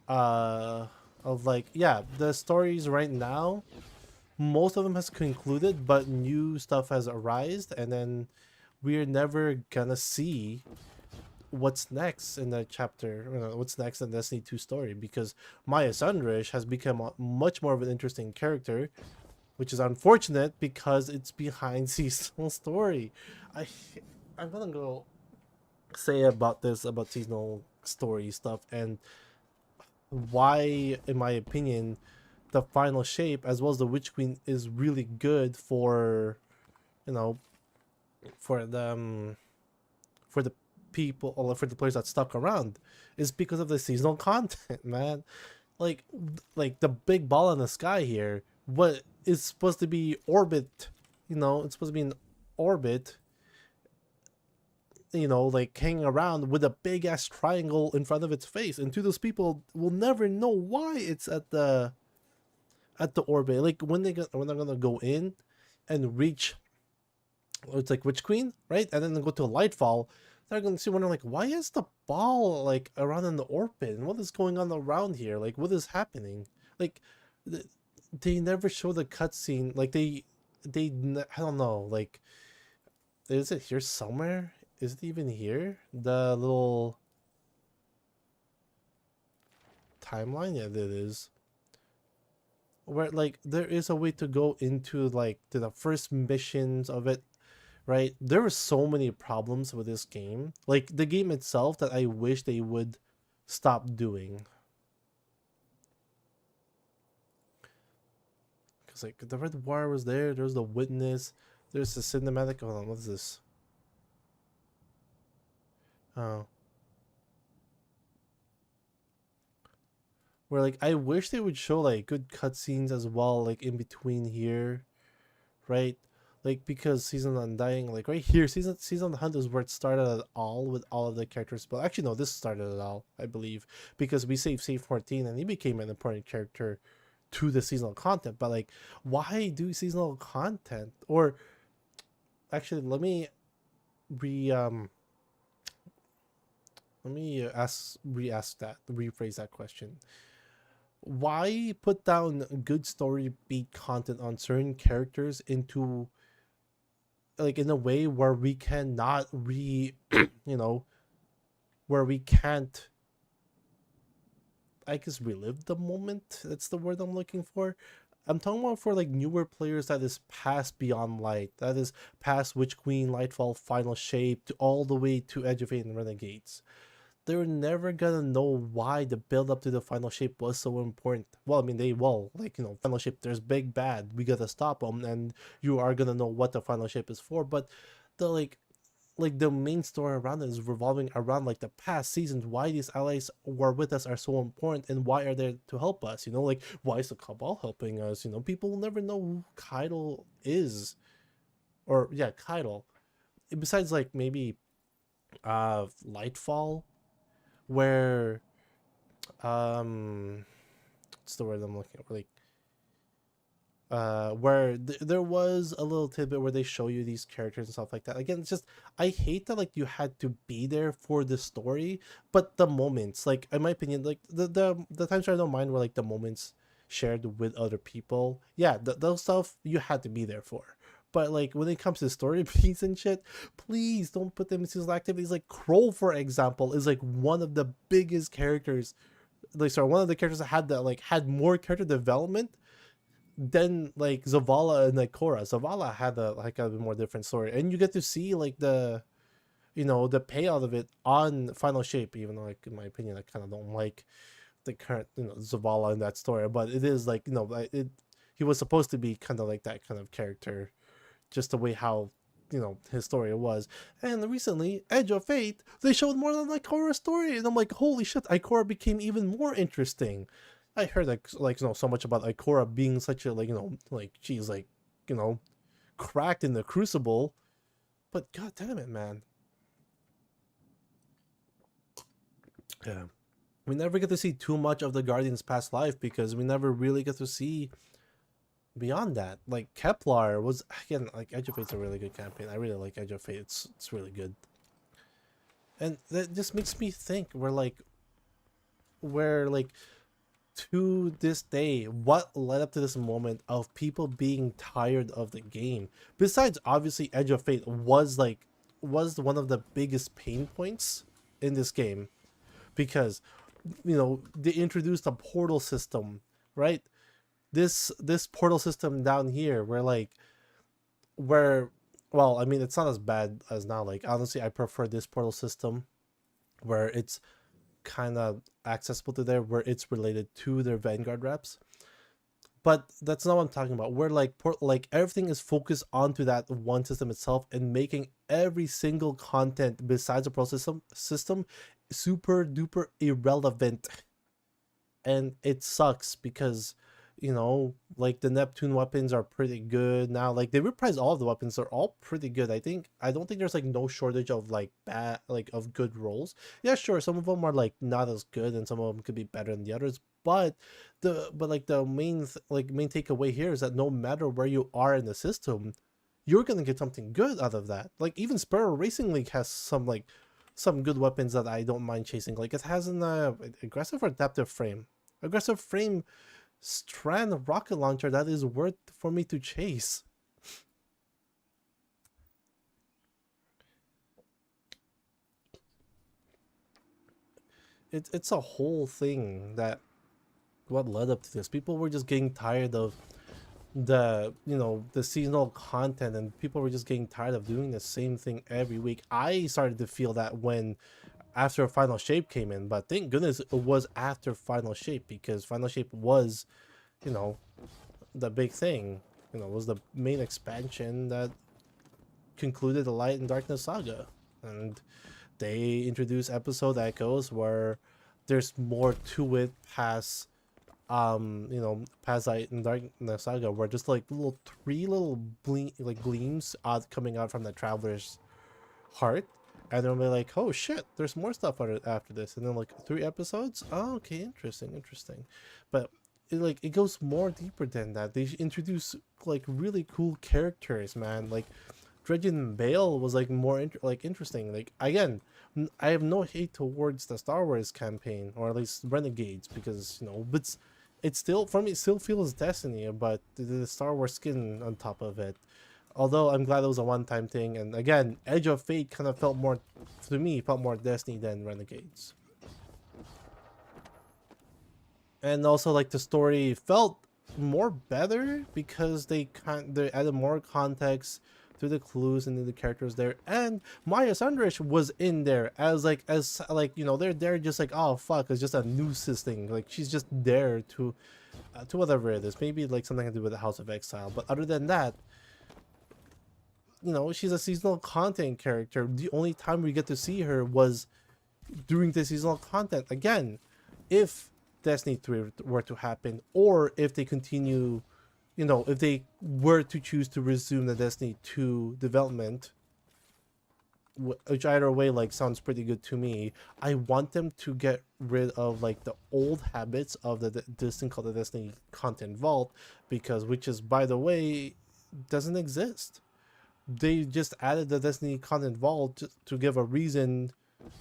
like, yeah, the stories right now, most of them has concluded, but new stuff has arisen, and then we're never gonna see what's next in the chapter, you know, what's next in Destiny 2 story, because Maya Sundrish has become much more of an interesting character, which is unfortunate because it's behind seasonal story. I'm gonna go say about this, about seasonal story stuff, and why, in my opinion, the final shape as well as the Witch Queen is really good for, you know, for the people, or for the players that stuck around, is because of the seasonal content, man. Like the big ball in the sky here, what is supposed to be orbit, you know, it's supposed to be an orbit, you know, like hanging around with a big ass triangle in front of its face, and to those people will never know why it's at the orbit. Like when they're gonna go in and reach, it's like Witch Queen, right, and then they go to a Lightfall, they're gonna see, wondering like, why is the ball like around in the orbit, and what is going on around here, like what is happening? Like they never show the cutscene, like I don't know, like, is it here somewhere? Is it even here? The little timeline? Yeah, it is. Where like there is a way to go into like to the first missions of it, right? There were so many problems with this game, like the game itself, that I wish they would stop doing. Because like the Red Wire was there, there's the Witness, there's the cinematic. Hold on, what is this? Oh. Where like I wish they would show like good cutscenes as well, like in between here, right? Like because Season of Undying, like right here, Season of the Hunt is where it started at all, with all of the characters. But actually no, this started it all, I believe, because we saved Save 14 and he became an important character to the seasonal content. But like, why do seasonal content? Or actually, let me rephrase that question. Why put down good story beat content on certain characters into, like, in a way where we cannot you know, where we can't, I guess, relive the moment? That's the word I'm looking for. I'm talking about for like newer players, that is past Beyond Light, that is past Witch Queen, Lightfall, Final Shape, to all the way to Edge of Fate and Renegades. They're never gonna know why the build up to the final shape was so important. Well, I mean, they will, like, you know, final shape, there's big bad, we gotta stop them, and you are gonna know what the final shape is for. But the like the main story around it is revolving around like the past seasons, why these allies who are with us are so important, and why are they to help us, you know, like why is the Cabal helping us, you know? People will never know who Keitel is, or yeah, Keitel, besides like maybe Lightfall, where what's the word I'm looking for, like where there was a little tidbit where they show you these characters and stuff like that. Again, it's just, I hate that like you had to be there for the story, but the moments, like in my opinion, like the times where I don't mind were like the moments shared with other people. Yeah, those stuff you had to be there for. But like when it comes to story beats and shit, please don't put them in seasonal activities. Like Crow, for example, is like one of the biggest characters. Like sorry, one of the characters that had more character development than like Zavala and like Korra. Zavala had a more different story, and you get to see like the the payout of it on Final Shape. Even though like in my opinion, I kind of don't like the current Zavala in that story, but it is like he was supposed to be kind of like that kind of character, just the way how his story was. And recently, Edge of Fate, they showed more than like Korra's story, and I'm like, holy shit, Ikora became even more interesting. I heard like so much about Ikora being such a like she's like cracked in the crucible, but god damn it, man. Yeah, we never get to see too much of the Guardian's past life because we never really get to see beyond that. Like Kepler was, again, like Edge of Fate's a really good campaign. I really like Edge of Fate. It's really good. And that just makes me think where like to this day, what led up to this moment of people being tired of the game? Besides obviously Edge of Fate was one of the biggest pain points in this game, because they introduced a portal system, right? This portal system down here where well, I mean, it's not as bad as now. Like honestly, I prefer this portal system where it's kind of accessible to there, where it's related to their Vanguard reps. But that's not what I'm talking about. Where like everything is focused onto that one system itself, and making every single content besides the portal system super duper irrelevant. And it sucks because like the Neptune weapons are pretty good now. Like they reprise all of the weapons, they're all pretty good. I don't think there's like no shortage of like bad of good rolls. Yeah, sure, some of them are like not as good and some of them could be better than the others, but the main main takeaway here is that no matter where you are in the system, you're gonna get something good out of that. Like even Sparrow Racing League has some good weapons that I don't mind chasing. Like it has an aggressive or adaptive frame. Aggressive frame strand rocket launcher that is worth for me to chase. It's a whole thing that what led up to this. People were just getting tired of the the seasonal content, and people were just getting tired of doing the same thing every week. I started to feel that when after Final Shape came in, but thank goodness it was after Final Shape, because Final Shape was the big thing, was the main expansion that concluded the Light and Darkness saga. And they introduced episode echoes where there's more to it past past Light and Darkness saga, where just like three little gleams coming out from the traveler's heart, and then we're like, oh shit, there's more stuff after this. And then like 3 episodes, oh okay, interesting. But it goes more deeper than that. They introduce like really cool characters, man. Like Dredgen Bale was like more interesting. Like again, I have no hate towards the Star Wars campaign, or at least Renegades, because but it's still, for me, it still feels Destiny, but the Star Wars skin on top of it. Although I'm glad it was a one-time thing, and again, Edge of Fate kind of felt more, to me, felt more Destiny than Renegades. And also, like, the story felt more better because they added more context to the clues and to the characters there. And Maya Sandrich was in there as they're just like, oh fuck, it's just a nuisance thing. Like she's just there to whatever it is. Maybe like something to do with the House of Exile. But other than that, she's a seasonal content character. The only time we get to see her was during the seasonal content. Again, if Destiny 3 were to happen, or if they continue, if they were to choose to resume the Destiny 2 development, which either way like sounds pretty good to me. I want them to get rid of like the old habits of this thing called the Destiny Content Vault, which is, by the way, doesn't exist. They just added the Destiny Content Vault to give a reason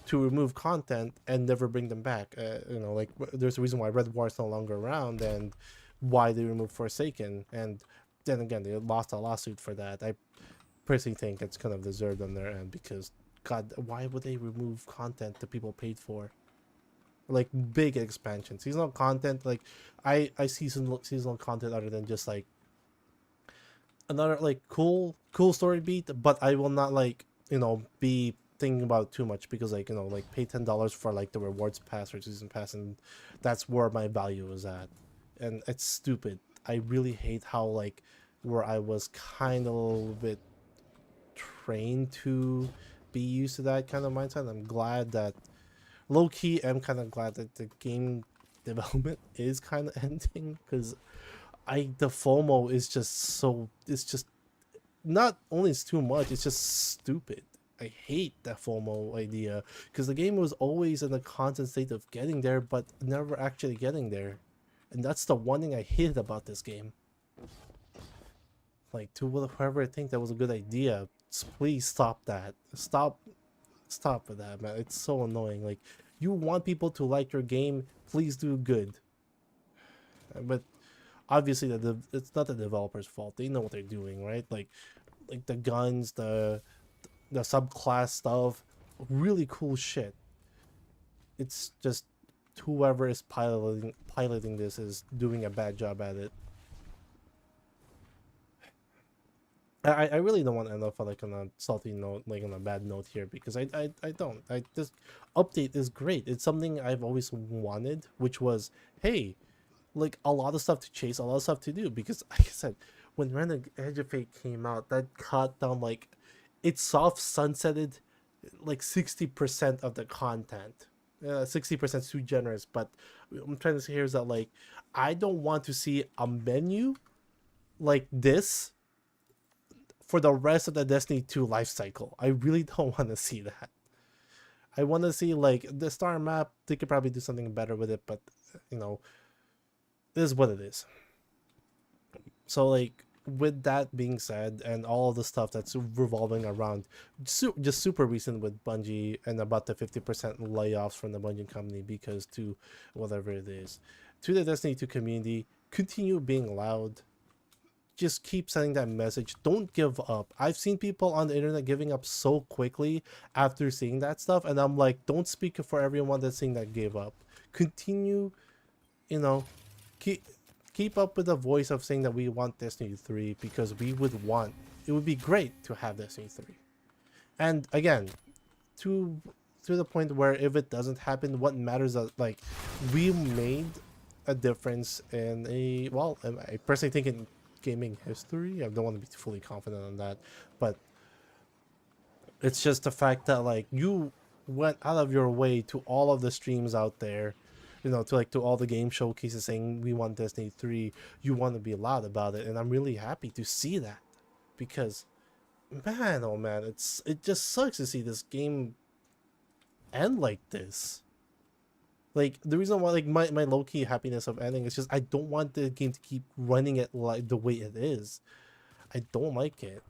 to remove content and never bring them back. Like there's a reason why Red War is no longer around, and why they removed Forsaken. And then again, they lost a lawsuit for that. I personally think it's kind of deserved on their end because, God, why would they remove content that people paid for? Like big expansion, seasonal content. Like I seasonal content other than just like another like cool story beat, but I will not like be thinking about it too much because like like pay $10 for like the rewards pass or season pass, and that's where my value is at, and it's stupid. I really hate how like where I was kind of a little bit trained to be used to that kind of mindset. I'm glad that low key. I'm kind of glad that the game development is kind of ending because the FOMO is just so it's just not only it's too much, it's just stupid. I hate that FOMO idea because the game was always in a constant state of getting there, but never actually getting there, and that's the one thing I hated about this game. Like to whoever think that was a good idea, please stop that. Stop with that, man. It's so annoying. Like you want people to like your game, please do good. But obviously it's not the developer's fault. They know what they're doing, right? Like the guns, the subclass stuff, really cool shit. It's just whoever is piloting this is doing a bad job at it. I really don't want to end up like on a salty note, like on a bad note here, because I don't. This update is great. It's something I've always wanted, which was, hey, like a lot of stuff to chase, a lot of stuff to do, because like I said, when Renegade Edge of Fate came out, that cut down like it soft sunsetted like 60% of the content. 60% too generous, but I'm trying to say here is that like I don't want to see a menu like this for the rest of the Destiny 2 life cycle. I really don't want to see that. I want to see like the star map. They could probably do something better with it, but this is what it is. So like with that being said, and all of the stuff that's revolving around just super recent with Bungie and about the 50% layoffs from the Bungie company because to whatever it is, to the Destiny 2 community, continue being loud. Just keep sending that message. Don't give up. I've seen people on the internet giving up so quickly after seeing that stuff, and I'm like, don't speak for everyone that's saying that gave up. Continue, keep up with the voice of saying that we want Destiny 3 because it would be great to have Destiny 3. And again, to the point where if it doesn't happen, what matters is like we made a difference in I personally think in gaming history. I don't want to be fully confident on that, but it's just the fact that like you went out of your way to all of the streams out there, to all the game showcases saying we want Destiny 3. You want to be loud about it, and I'm really happy to see that because man, oh man, it just sucks to see this game end like this. Like the reason why like my low-key happiness of ending is just I don't want the game to keep running it like the way it is. I don't like it.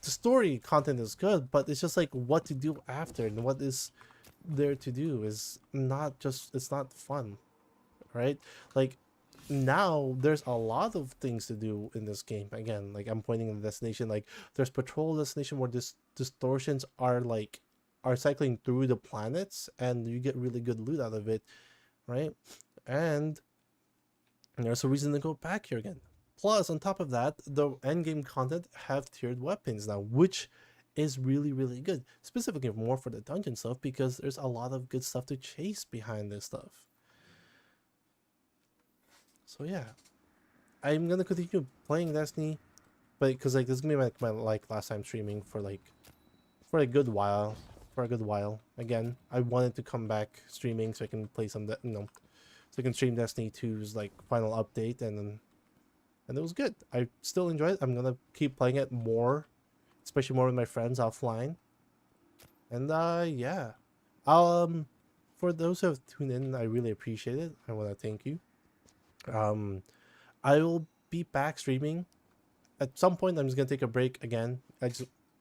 The story content is good, but it's just like what to do after and what is there to do is it's not fun, right? Like now there's a lot of things to do in this game. Again, like I'm pointing in the destination, like there's patrol destination where distortions are cycling through the planets and you get really good loot out of it, right? And there's a reason to go back here again. Plus, on top of that, the endgame content have tiered weapons now, which is really, really good. Specifically more for the dungeon stuff because there's a lot of good stuff to chase behind this stuff. So yeah, I'm gonna continue playing Destiny, but because like this is gonna be my last time streaming for a good while. Again, I wanted to come back streaming so I can play some, so I can stream Destiny 2's like final update, and it was good. I still enjoy it. I'm gonna keep playing it more, especially more with my friends offline. And yeah, for those who have tuned in, I really appreciate it. I want to thank you. I will be back streaming at some point. I'm just gonna take a break again. I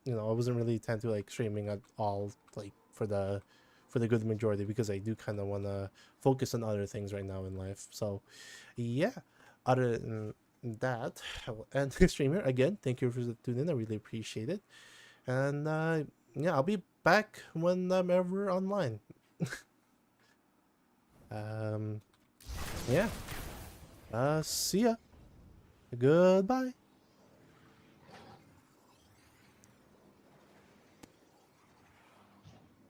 wasn't really tend to like streaming at all, like for the good majority, because I do kind of want to focus on other things right now in life. So yeah, other than that, I will end the stream here. Again, thank you for tuning in. I really appreciate it. And yeah, I'll be back when I'm ever online. Yeah. See ya. Goodbye.